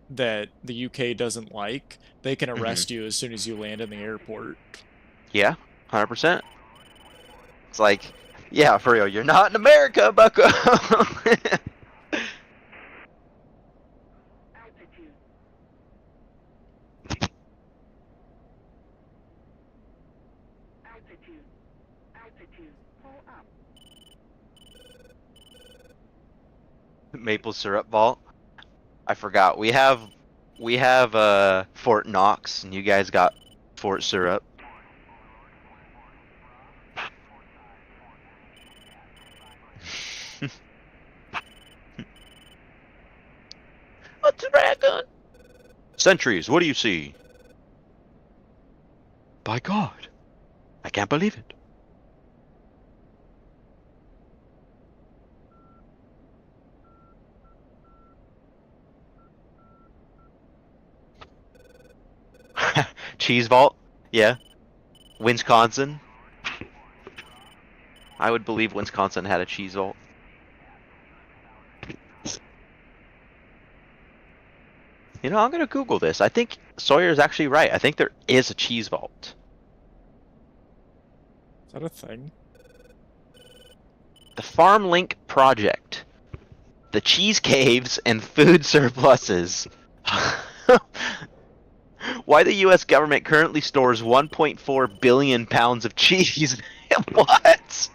that the UK doesn't like, they can arrest you as soon as you land in the airport. Yeah, 100%. It's like, yeah, for real, you're not in America, bucko. Altitude. Altitude. Altitude. Pull up. Maple syrup vault. I forgot. We have Fort Knox, and you guys got Fort Syrup. What's a dragon? Sentries, what do you see? By God, I can't believe it. Cheese vault? Yeah. Wisconsin? I would believe Wisconsin had a cheese vault. You know, I'm gonna Google this. I think Sawyer's actually right. I think there is a cheese vault. Is that a thing? The Farm Link Project. The cheese caves and food surpluses. Why the US government currently stores 1.4 billion pounds of cheese. What?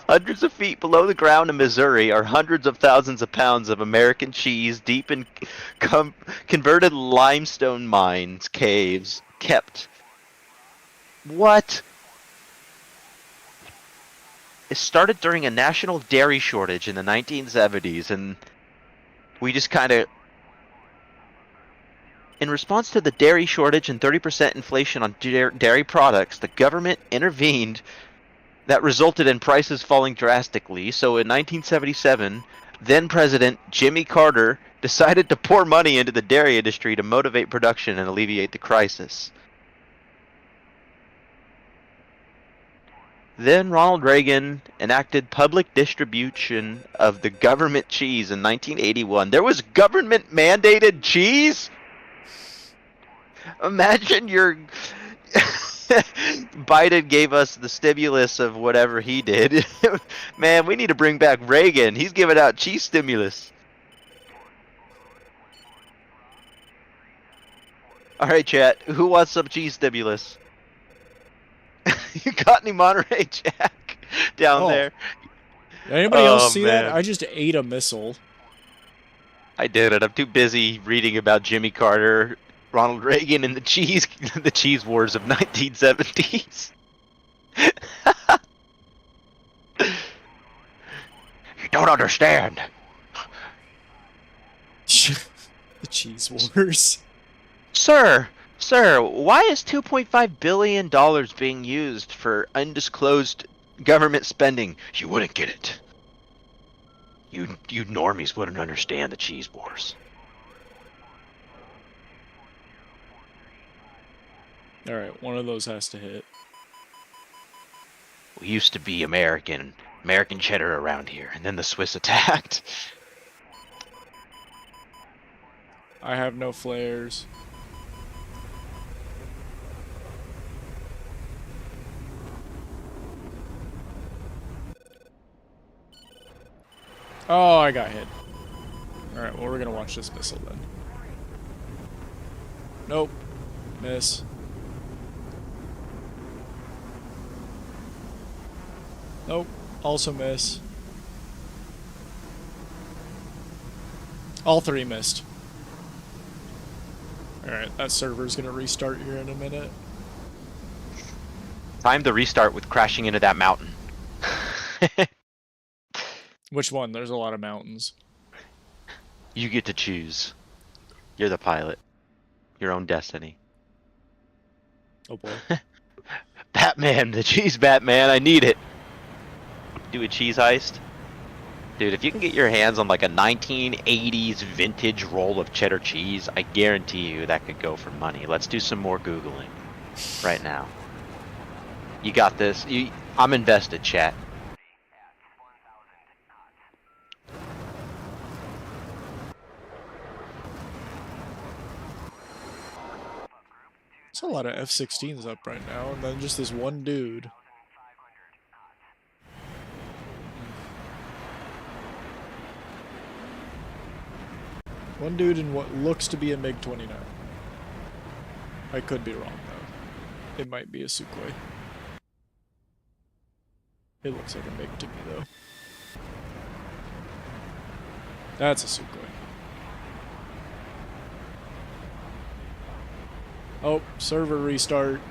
Hundreds of feet below the ground in Missouri are hundreds of thousands of pounds of American cheese deep in converted limestone mines, caves, kept. What? It started during a national dairy shortage in the 1970s, and we just kind of... In response to the dairy shortage and 30% inflation on dairy products, the government intervened. That resulted in prices falling drastically. So in 1977, then President Jimmy Carter decided to pour money into the dairy industry to motivate production and alleviate the crisis. Then Ronald Reagan enacted public distribution of the government cheese in 1981. There was government mandated cheese? Imagine your... Biden gave us the stimulus of whatever he did. Man, we need to bring back Reagan. He's giving out cheese stimulus. Alright, chat. Who wants some cheese stimulus? You got any Monterey Jack down there? Did anybody else see man. that? I just ate a missile. I did it. I'm too busy reading about Jimmy Carter, Ronald Reagan, and the cheese wars of 1970s. You don't understand. The cheese wars. Sir, why is $2.5 billion being used for undisclosed government spending? You wouldn't get it. You normies wouldn't understand the cheese wars. Alright, one of those has to hit. We used to be American cheddar around here, and then the Swiss attacked. I have no flares. Oh, I got hit. Alright, well, we're gonna watch this missile then. Nope. Miss. Nope. Also miss. All three missed. Alright, that server's gonna restart here in a minute. Time to restart with crashing into that mountain. Which one? There's a lot of mountains. You get to choose. You're the pilot. Your own destiny. Oh boy. Batman, the cheese Batman, I need it. Do a cheese heist? Dude, if you can get your hands on like a 1980s vintage roll of cheddar cheese, I guarantee you that could go for money. Let's do some more Googling right now. You got this. I'm invested, chat. There's a lot of F-16s up right now, and then just this one dude. One dude in what looks to be a MiG-29. I could be wrong, though. It might be a Sukhoi. It looks like a MiG to me, though. That's a Sukhoi. Oh, server restart.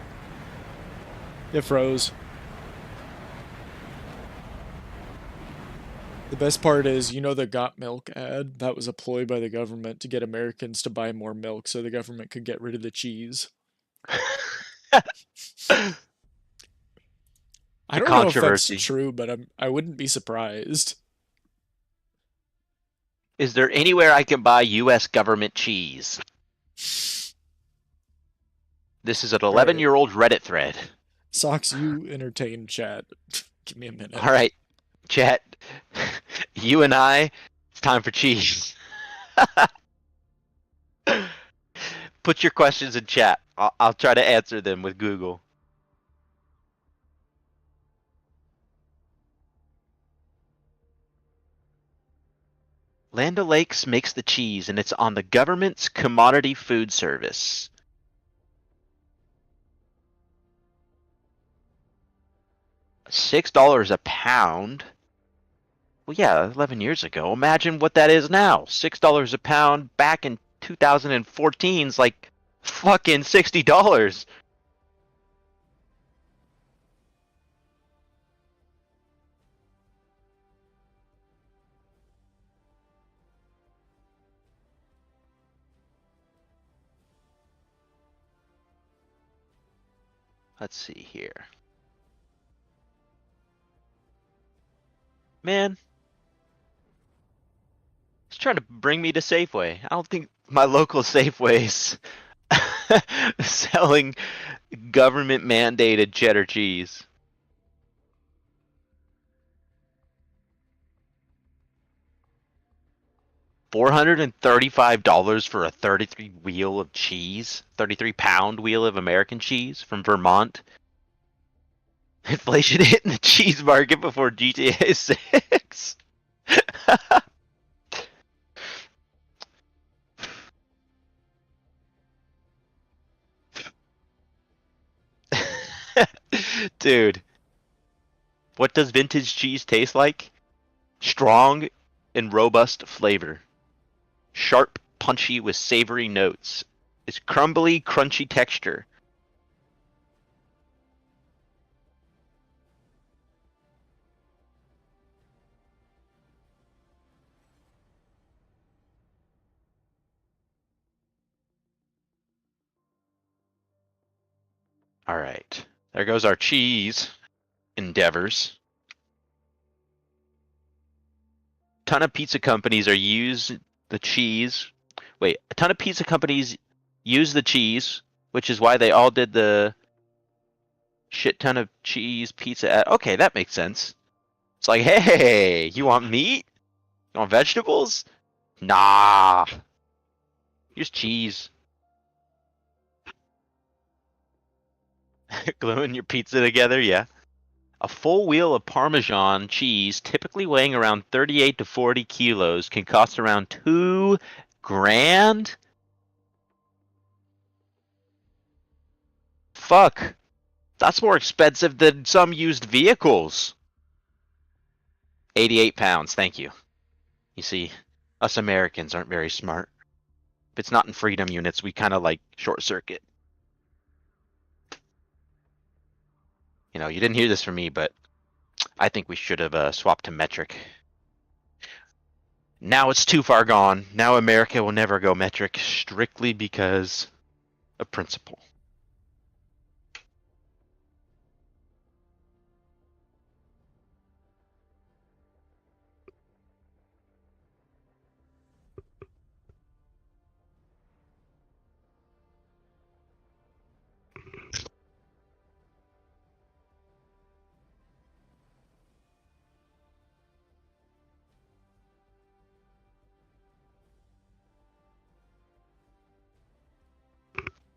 It froze. The best part is, you know the Got Milk ad? That was a ploy by the government to get Americans to buy more milk so the government could get rid of the cheese. I don't know if that's controversy. true, but I wouldn't be surprised. Is there anywhere I can buy US government cheese? This is an 11-year-old Reddit thread. Socks, you entertain chat. Give me a minute. All right, chat. You and I, it's time for cheese. Put your questions in chat. I'll try to answer them with Google. Land O'Lakes makes the cheese, and it's on the government's commodity food service. $6 a pound. Well, yeah, 11 years ago. Imagine what that is now. $6 a pound back in 2014 is like fucking $60. Let's see here. Man, it's trying to bring me to Safeway. I don't think my local Safeway's selling government mandated cheddar cheese. $435 for a 33 wheel of cheese, 33-pound wheel of American cheese from Vermont. Inflation hitting the cheese market before GTA 6. Dude, what does vintage cheese taste like? Strong and robust flavor. Sharp, punchy with savory notes. It's crumbly, crunchy texture. All right, there goes our cheese endeavors. Ton of pizza companies are use the cheese. Wait, a ton of pizza companies use the cheese, which is why they all did the shit ton of cheese pizza ad. Okay, that makes sense. It's like, hey, you want meat? You want vegetables? Nah. Here's cheese. Gluing your pizza together, yeah. A full wheel of Parmesan cheese, typically weighing around 38 to 40 kilos, can cost around $2,000. Fuck. That's more expensive than some used vehicles. 88 pounds, thank you. You see, us Americans aren't very smart. If it's not in freedom units, we kind of like short circuit. You know, you didn't hear this from me, but I think we should have swapped to metric. Now it's too far gone. Now America will never go metric strictly because of principle.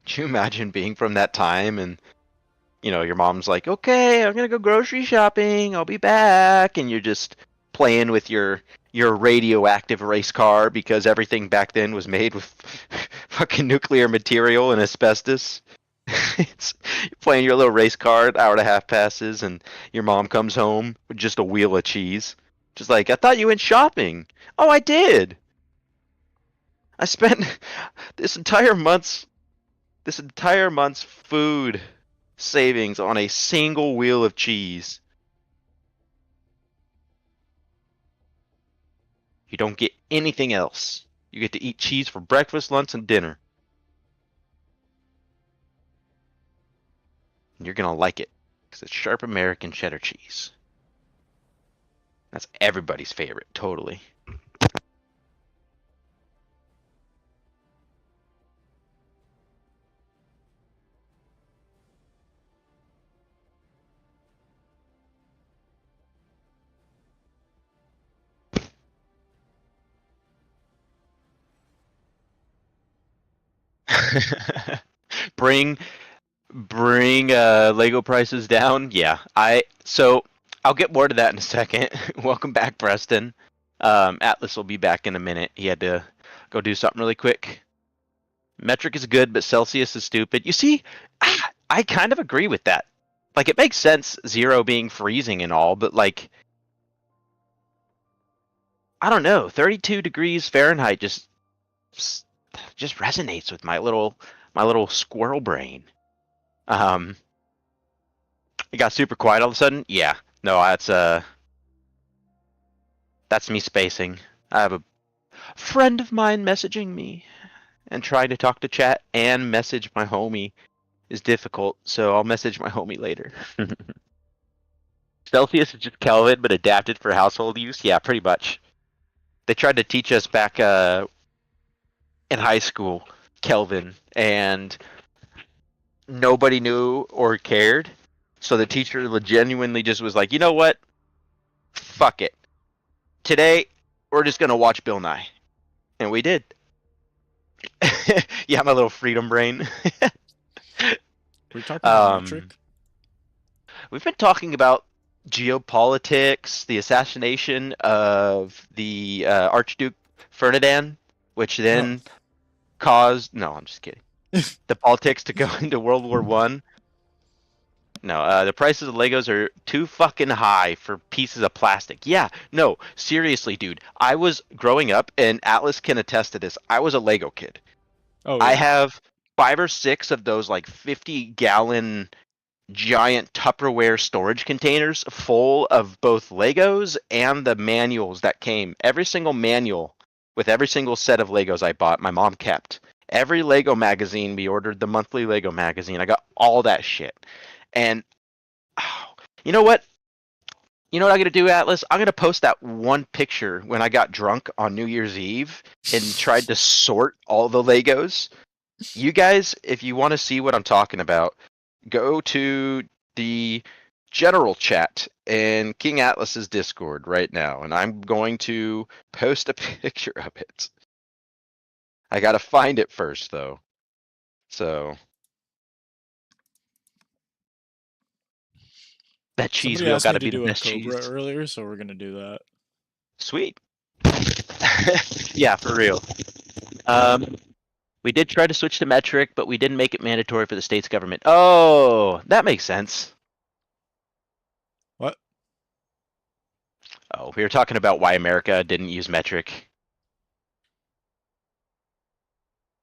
Can you imagine being from that time and your mom's like, okay, I'm gonna go grocery shopping. I'll be back. And you're just playing with your radioactive race car because everything back then was made with fucking nuclear material and asbestos. You're playing your little race car, an hour and a half passes, and your mom comes home with just a wheel of cheese. Just like, I thought you went shopping. Oh, I did. I spent this entire month's food savings on a single wheel of cheese. You don't get anything else. You get to eat cheese for breakfast, lunch, and dinner. And you're gonna like it because it's sharp American cheddar cheese. That's everybody's favorite, totally. bring bring Lego prices down. Yeah, I'll get more to that in a second. Welcome back, Preston. Atlas will be back in a minute. He had to go do something really quick. Metric is good, but Celsius is stupid. You see, I kind of agree with that. Like, it makes sense, 0 being freezing and all, but like, I don't know, 32 degrees Fahrenheit just resonates with my little squirrel brain. It got super quiet all of a sudden. Yeah, no, that's me spacing. I have a friend of mine messaging me, and trying to talk to chat and message my homie is difficult, so I'll message my homie later. Celsius is just Kelvin, but adapted for household use. Yeah, pretty much. They tried to teach us back in high school Kelvin, and nobody knew or cared. So the teacher genuinely just was like, you know what? Fuck it. Today, we're just gonna watch Bill Nye. And we did. Yeah, my little freedom brain. We talking about metric? We've been talking about geopolitics, the assassination of the Archduke Ferdinand, which then caused. No, I'm just kidding. The politics to go into World War One. No, the prices of Legos are too fucking high for pieces of plastic. Yeah, no, seriously, dude. I was growing up, and Atlas can attest to this. I was a Lego kid. Oh, I yeah. have 5 or 6 of those like 50-gallon giant Tupperware storage containers full of both Legos and the manuals that came. Every single manual with every single set of Legos I bought, my mom kept. Every Lego magazine, we ordered the monthly Lego magazine. I got all that shit. And you know what? You know what I'm gonna do, Atlas? I'm gonna post that one picture when I got drunk on New Year's Eve and tried to sort all the Legos. You guys, if you want to see what I'm talking about, go to the general chat in King Atlas's Discord right now, and I'm going to post a picture of it. I gotta find it first, though. So that cheese Somebody wheel asked me gotta to be the do a best Cobra cheese. earlier, so we're gonna do that. Sweet. Yeah, for real. We did try to switch to metric, but we didn't make it mandatory for the state's government. Oh, that makes sense. What? Oh, we were talking about why America didn't use metric.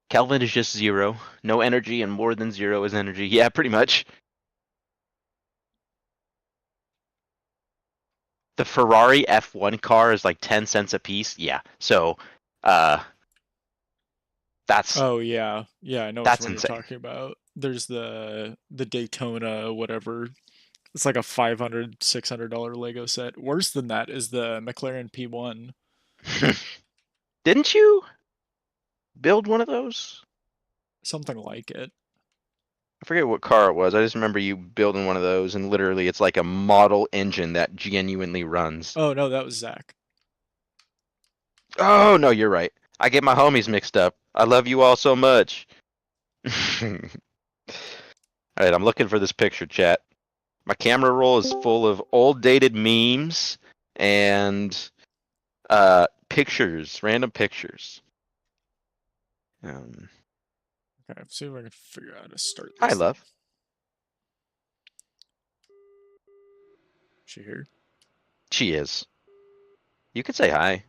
Kelvin is just 0. No energy, and more than 0 is energy. Yeah, pretty much. the Ferrari F1 car is like 10 cents a piece. Yeah. So, that's Oh yeah, yeah, I know which that's one you're insane. talking about. There's the Daytona whatever. It's like a $500-$600 Lego set. Worse than that is the McLaren P1. Didn't you build one of those? Something like it. I forget what car it was. I just remember you building one of those, and literally it's like a model engine that genuinely runs. Oh no, that was Zach. Oh, no, you're right. I get my homies mixed up. I love you all so much. Alright, I'm looking for this picture, chat. My camera roll is full of old dated memes and pictures, random pictures. Okay, see if I can figure out how to start Hi, this. love. She here? She is. You can say hi.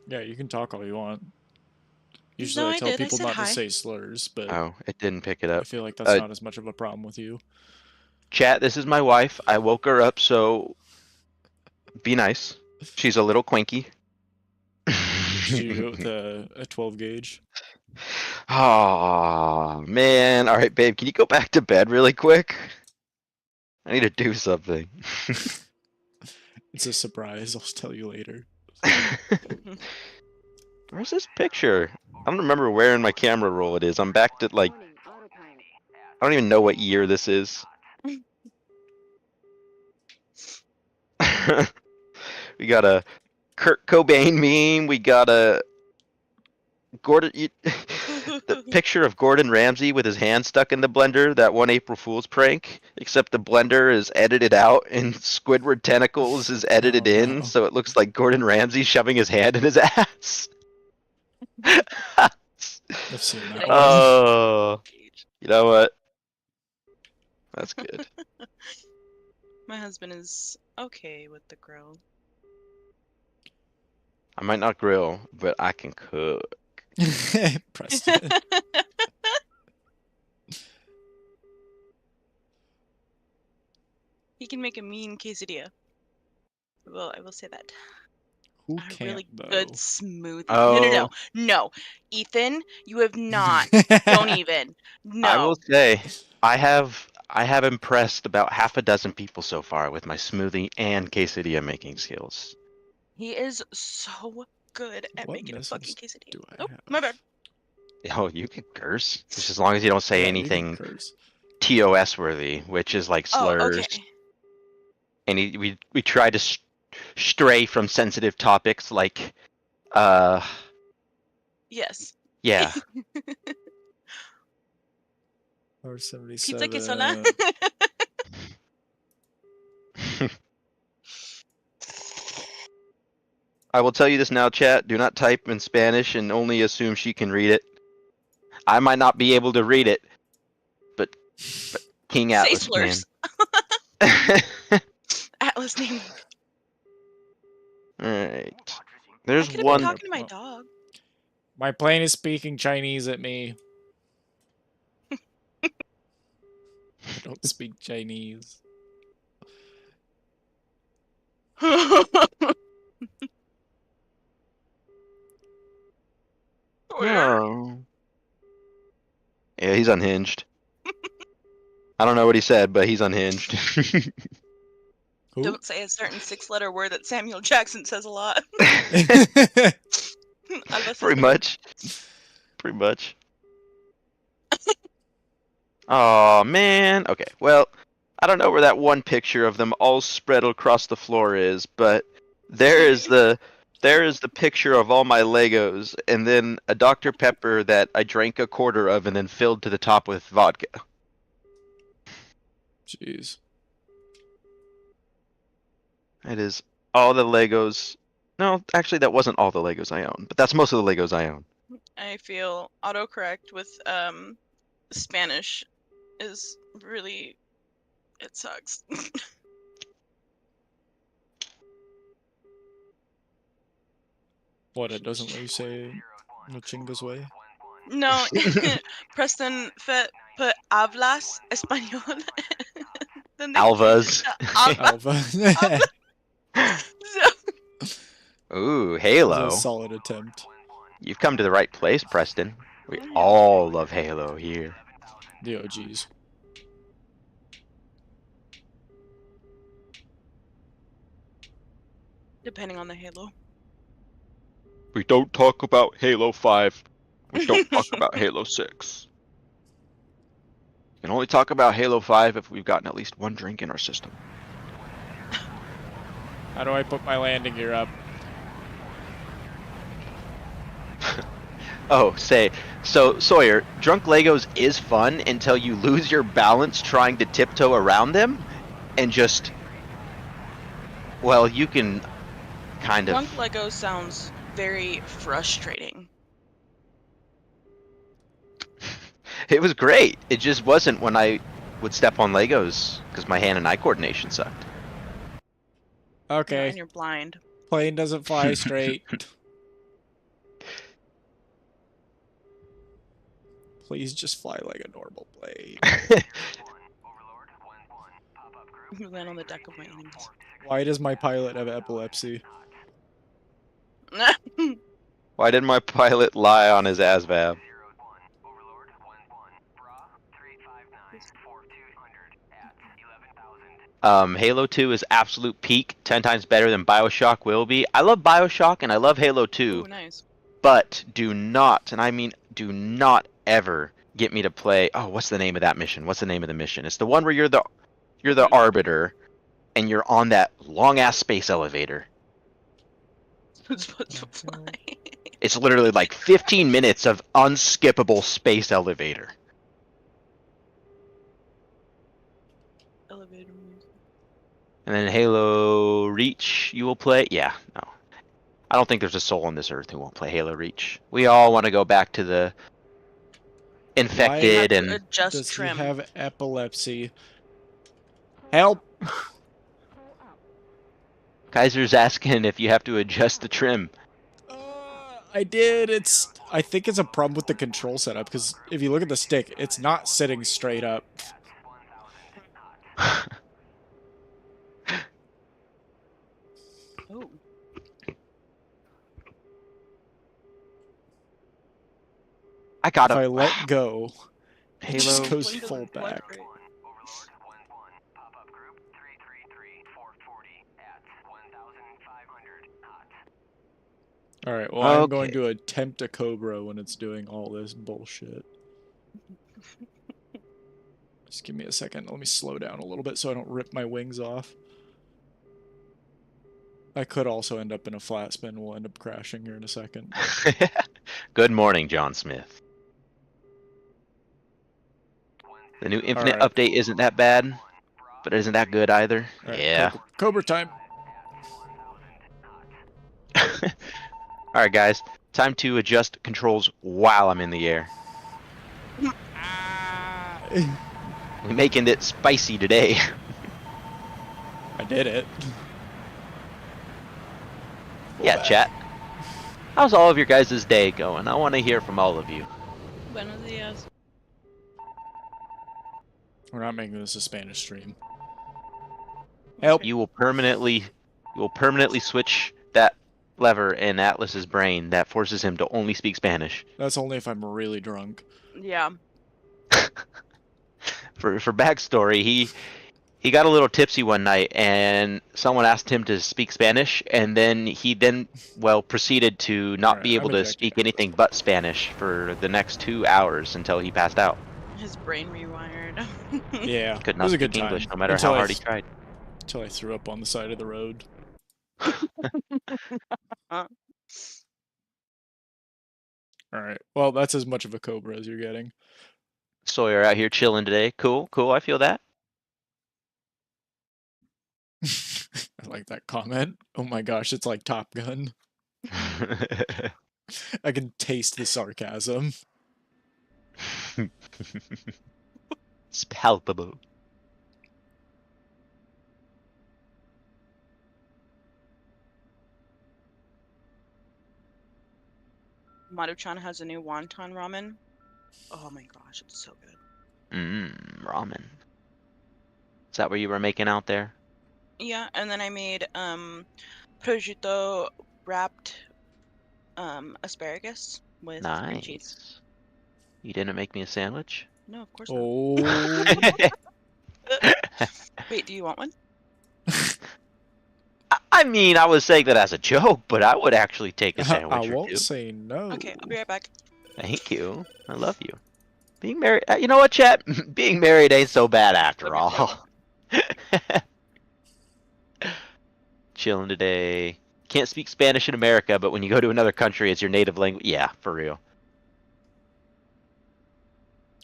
Yeah, you can talk all you want. No, Usually I I tell did. I people said not to hi. say slurs, but Oh, it didn't pick it I up. feel like that's not as much of a problem with you. Chat, this is my wife. I woke her up, so be nice. She's a little quinky. Did you go with a 12 gauge? Oh, man. All right, babe, can you go back to bed really quick? I need to do something. It's a surprise. I'll tell you later. Where's this picture? I don't remember where in my camera roll it is. I'm back to like, Warning, autopilot. I don't even know what year this is. We got a Kurt Cobain meme. We got a Gordon. The picture of Gordon Ramsay with his hand stuck in the blender. That one April Fool's prank. Except the blender is edited out and Squidward tentacles is edited Oh, in, no. so it looks like Gordon Ramsay shoving his hand in his ass. I've seen that one. Oh, you know what? That's good. My husband is okay with the grill. I might not grill, but I can cook. Preston. He can make a mean quesadilla. Well, I will say that. Who A can't, really though? good smoothie. Oh. No. Ethan, you have not. Don't even. No. I will say, I have impressed about half a dozen people so far with my smoothie and quesadilla making skills. He is so good at What making a fucking missiles quesadilla. do I Oh, have? my bad. Oh, you can curse, just as long as you don't say Yeah, you can anything curse. TOS worthy, which is like slurs. Oh, okay. And we try to stray from sensitive topics like, Yes. yeah. Or Pizza 77. quesola. I will tell you this now, chat. Do not type in Spanish and only assume she can read it. I might not be able to read it, but King Say Atlas can. slurs. Atlas name. Alright. I There's could have been one. talking to my dog. My plane is speaking Chinese at me. I don't speak Chinese. Oh. Yeah, he's unhinged. I don't know what he said, but he's unhinged. Who? Don't say a certain 6-letter word that Samuel Jackson says a lot. Pretty much. Pretty much. Oh man. Okay. Well, I don't know where that one picture of them all spread across the floor is, but there is the picture of all my Legos, and then a Dr. Pepper that I drank a quarter of and then filled to the top with vodka. Jeez. It is all the Legos. No, actually, that wasn't all the Legos I own, but that's most of the Legos I own. I feel autocorrect with Spanish is really, it sucks. What, it doesn't let you say the Chinga's way? No, Preston put hablas español. Then they Alvas. Alva. Alva. Ooh, That was a Halo. solid attempt. You've come to the right place, Preston. We Yeah. all love Halo here. The OGs. Depending on the Halo. We don't talk about Halo 5. We don't talk about Halo 6. We can only talk about Halo 5 if we've gotten at least one drink in our system. How do I put my landing gear up? Oh, so Sawyer, drunk Legos is fun until you lose your balance trying to tiptoe around them and just, well, you can kind Drunk of, Lego sounds very frustrating. it was great. It just wasn't when I would step on Legos because my hand and eye coordination sucked. Yeah, Okay. and you're blind. Plane doesn't fly straight. Please just fly like a normal plane. You land on the deck of my enemies. Why does my pilot have epilepsy? Why did my pilot lie on his ASVAB? Halo 2 is absolute peak, 10 times better than BioShock will be. I love BioShock and I love Halo 2, Ooh, nice. but do not, and I mean do not ever get me to play. Oh, what's the name of that mission? What's the name of the mission? It's the one where you're the arbiter and you're on that long ass space elevator. It's supposed to fly. It's literally like 15 minutes of unskippable space elevator. Elevator music. And then Halo Reach, you will play? Yeah, no. I don't think there's a soul on this earth who won't play Halo Reach. We all want to go back to the infected Have and to adjust Does trim. he have epilepsy? Help! Kaiser's asking if you have to adjust the trim. I did. I think it's a problem with the control setup because if you look at the stick, it's not sitting straight up. Oh. I If gotta. I let go, it just Halo. goes Blink full doesn't fly back. great. Alright, well, I'm going Okay. to attempt a Cobra when it's doing all this bullshit. Just give me a second. Let me slow down a little bit so I don't rip my wings off. I could also end up in a flat spin. We'll end up crashing here in a second. Good morning, John Smith. The new Infinite Alright. update isn't that bad, but isn't that good either. Alright, Yeah. Cobra time. Alright, guys. Time to adjust controls while I'm in the air. We're making it spicy today. I did it. Yeah, chat. How's all of your guys' day going? I want to hear from all of you. Buenos dias. We're not making this a Spanish stream. Help! You will permanently switch that lever in Atlas's brain that forces him to only speak Spanish. That's only if I'm really drunk. Yeah. For backstory, he got a little tipsy one night and someone asked him to speak Spanish, and then he proceeded to not be Alright, able I'm to ejecting speak out of anything but Spanish for the next 2 hours until he passed out. His brain rewired. Yeah, Could it not was a speak good time. English no matter Until how I hard he tried. Until I threw up on the side of the road. Alright, well, that's as much of a Cobra as you're getting. Sawyer out here chilling today. Cool, I feel that. I like that comment. Oh my gosh, it's like Top Gun. I can taste the sarcasm. It's palpable. Maruchan has a new wonton ramen. Oh my gosh, it's so good. Ramen. Is that what you were making out there? Yeah, and then I made prosciutto wrapped asparagus with cream cheese. Nice. You didn't make me a sandwich? No, of course not. Oh, Wait, do you want one? I mean, I was saying that as a joke, but I would actually take a I sandwich or won't two. say no. Okay, I'll be right back. Thank you. I love you. Being married, you know what, chat? Being married ain't so bad after Love you too. all. Chilling today. Can't speak Spanish in America, but when you go to another country, it's your native language. Yeah, for real.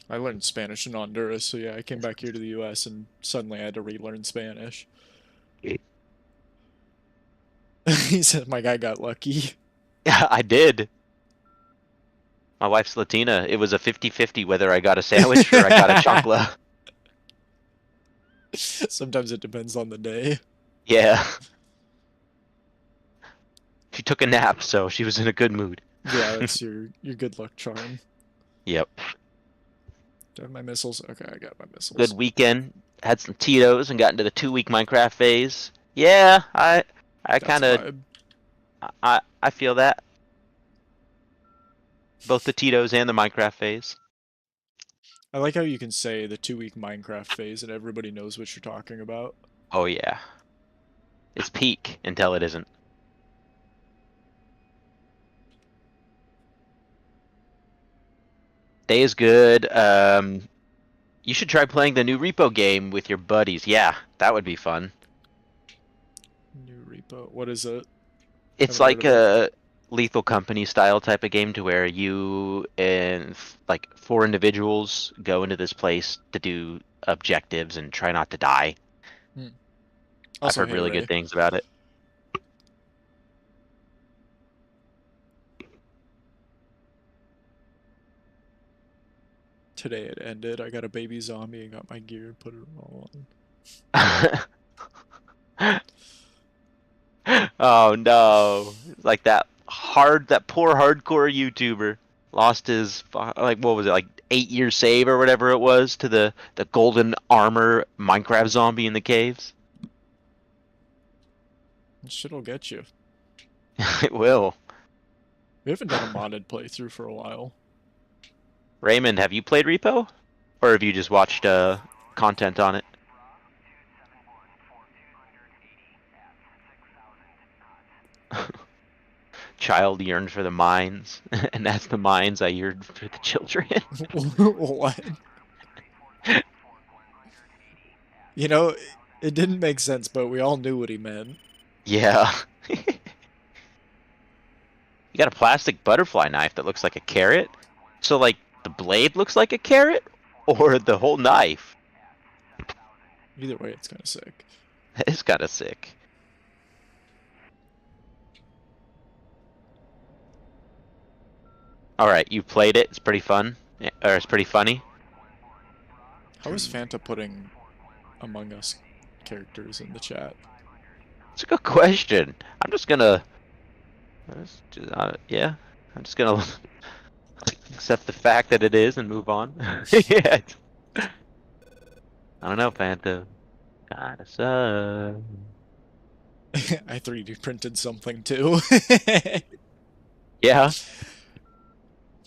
I learned Spanish in Honduras, so yeah, I came back here to the U.S. and suddenly I had to relearn Spanish. He said my guy got lucky. Yeah, I did. My wife's Latina. It was a 50-50 whether I got a sandwich or I got a chancla. Sometimes it depends on the day. Yeah. She took a nap, so she was in a good mood. Yeah, that's your good luck charm. Yep. Do I have my missiles? Okay, I got my missiles. Good weekend. Had some Tito's and got into the 2-week Minecraft phase. Yeah, I That's kind of vibe. I feel that. Both the Tito's and the Minecraft phase. I like how you can say the 2-week Minecraft phase and everybody knows what you're talking about. Oh yeah. It's peak until it isn't. Day is good. You should try playing the new Repo game with your buddies. Yeah, that would be fun. New repo. What is it? It's Haven't like heard of a Lethal Company style type of game to where you and like 4 individuals go into this place to do objectives and try not to die. I've Also, heard hey, really Ray. good things about it. Today it ended. I got a baby zombie and got my gear and put it all on. Oh no! Like that poor hardcore YouTuber lost his like what was it, like 8-year save or whatever it was to the golden armor Minecraft zombie in the caves. This shit'll get you. It will. We haven't done a modded playthrough for a while. Raymond, have you played Repo, or have you just watched content on it? Child yearned for the mines, and that's the mines I yearned for the children. What? You know, it didn't make sense, but we all knew what he meant. Yeah. You got a plastic butterfly knife that looks like a carrot. So like the blade looks like a carrot, or the whole knife. Either way, it's kind of sick. That is kind of sick. All right, you played it. It's pretty fun, or it's pretty funny. How is Fanta putting Among Us characters in the chat? It's a good question. I'm just gonna, yeah, I'm just gonna accept the fact that it is and move on. Yeah. I don't know, Phantom. Kinda suck. I 3D printed something too. Yeah.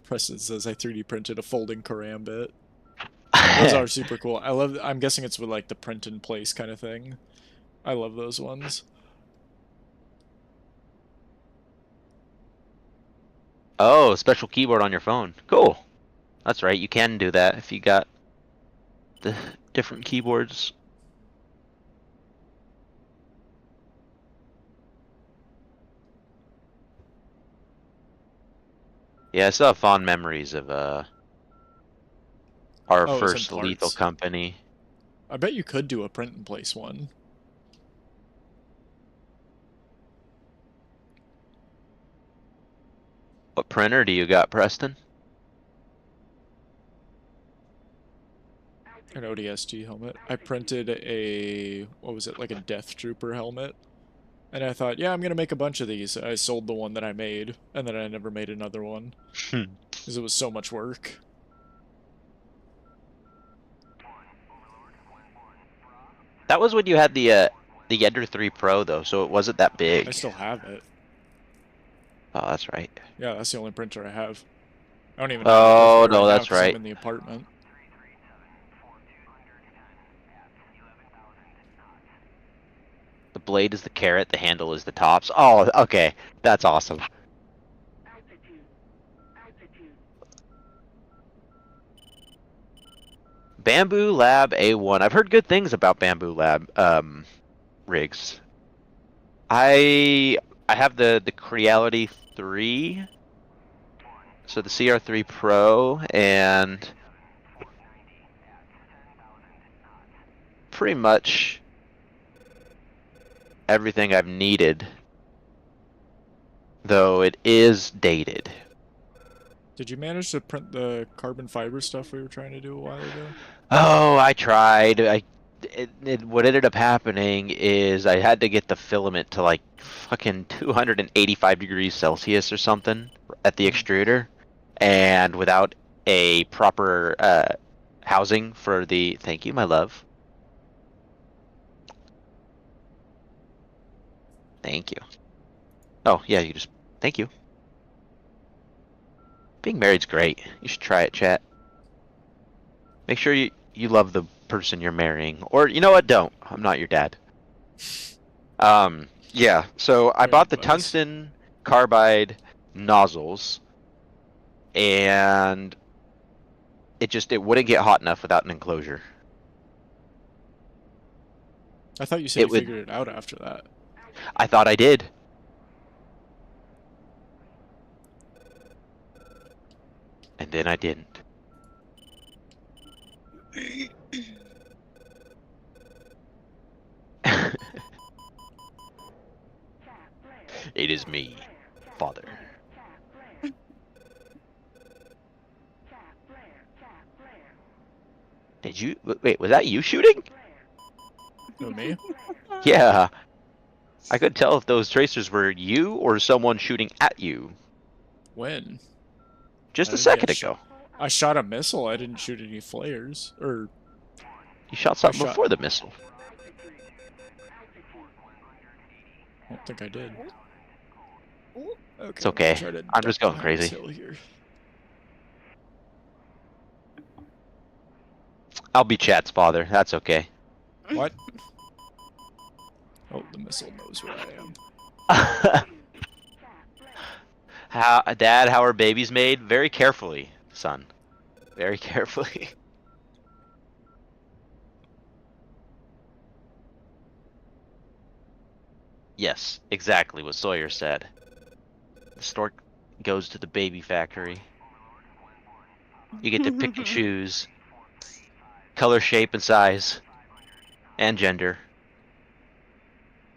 Preston says I 3D printed a folding karambit. Those are super cool. I'm guessing it's with like the print in place kind of thing. I love those ones. Oh, special keyboard on your phone. Cool. That's right, you can do that if you got the different keyboards. Yeah, I still have fond memories of our Oh, it was in first Lethal parts. Company. I bet you could do a print in place one. What printer do you got, Preston? An ODST helmet. I printed a, what was it, like a Death Trooper helmet. And I thought, yeah, I'm going to make a bunch of these. I sold the one that I made, and then I never made another one. Because it was so much work. That was when you had the the Ender 3 Pro though, so it wasn't that big. I still have it. Oh, that's right. Yeah, that's the only printer I have. I don't even have it with Oh me no, right now that's because I'm right. in the apartment. The blade is the carrot, the handle is the tops. Oh, okay. That's awesome. Altitude. Altitude. Bamboo Lab A1. I've heard good things about Bamboo Lab rigs. I have the Creality 3. So the CR3 Pro and pretty much everything I've needed. Though it is dated. Did you manage to print the carbon fiber stuff we were trying to do a while ago? Oh, I tried. What ended up happening is I had to get the filament to like fucking 285 degrees Celsius or something at the extruder, and without a proper housing for the. Thank you, my love. Thank you. Oh yeah, you just. Thank you. Being married's great. You should try it, chat. Make sure you love the person you're marrying, or you know what? Don't. I'm not your dad. Yeah. So I Great bought the advice. tungsten carbide nozzles, and it wouldn't get hot enough without an enclosure. I thought you said It you would. figured it out after that. I thought I did. And then I didn't. It is me, father. Did you wait? Was that you shooting? No, me? Yeah. I couldn't tell if those tracers were you or someone shooting at you. When? Just I a didn't second get ago. I shot a missile. I didn't shoot any flares. Or You shot something shot- before the missile. I don't think I did. Okay, It's okay. I'm just going crazy. Here. I'll be Chat's father. That's okay. What? Oh, the missile knows where I am. Dad, how are babies made? Very carefully, son. Very carefully. Yes, exactly what Sawyer said. The stork goes to the baby factory. You get to pick and choose color, shape, and size, and gender.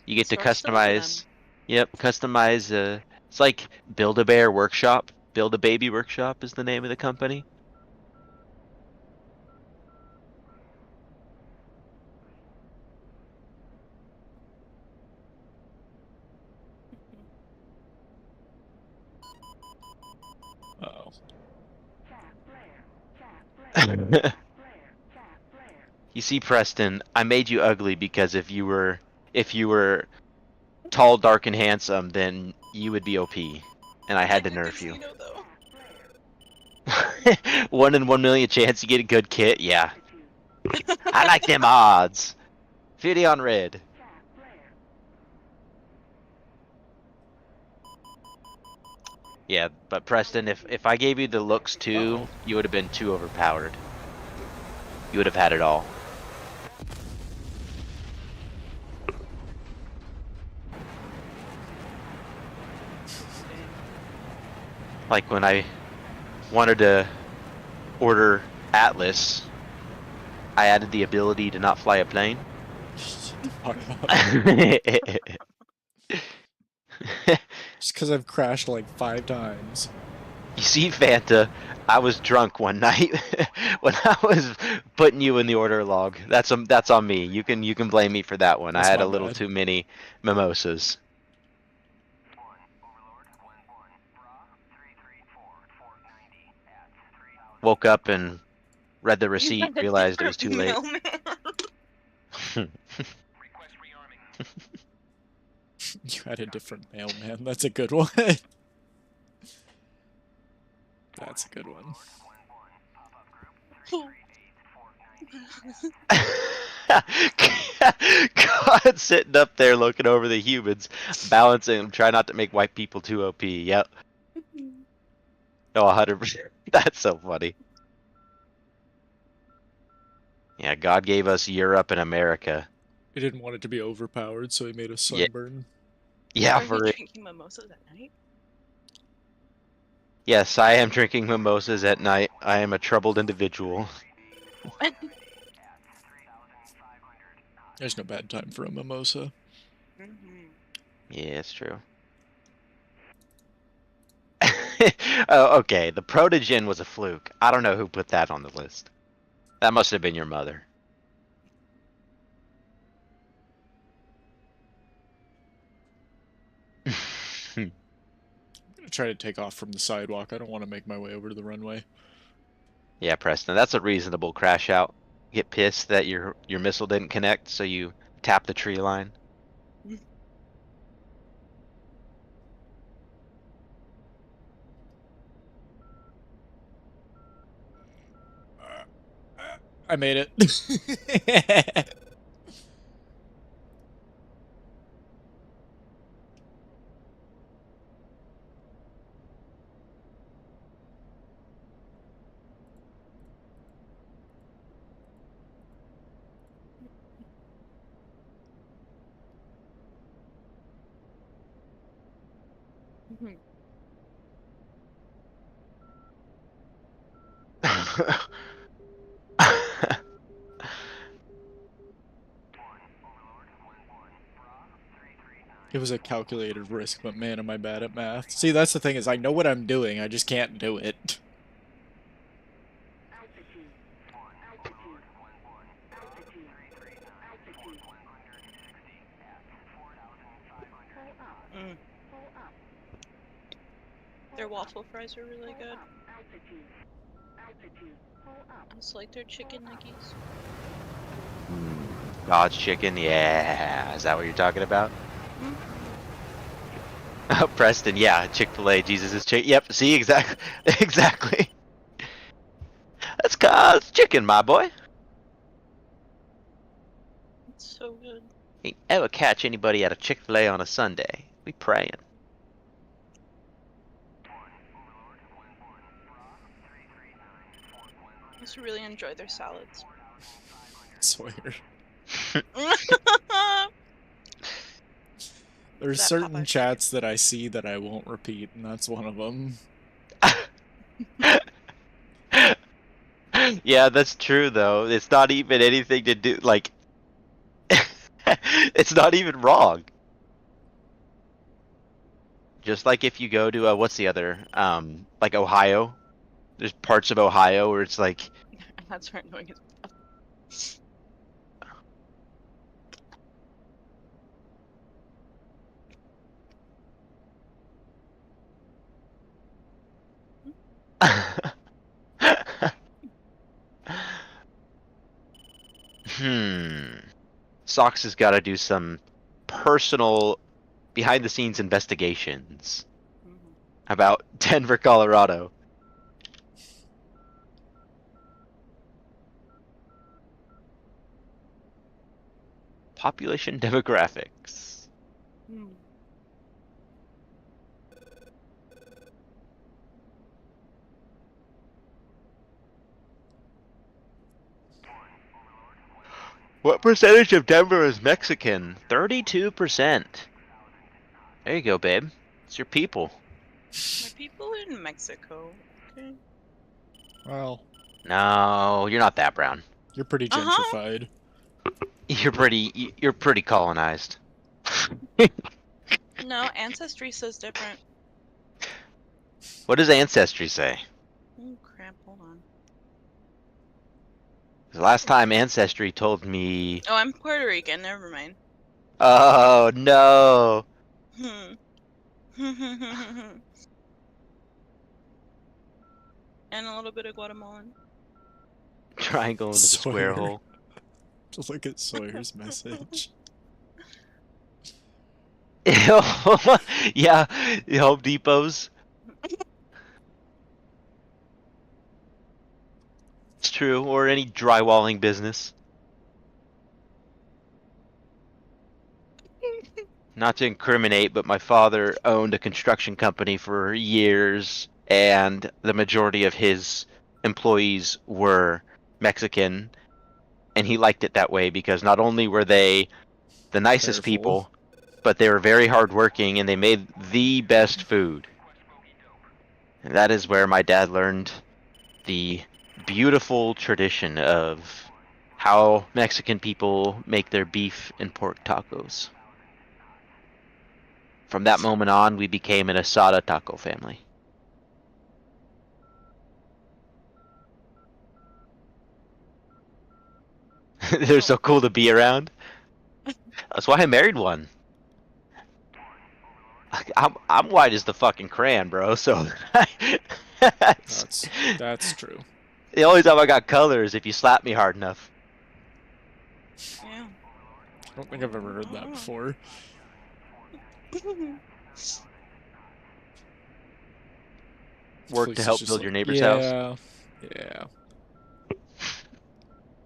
You get to Storks don't do customize. Yep, customize. It's like Build-A-Bear Workshop. Build-A-Baby Workshop is the name of the company. Uh-oh. You see, Preston, I made you ugly because if you were tall, dark, and handsome, then you would be OP, and I had to nerf you. Casino, though. 1 in 1 million chance you get a good kit. Yeah, I like them odds. 50 on red. Yeah, but Preston, if I gave you the looks too, Uh-oh. you would have been too overpowered. You would have had it all. Like when I wanted to order Atlas, I added the ability to not fly a plane. Fuck up. You Just because I've crashed like 5 times. see, Fanta, I was drunk one night when I was putting you in the order log. That's on me. You can blame me for that one. That's I had my a little bad. too many mimosas. Woke up and read the receipt, realized it was too late. You had a different mailman. That's a good one. That's a good one. God sitting up there looking over the humans, balancing, try not to make white people too OP. Yep. No, 100%. That's so funny. Yeah, God gave us Europe and America. He didn't want it to be overpowered, so he made a Yeah. sunburn. Yeah, Are you for it. drinking mimosas at night? Yes, I am drinking mimosas at night. I am a troubled individual. There's no bad time for a mimosa. Mm-hmm. Yeah, it's true. Oh, okay. The protogen was a fluke. I don't know who put that on the list. That must have been your mother. I'm gonna try to take off from the sidewalk. I don't want to make my way over to the runway. Yeah, Preston, that's a reasonable crash out. Get pissed that your missile didn't connect, so you tap the tree line. I made it. It was a calculated risk, but man, am I bad at math. See, that's the thing is I know what I'm doing, I just can't do it. Altitude. Altitude. Altitude. Altitude. Pull up. Mm. Pull up. Their waffle fries are really good. Altitude. Altitude. Pull up. It's like their chicken nuggies. God's chicken, yeah. Is that what you're talking about? Oh, Preston, yeah. Chick-fil-A, Jesus is chicken. Yep, see, exactly. Exactly. That's God's chicken, my boy. It's so good. Ain't ever catch anybody at a Chick-fil-A on a Sunday. We praying. I just really enjoy their salads. Sawyer. That There's Popeye certain chicken. chats that I see that I won't repeat, and that's one of them. Yeah, that's true though. It's not even anything to do like it's not even wrong. Just like if you go to what's the other like Ohio. There's parts of Ohio where it's like That's right, annoying as fuck. Sox has got to do some personal behind the scenes investigations about Denver, Colorado. Population demographics. Mm. What percentage of Denver is Mexican? 32%. There you go, babe. It's your people. My people in Mexico. Okay. Well, No, you're not that brown. you're pretty Uh-huh. gentrified. You're pretty colonized. No, Ancestry says different. What does Ancestry say? Oh crap, hold on. The last time Ancestry told me. Oh, I'm Puerto Rican, never mind. Oh no. And a little bit of Guatemalan. Triangle into the square Sawyer. hole. Just look at Sawyer's message. Yeah, the Home Depots. It's true, or any drywalling business. Not to incriminate, but my father owned a construction company for years, and the majority of his employees were Mexican, and he liked it that way because not only were they the nicest Careful. people, but they were very hardworking and they made the best food. And that is where my dad learned the beautiful tradition of how Mexican people make their beef and pork tacos. From that moment on, we became an asada taco family. They're so cool to be around. That's why I married one. I'm white as the fucking crayon, bro. So That's true. the only time I got color is if you slap me hard enough. Yeah. I don't think I've ever heard that before. Work Place to is help just build like, your neighbor's house. Yeah.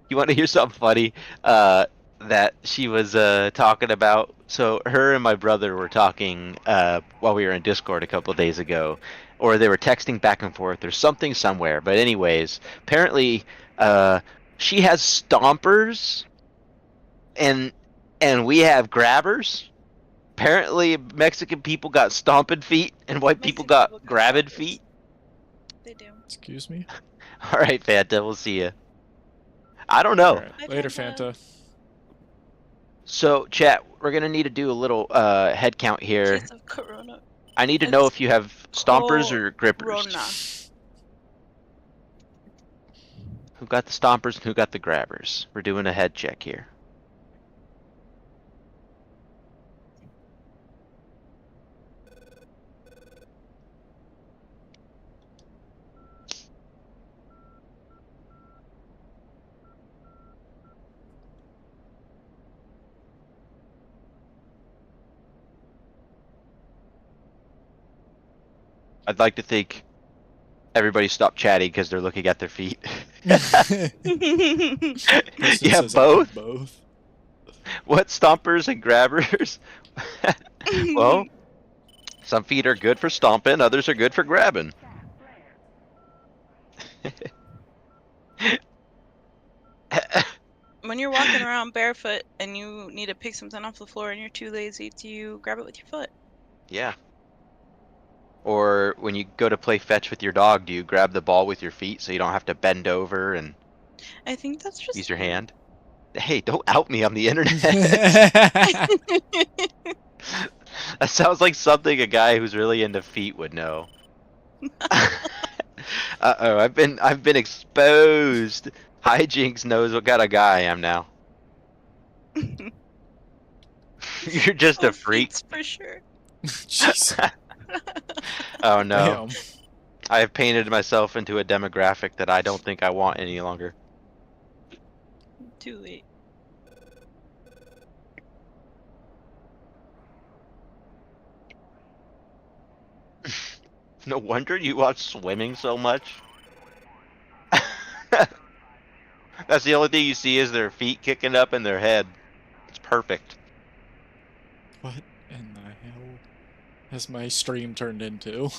You want to hear something funny? That she was talking about. So her and my brother were talking while we were in Discord a couple of days ago, or they were texting back and forth or something somewhere. But anyways, apparently she has stompers and we have grabbers. Apparently Mexican people got stomping feet and white people Mexican got people got grabbing stompers. feet. They do. Excuse me? All right, Fanta, we'll see you. I don't know. Alright, Bye, later, Fanta. Fanta. So, chat, we're gonna need to do a little head count here. Case of Corona. I need to know It's if you have stompers or grippers. Corona. Who got the stompers and who got the grabbers? We're doing a head check here. I'd like to think everybody stopped chatting because they're looking at their feet. Kristen Yeah, says I have both. both. What stompers and grabbers? Well, some feet are good for stomping, others are good for grabbing. When you're walking around barefoot and you need to pick something off the floor and you're too lazy to grab it with your foot. Yeah. Or when you go to play fetch with your dog, do you grab the ball with your feet so you don't have to bend over and I think that's just use your you. hand? Hey, don't out me on the internet. That sounds like something a guy who's really into feet would know. Uh-oh, I've been exposed. Hijinks knows what kind of guy I am now. You're just a Oh, freak. feet's for sure. Jeez. Oh no. Damn. I have painted myself into a demographic that I don't think I want any longer. Too late. No wonder you watch swimming so much. That's the only thing you see is their feet kicking up in their head. It's perfect. What in the hell has my stream turned into?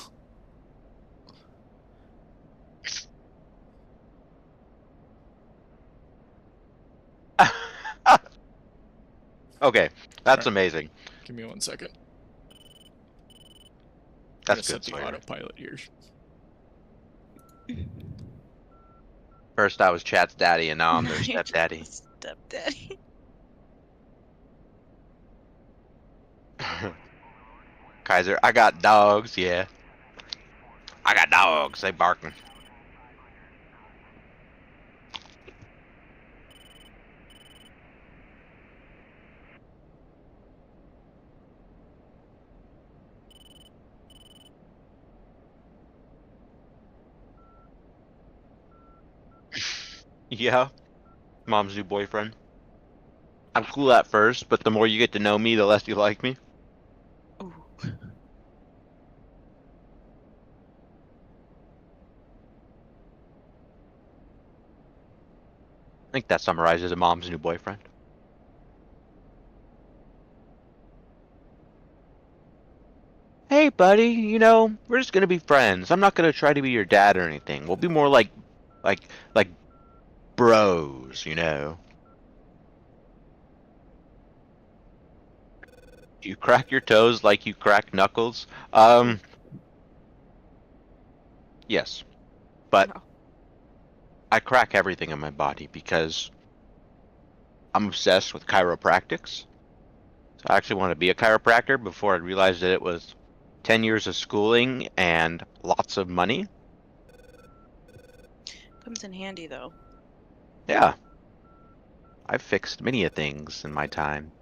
Okay, that's Alright. amazing. Give me 1 second. That's Set good. the Sawyer. autopilot here. First I was Chat's daddy, and now I'm their Now you're stepdaddy. just Stepdaddy. Kaiser, I got dogs, yeah. I got dogs, they barking. Yeah, mom's new boyfriend. I'm cool at first, but the more you get to know me, the less you like me. think that summarizes a mom's new boyfriend. Hey, buddy, you know, we're just gonna be friends. I'm not gonna try to be your dad or anything. We'll be more like bros, you know. You crack your toes like you crack knuckles. Yes, but No. I crack everything in my body because I'm obsessed with chiropractics. So I actually want to be a chiropractor before I realized that it was 10 years of schooling and lots of money. Comes in handy though. Yeah, I've fixed many a things in my time.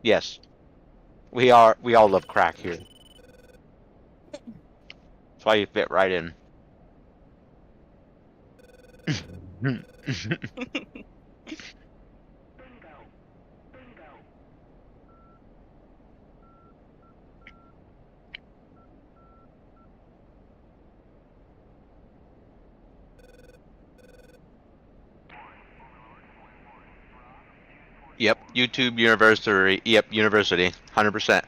Yes, we all love crack here. That's why you fit right in. Bingo. Bingo. Yep, YouTube University. Yep, University. 100%.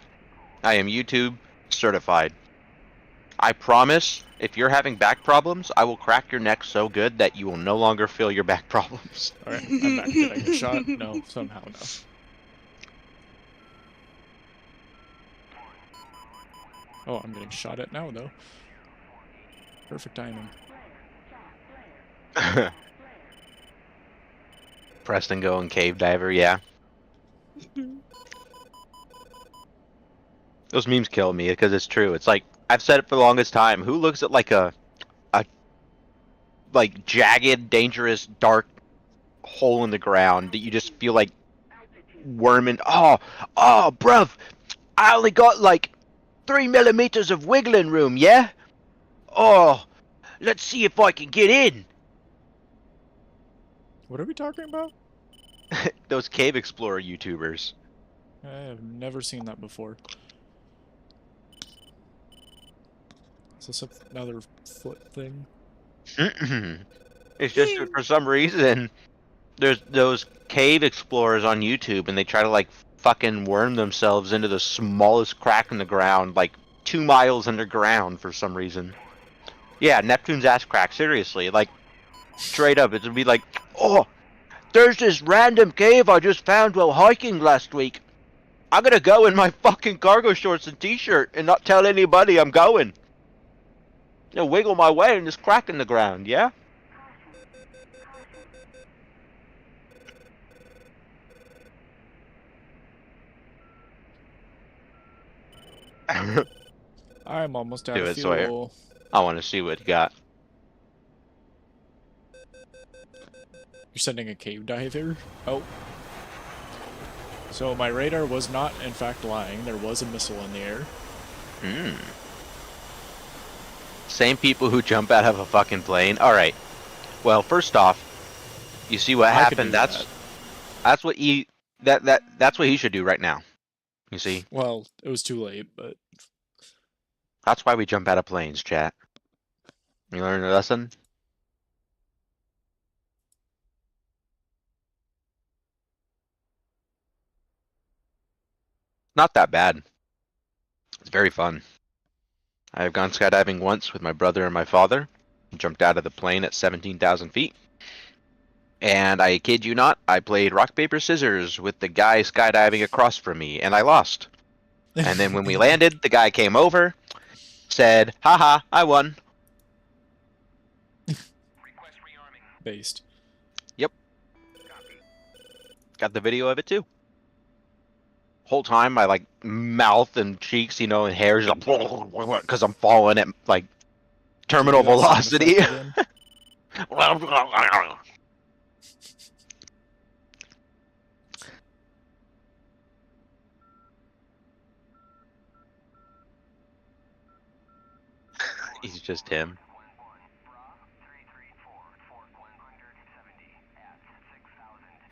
I am YouTube certified. I promise, if you're having back problems, I will crack your neck so good that you will no longer feel your back problems. Alright, I'm back. Did I get shot? No, somehow no. Oh, I'm getting shot at now, though. Perfect timing. Preston Go and Cave Diver, yeah. Those memes kill me because it's true. It's like, I've said it for the longest time. Who looks at like a like jagged, dangerous, dark hole in the ground that you just feel like worming? Oh, bruv, I only got like 3 millimeters of wiggling room, yeah? Oh, let's see if I can get in. What are we talking about? Those cave explorer YouTubers. I have never seen that before. Is this another foot thing? It's just that for some reason, there's those cave explorers on YouTube, and they try to like fucking worm themselves into the smallest crack in the ground, like 2 miles underground for some reason. Yeah, Neptune's ass crack. Seriously, like straight up, it would be like, oh, there's this random cave I just found while hiking last week. I'm gonna go in my fucking cargo shorts and t-shirt and not tell anybody I'm going. You know, wiggle my way in this crack in the ground, yeah? I'm almost out Do of it, Sawyer. fuel. I want to see what you got. You're sending a cave diver? Oh. So my radar was not, in fact, lying. There was a missile in the air. Hmm. Same people who jump out of a fucking plane. All right. Well, first off, you see what I could happened. do That's what he that's what he should do right now. You see, Well, it was too late, but that's why we jump out of planes, chat. You learned a lesson. Not that bad. It's very fun. I have gone skydiving once with my brother and my father. Jumped out of the plane at 17,000 feet. And I kid you not, I played rock, paper, scissors with the guy skydiving across from me, and I lost. And then when we landed, the guy came over, said, haha, I won. based. Yep. Got the video of it too. Whole time, my like mouth and cheeks, you know, and hair is like, because I'm falling at like terminal Do that sound velocity. effect again? He's just him.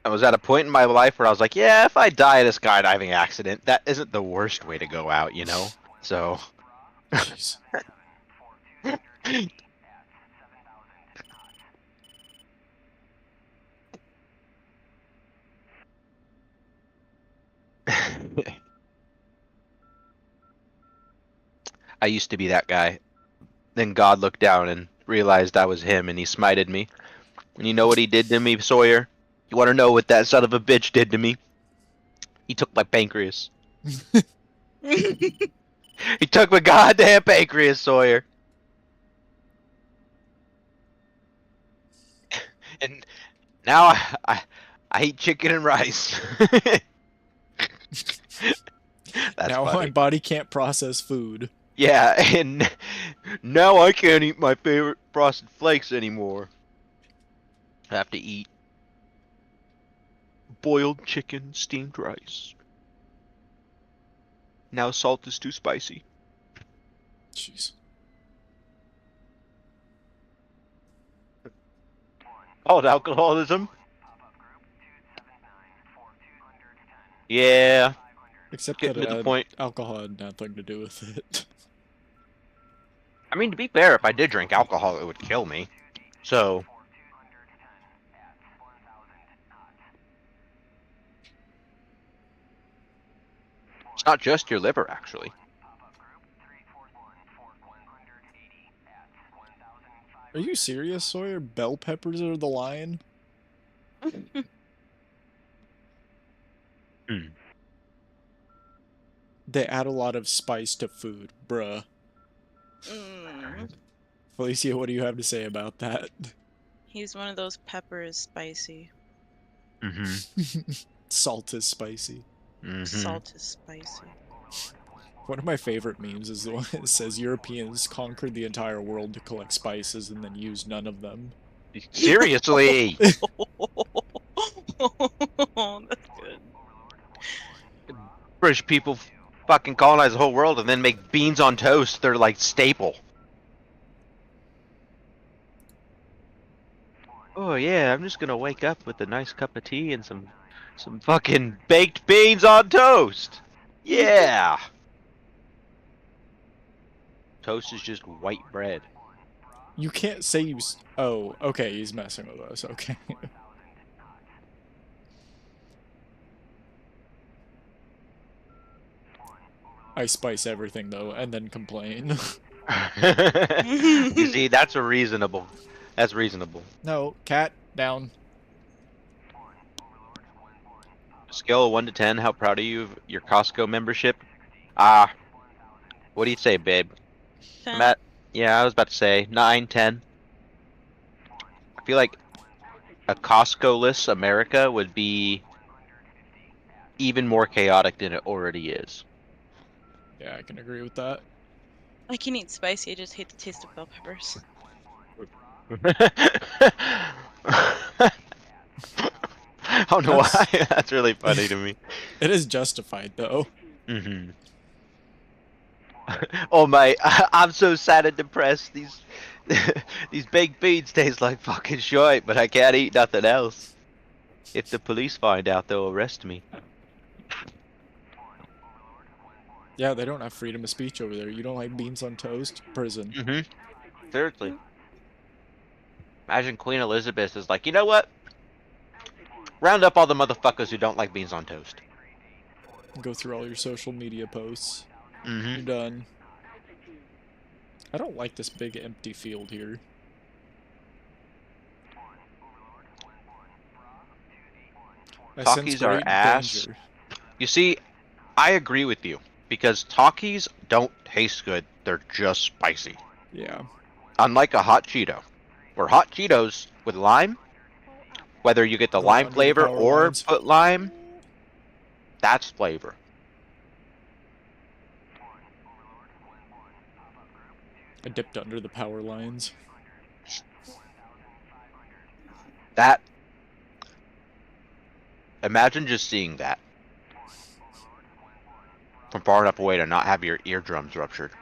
I was at a point in my life where I was like, yeah, if I die in a skydiving accident, that isn't the worst way to go out, you know? So, Jeez. I used to be that guy. Then God looked down and realized I was him, and he smited me. And you know what he did to me, Sawyer? You want to know what that son of a bitch did to me? He took my pancreas. He took my goddamn pancreas, Sawyer. And now I eat chicken and rice. That's Now my funny. body can't process food. Yeah, and now I can't eat my favorite frosted flakes anymore. I have to eat boiled chicken, steamed rice. Now salt is too spicy. Jeez. Called alcoholism? Yeah. Except Getting that to the point. alcohol had nothing to do with it. I mean, to be fair, if I did drink alcohol, it would kill me. So. It's not just your liver, actually. Are you serious, Sawyer? Bell peppers are the line? They add a lot of spice to food, bruh. Felicia, what do you have to say about that? He's one of those pepper is spicy. Mm-hmm. Salt is spicy. Mm-hmm. Salt is spicy. One of my favorite memes is the one that says Europeans conquered the entire world to collect spices and then used none of them. Seriously! That's good. British people fucking colonize the whole world and then make beans on toast. They're like staple. Oh yeah, I'm just gonna wake up with a nice cup of tea and some fucking baked beans on toast. Yeah. Toast is just white bread. You can't say you... Oh, okay, he's messing with us, okay. I spice everything, though, and then complain. You see, that's reasonable. That's reasonable. No, cat, down. Scale of 1 to 10, how proud are you of your Costco membership? What do you say, babe? I'm at, yeah, I was about to say 9, 10. I feel like a Costco-less America would be even more chaotic than it already is. Yeah, I can agree with that. I can eat spicy, I just hate the taste of bell peppers. I don't know why. That's really funny to me. It is justified, though. Mm-hmm. Oh my! I'm so sad and depressed. These baked beans taste like fucking shit, but I can't eat nothing else. If the police find out, they'll arrest me. Yeah, they don't have freedom of speech over there. You don't like beans on toast? Prison. Mm-hmm. Seriously. Imagine Queen Elizabeth is like, you know what? Round up all the motherfuckers who don't like beans on toast. Go through all your social media posts. Mm-hmm. You're done. I don't like this big empty field here. I sense Talkies are great ass. danger. You see, I agree with you. Because Talkies don't taste good. They're just spicy. Yeah. Unlike a hot Cheeto. Where hot Cheetos with lime, whether you get the Go lime under the flavor power or lines. put lime, that's flavor. I dipped under the power lines. That. Imagine just seeing that. From far enough away to not have your eardrums ruptured.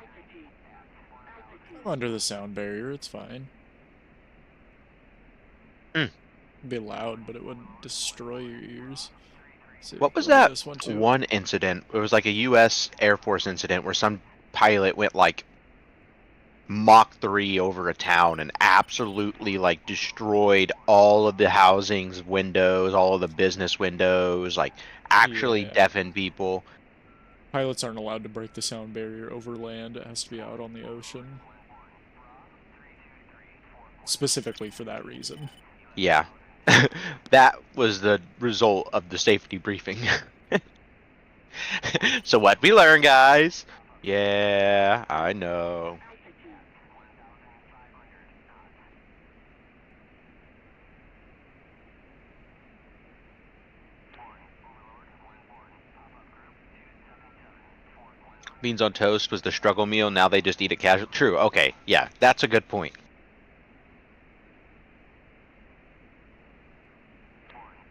I'm under the sound barrier, it's fine. Mm. It'd be loud, but it wouldn't destroy your ears. So What was go that to this one too. one incident? It was like a U.S. Air Force incident where some pilot went like Mach 3 over a town and absolutely like destroyed all of the housing's windows, all of the business windows, like actually Yeah. deafened people. Pilots aren't allowed to break the sound barrier over land. It has to be out on the ocean. Specifically for that reason. Yeah. That was the result of the safety briefing. So what we learn, guys? Yeah, I know. Beans on toast was the struggle meal. Now they just eat it casual. True. Okay. Yeah, that's a good point.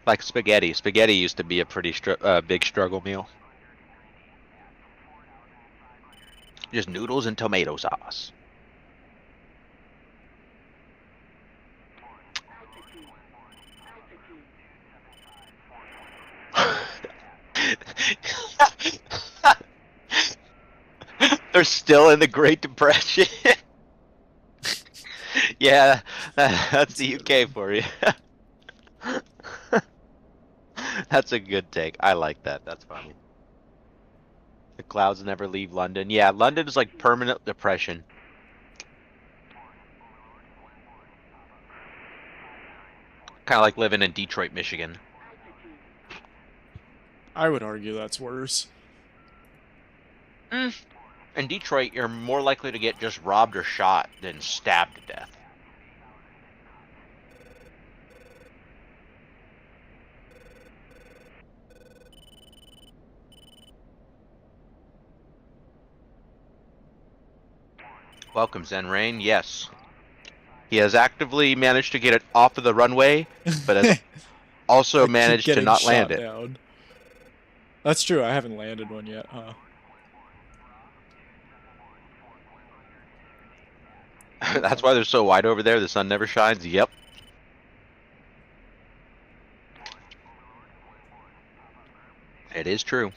Like spaghetti. Spaghetti used to be a pretty big struggle meal. Just noodles and tomato sauce. They're still in the Great Depression. Yeah, that's the UK for you. That's a good take. I like that. That's funny. The clouds never leave London. Yeah, London is like permanent depression. Kind of like living in Detroit, Michigan. I would argue that's worse. In Detroit, you're more likely to get just robbed or shot than stabbed to death. Welcome, Zen Rain. Yes. He has actively managed to get it off of the runway, but has also I keep managed to getting not land shot it. down. That's true. I haven't landed one yet, huh? That's why they're so wide over there. The sun never shines. Yep. It is true.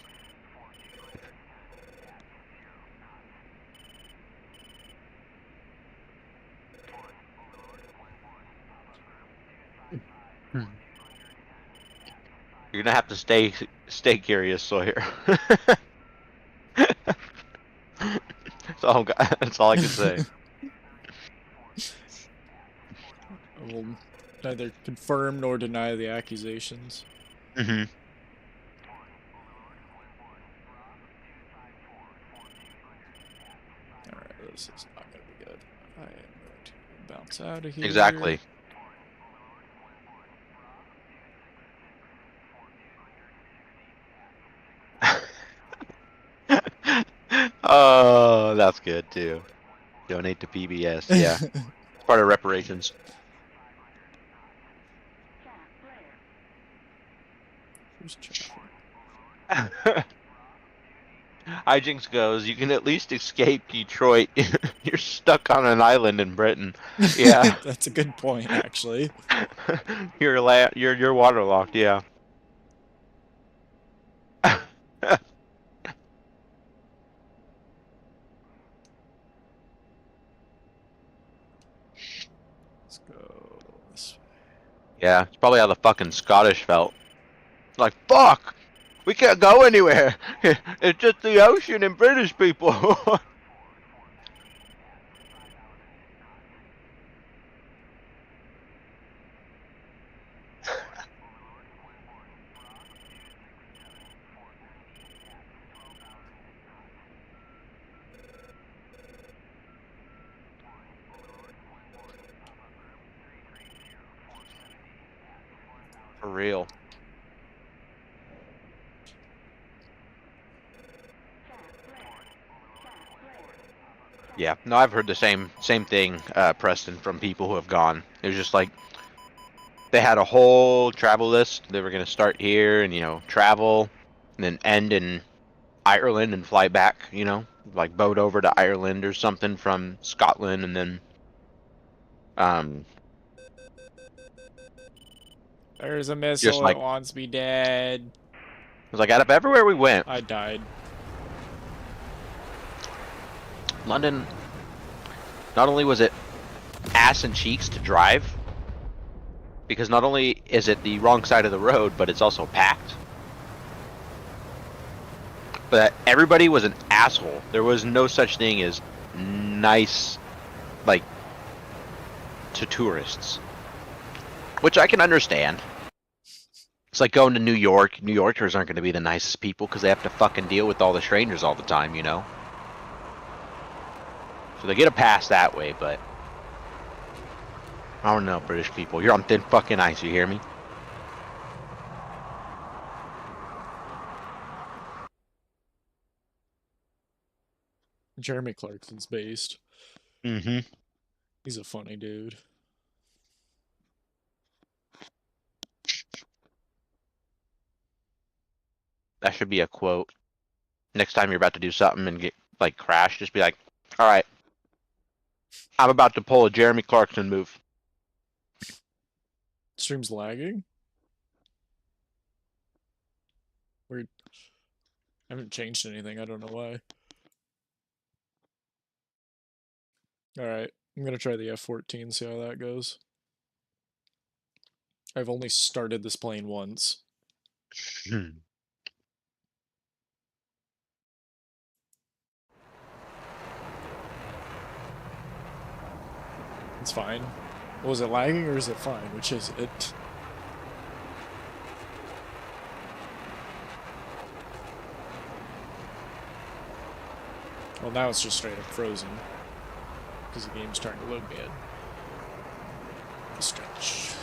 You're gonna have to stay curious, Sawyer. That's all I can say. I will neither confirm nor deny the accusations. Mm-hmm. Alright, this is not going to be good. I am going to bounce out of here. Exactly. Oh, that's good too. Donate to PBS. Yeah, it's part of reparations. Who's traffic? Hijinks goes, you can at least escape Detroit. You're stuck on an island in Britain. Yeah. That's a good point, actually. You're waterlocked, yeah. Let's go this way. Yeah, it's probably how the fucking Scottish felt. Like, fuck! We can't go anywhere! It's just the ocean and British people! For real. Yeah, no, I've heard the same thing, Preston, from people who have gone. It was just like they had a whole travel list. They were gonna start here and travel, and then end in Ireland and fly back. Like boat over to Ireland or something from Scotland, and then There's a missile like- that wants me dead. it was like out of everywhere we went, I died. London. Not only was it ass and cheeks to drive, because not only is it the wrong side of the road, but it's also packed. But everybody was an asshole. There was no such thing as nice, like, to tourists. Which I can understand. It's like going to New York. New Yorkers aren't going to be the nicest people because they have to fucking deal with all the strangers all the time, you know? So they get a pass that way, but I don't know, British people. You're on thin fucking ice, you hear me? Jeremy Clarkson's based. Mm-hmm. He's a funny dude. That should be a quote. Next time you're about to do something and get, like, crash, just be like, alright, I'm about to pull a Jeremy Clarkson move. Stream's lagging? Weird. I haven't changed anything. I don't know why. Alright. I'm gonna try the F-14, see how that goes. I've only started this plane once. It's fine. Was it lagging or is it fine? Which is it? Well, now it's just straight up frozen. Because the game's trying to load me in. Stretch.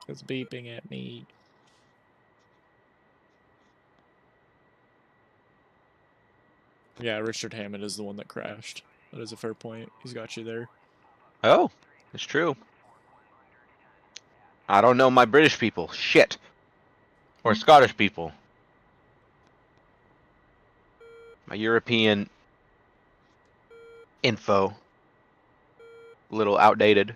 It's beeping at me. Yeah, Richard Hammond is the one that crashed. That is a fair point. He's got you there. Oh, it's true. I don't know my British people. Shit. Or Scottish people. My European info. A little outdated.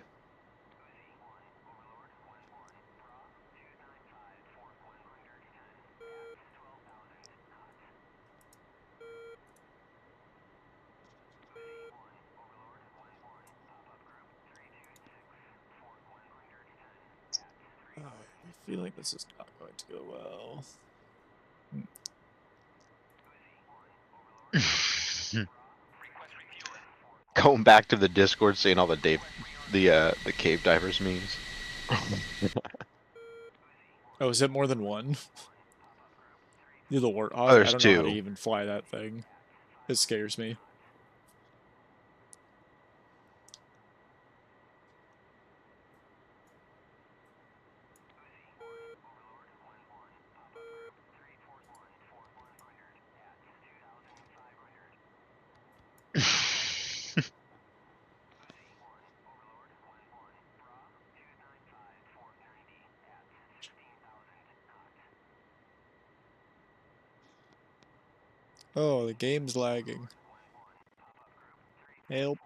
Oh, I feel like this is not going to go well. Going back to the Discord, seeing all the the cave divers memes. Oh, is it more than one? You're the Warthog. Oh, I there's don't know how to two. even fly that thing. It scares me. Oh, the game's lagging. Help.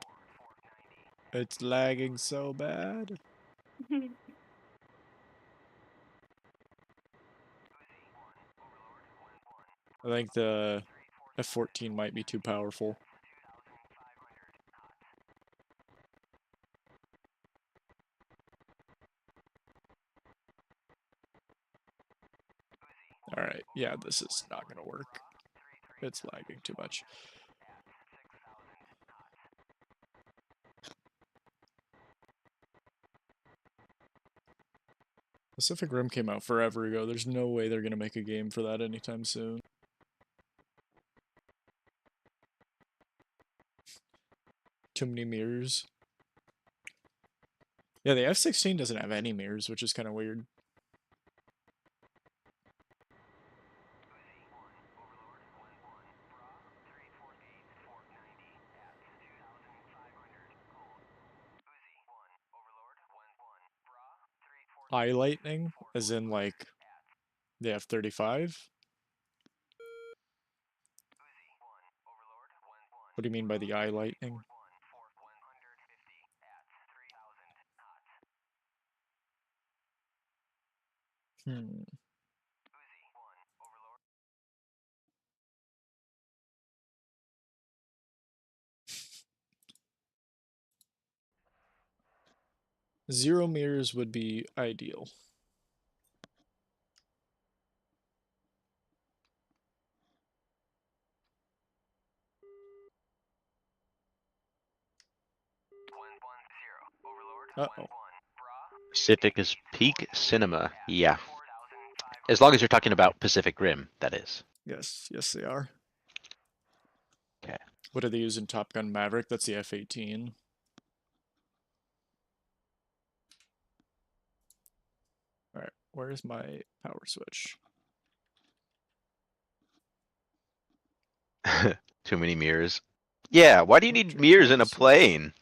It's lagging so bad. I think the F-14 might be too powerful. Alright, yeah, this is not gonna work. It's lagging too much. Pacific Rim came out forever ago. There's no way they're gonna make a game for that anytime soon. Too many mirrors. Yeah, the F-16 doesn't have any mirrors, which is kind of weird. Eye lightning, as in like the F-35? What do you mean by the eye lightning? Hmm. 0 mirrors would be ideal. Uh-oh. Pacific is peak cinema. Yeah. As long as you're talking about Pacific Rim, that is. Yes, yes they are. Okay. What are they using? Top Gun Maverick? That's the F-18. Alright, where's my power switch? Too many mirrors. Yeah, why do you need mirrors in a plane?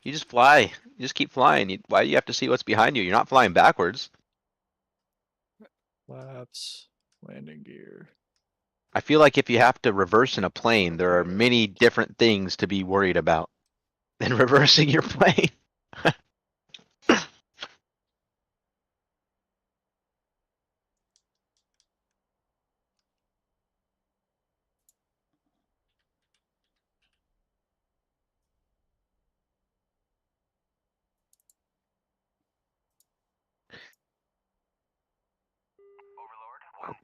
You just fly. You just keep flying. Why do you have to see what's behind you? You're not flying backwards. Flaps, landing gear. I feel like if you have to reverse in a plane, there are many different things to be worried about than reversing your plane.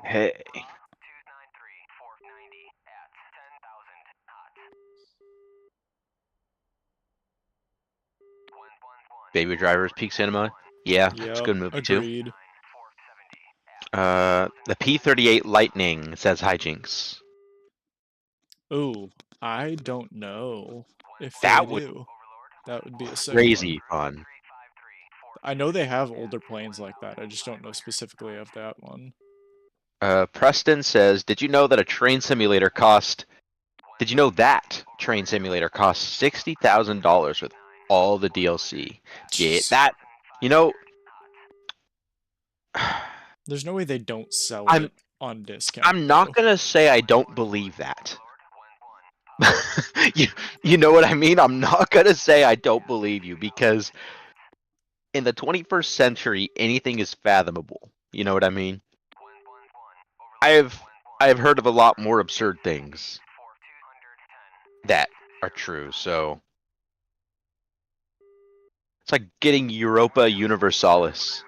Hey. Baby Driver's peak cinema. Yeah, it's a Yep, good movie too. agreed. The P-38 Lightning says hijinks. Ooh, I don't know if That they would do. That would be a sick crazy one. fun. I know they have older planes like that. I just don't know specifically of that one. Preston says, did you know that train simulator cost $60,000 with all the DLC? Yeah, Jeez. that, you know, There's no way they don't sell I'm- it on discount. I'm not though. gonna say I don't believe that. you know what I mean? I'm not gonna say I don't believe you because in the 21st century, anything is fathomable. You know what I mean? I have heard of a lot more absurd things that are true, so it's like getting Europa Universalis.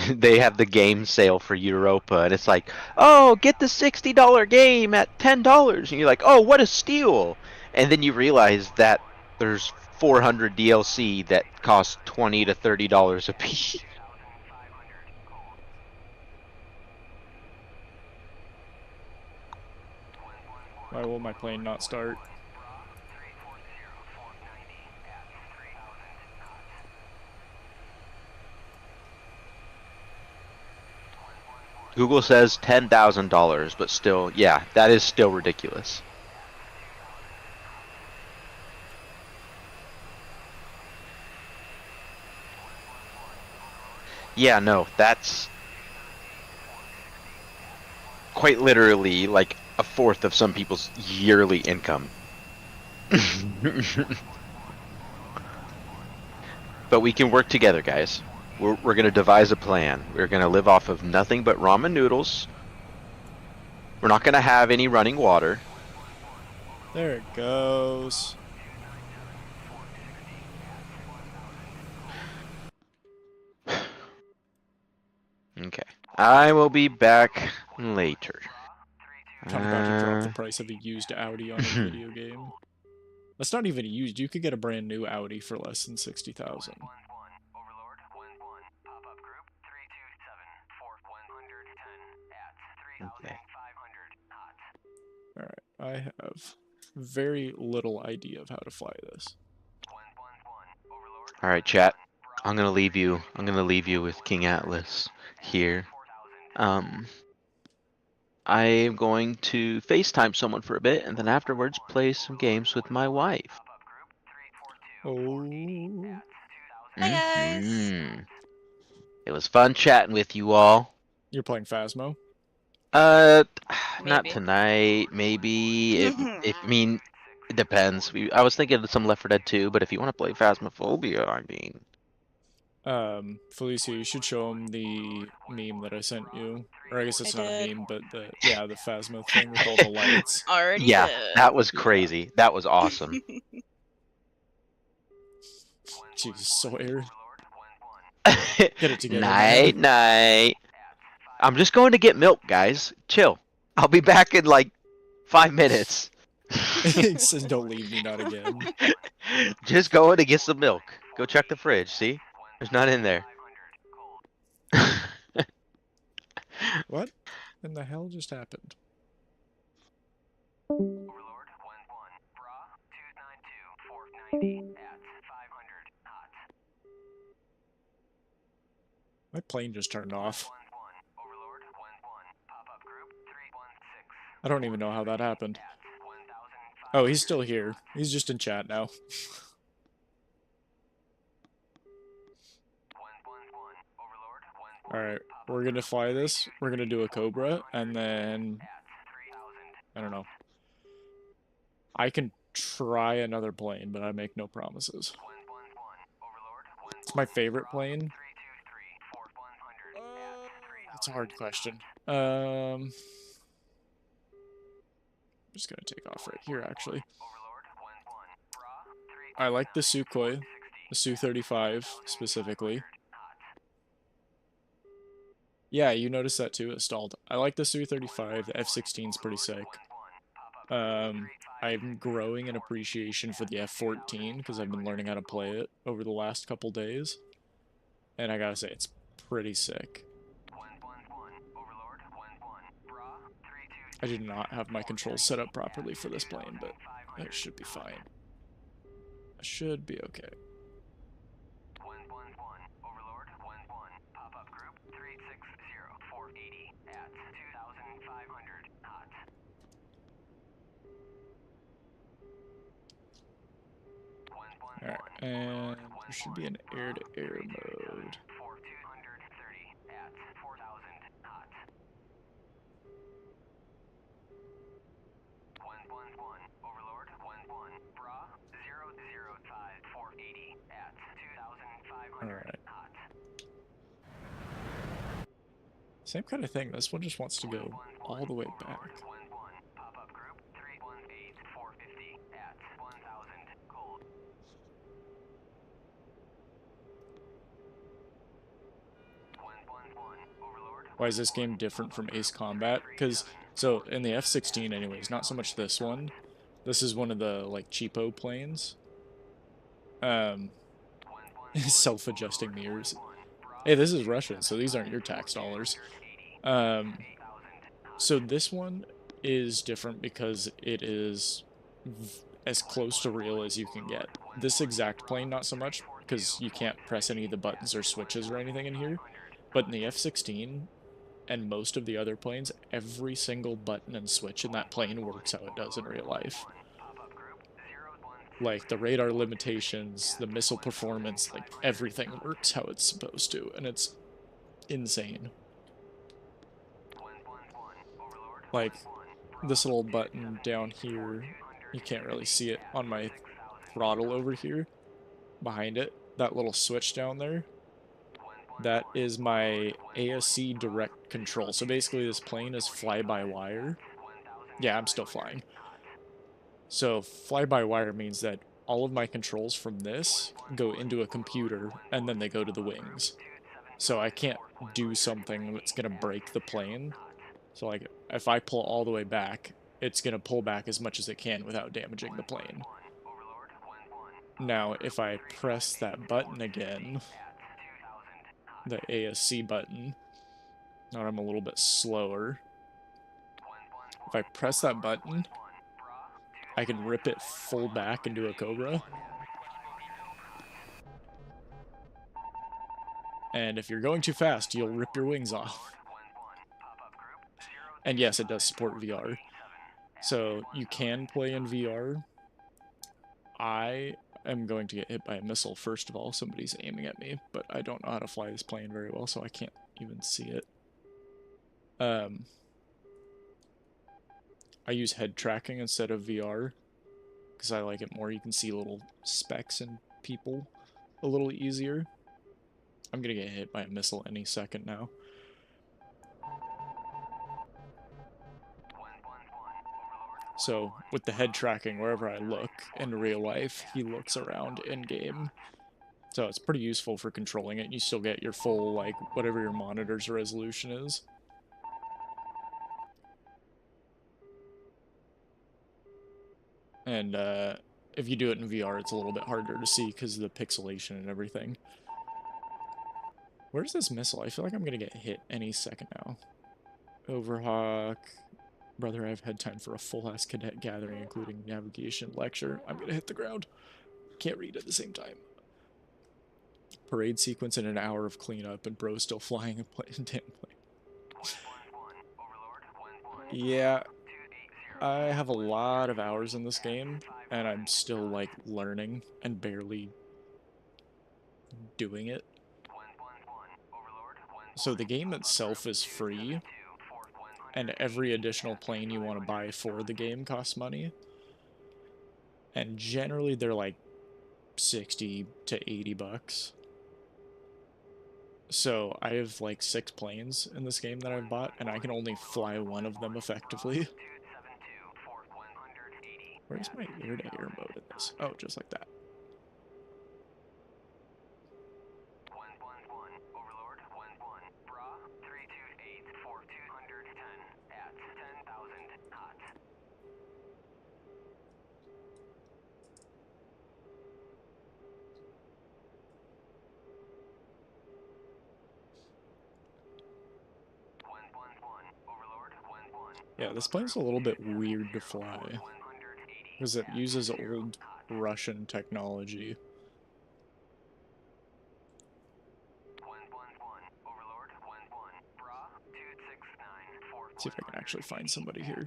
They have the game sale for Europa, and it's like, oh, get the $60 game at $10, and you're like, oh, what a steal! And then you realize that there's 400 DLC that cost $20 to $30 a piece. Why will my plane not start? Google says $10,000, but still, yeah, that is still ridiculous. Yeah, no, that's quite literally like a fourth of some people's yearly income. But we can work together, guys. We're gonna devise a plan. We're gonna live off of nothing but ramen noodles. We're not gonna have any running water. There it goes. Okay. I will be back later. Kind of about to drop the price of a used Audi on a video game. That's not even used. You could get a brand new Audi for less than 60,000. Okay. Alright, I have very little idea of how to fly this. All right, chat. I'm gonna leave you. I'm gonna leave you with King Atlas here. I am going to FaceTime someone for a bit, and then afterwards play some games with my wife. Oh. Hi, guys. Mhm. It was fun chatting with you all. You're playing Phasmo? Not Maybe. tonight. Maybe. If I mean, it depends. I was thinking of some Left 4 Dead 2, but if you want to play Phasmophobia, I mean. Felicia, you should show him the meme that I sent you. Or I guess it's I not did. a meme, but the Phasmo thing with all the lights. Already Yeah, did. that was crazy. That was awesome. Jesus, Sawyer. Get it together, man. Night, night. I'm just going to get milk, guys. Chill. I'll be back in like 5 minutes. He says, don't leave me, not again. Just going to get some milk. Go check the fridge, see? There's none in there. What in the hell just happened? My plane just turned off. I don't even know how that happened. Oh, he's still here. He's just in chat now. Alright, we're gonna fly this. We're gonna do a Cobra, and then... I don't know. I can try another plane, but I make no promises. It's my favorite plane. That's a hard question. I'm just gonna take off right here, actually. I like the Sukhoi, the Su-35 specifically. Yeah, you noticed that too, it stalled. I like the Su-35, the F-16 is pretty sick. I'm growing an appreciation for the F-14 because I've been learning how to play it over the last couple days. And I gotta say, it's pretty sick. I did not have my controls set up properly for this plane, but it should be fine. I should be okay. Alright, and there should be an air-to-air mode. Alright. Same kind of thing, this one just wants to go all the way back. Why is this game different from Ace Combat? Because, so, in the F-16 anyways, not so much this one. This is one of the, like, cheapo planes. Self-adjusting mirrors. Hey, this is Russia, so these aren't your tax dollars. So this one is different because it is as close to real as you can get. This exact plane, not so much, because you can't press any of the buttons or switches or anything in here. But in the F-16, and most of the other planes, every single button and switch in that plane works how it does in real life. Like, the radar limitations, the missile performance, like, everything works how it's supposed to, and it's insane. Like, this little button down here, you can't really see it on my throttle over here, behind it, that little switch down there. That is my ASC direct control. So basically this plane is fly-by-wire. Yeah, I'm still flying. So fly-by-wire means that all of my controls from this go into a computer and then they go to the wings. So I can't do something that's going to break the plane. So like if I pull all the way back, it's going to pull back as much as it can without damaging the plane. Now if I press that button again, the ASC button. Now I'm a little bit slower. If I press that button, I can rip it full back and do a Cobra. And if you're going too fast, you'll rip your wings off. And yes, it does support VR. So you can play in VR. I am going to get hit by a missile, first of all. Somebody's aiming at me, but I don't know how to fly this plane very well, so I can't even see it. I use head tracking instead of VR, because I like it more. You can see little specks and people a little easier. I'm gonna get hit by a missile any second now. So, with the head tracking, wherever I look in real life, he looks around in-game. So it's pretty useful for controlling it. You still get your full, like, whatever your monitor's resolution is. And if you do it in VR, it's a little bit harder to see because of the pixelation and everything. Where's this missile? I feel like I'm going to get hit any second now. Overhawk. Brother, I've had time for a full-ass cadet gathering, including navigation lecture. I'm going to hit the ground. Can't read at the same time. Parade sequence and an hour of cleanup, and bro still flying a damn plane. Yeah, I have a lot of hours in this game, and I'm still, like, learning and barely doing it. So the game itself is free, and every additional plane you want to buy for the game costs money. And generally they're like 60 to 80 bucks. So I have like 6 planes in this game that I've bought, and I can only fly one of them effectively. Where's my air-to-air mode in this? Oh, just like that. Yeah, this plane's a little bit weird to fly, because it uses old Russian technology. Let's see if I can actually find somebody here.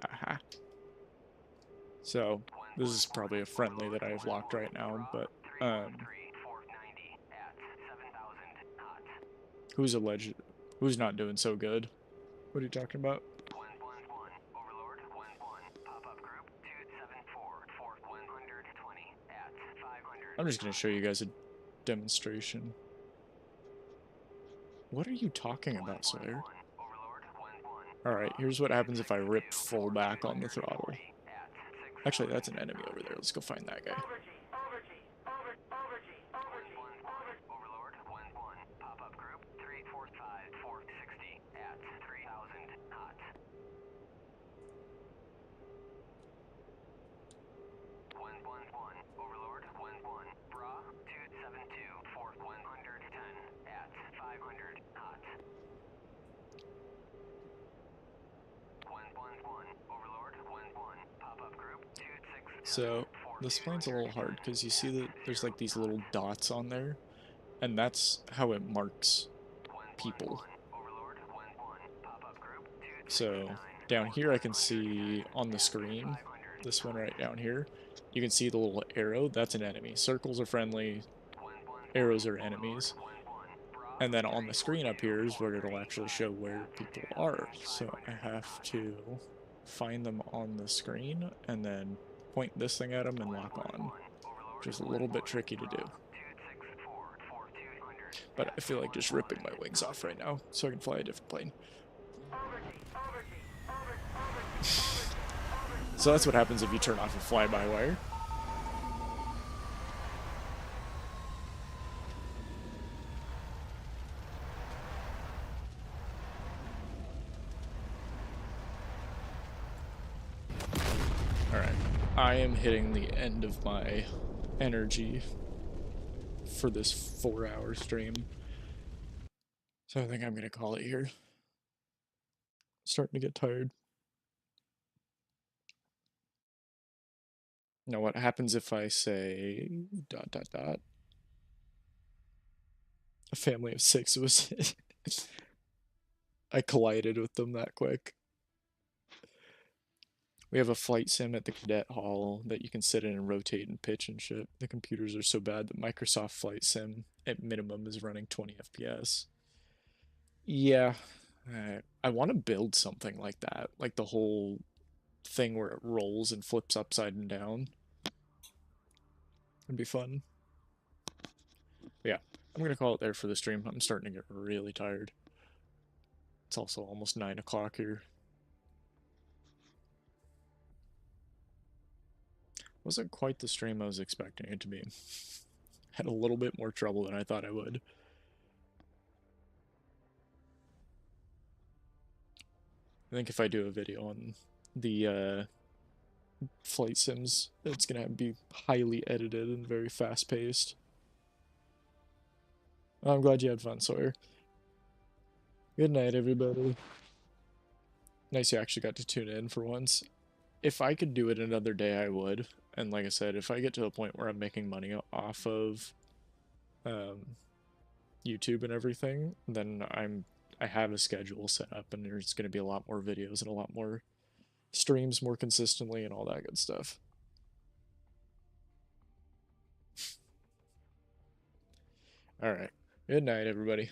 Aha. So, this is probably a friendly that I have locked right now, but, who's alleged? Who's not doing so good? What are you talking about? I'm just gonna show you guys a demonstration. What are you talking about, Sawyer? Alright, here's what happens if I rip full back on the throttle. Actually, that's an enemy over there. Let's go find that guy. So, this plane's a little hard because you see that there's like these little dots on there, and that's how it marks people. So, down here I can see on the screen, this one right down here, you can see the little arrow, that's an enemy. Circles are friendly, arrows are enemies. And then on the screen up here is where it'll actually show where people are. So I have to find them on the screen and then point this thing at them and lock on, which is a little bit tricky to do. But I feel like just ripping my wings off right now so I can fly a different plane. So that's what happens if you turn off a fly-by-wire. Alright, I am hitting the end of my energy for this 4-hour stream. So I think I'm going to call it here. Starting to get tired. Now what happens if I say ... A family of 6 was... I collided with them that quick. We have a flight sim at the cadet hall that you can sit in and rotate and pitch and shit. The computers are so bad that Microsoft Flight Sim at minimum is running 20 FPS. Yeah, I want to build something like that, like the whole thing where it rolls and flips upside and down. It'd be fun. Yeah, I'm gonna call it there for the stream. I'm starting to get really tired. It's also almost 9 o'clock here. Wasn't quite the stream I was expecting it to be. Had a little bit more trouble than I thought I would. I think if I do a video on the flight sims, it's gonna be highly edited and very fast paced. I'm glad you had fun, Sawyer. Good night, everybody. Nice you actually got to tune in for once. If I could do it another day, I would. And like I said, if I get to a point where I'm making money off of YouTube and everything, then I have a schedule set up, and there's going to be a lot more videos and a lot more streams more consistently and all that good stuff. All right. Good night, everybody.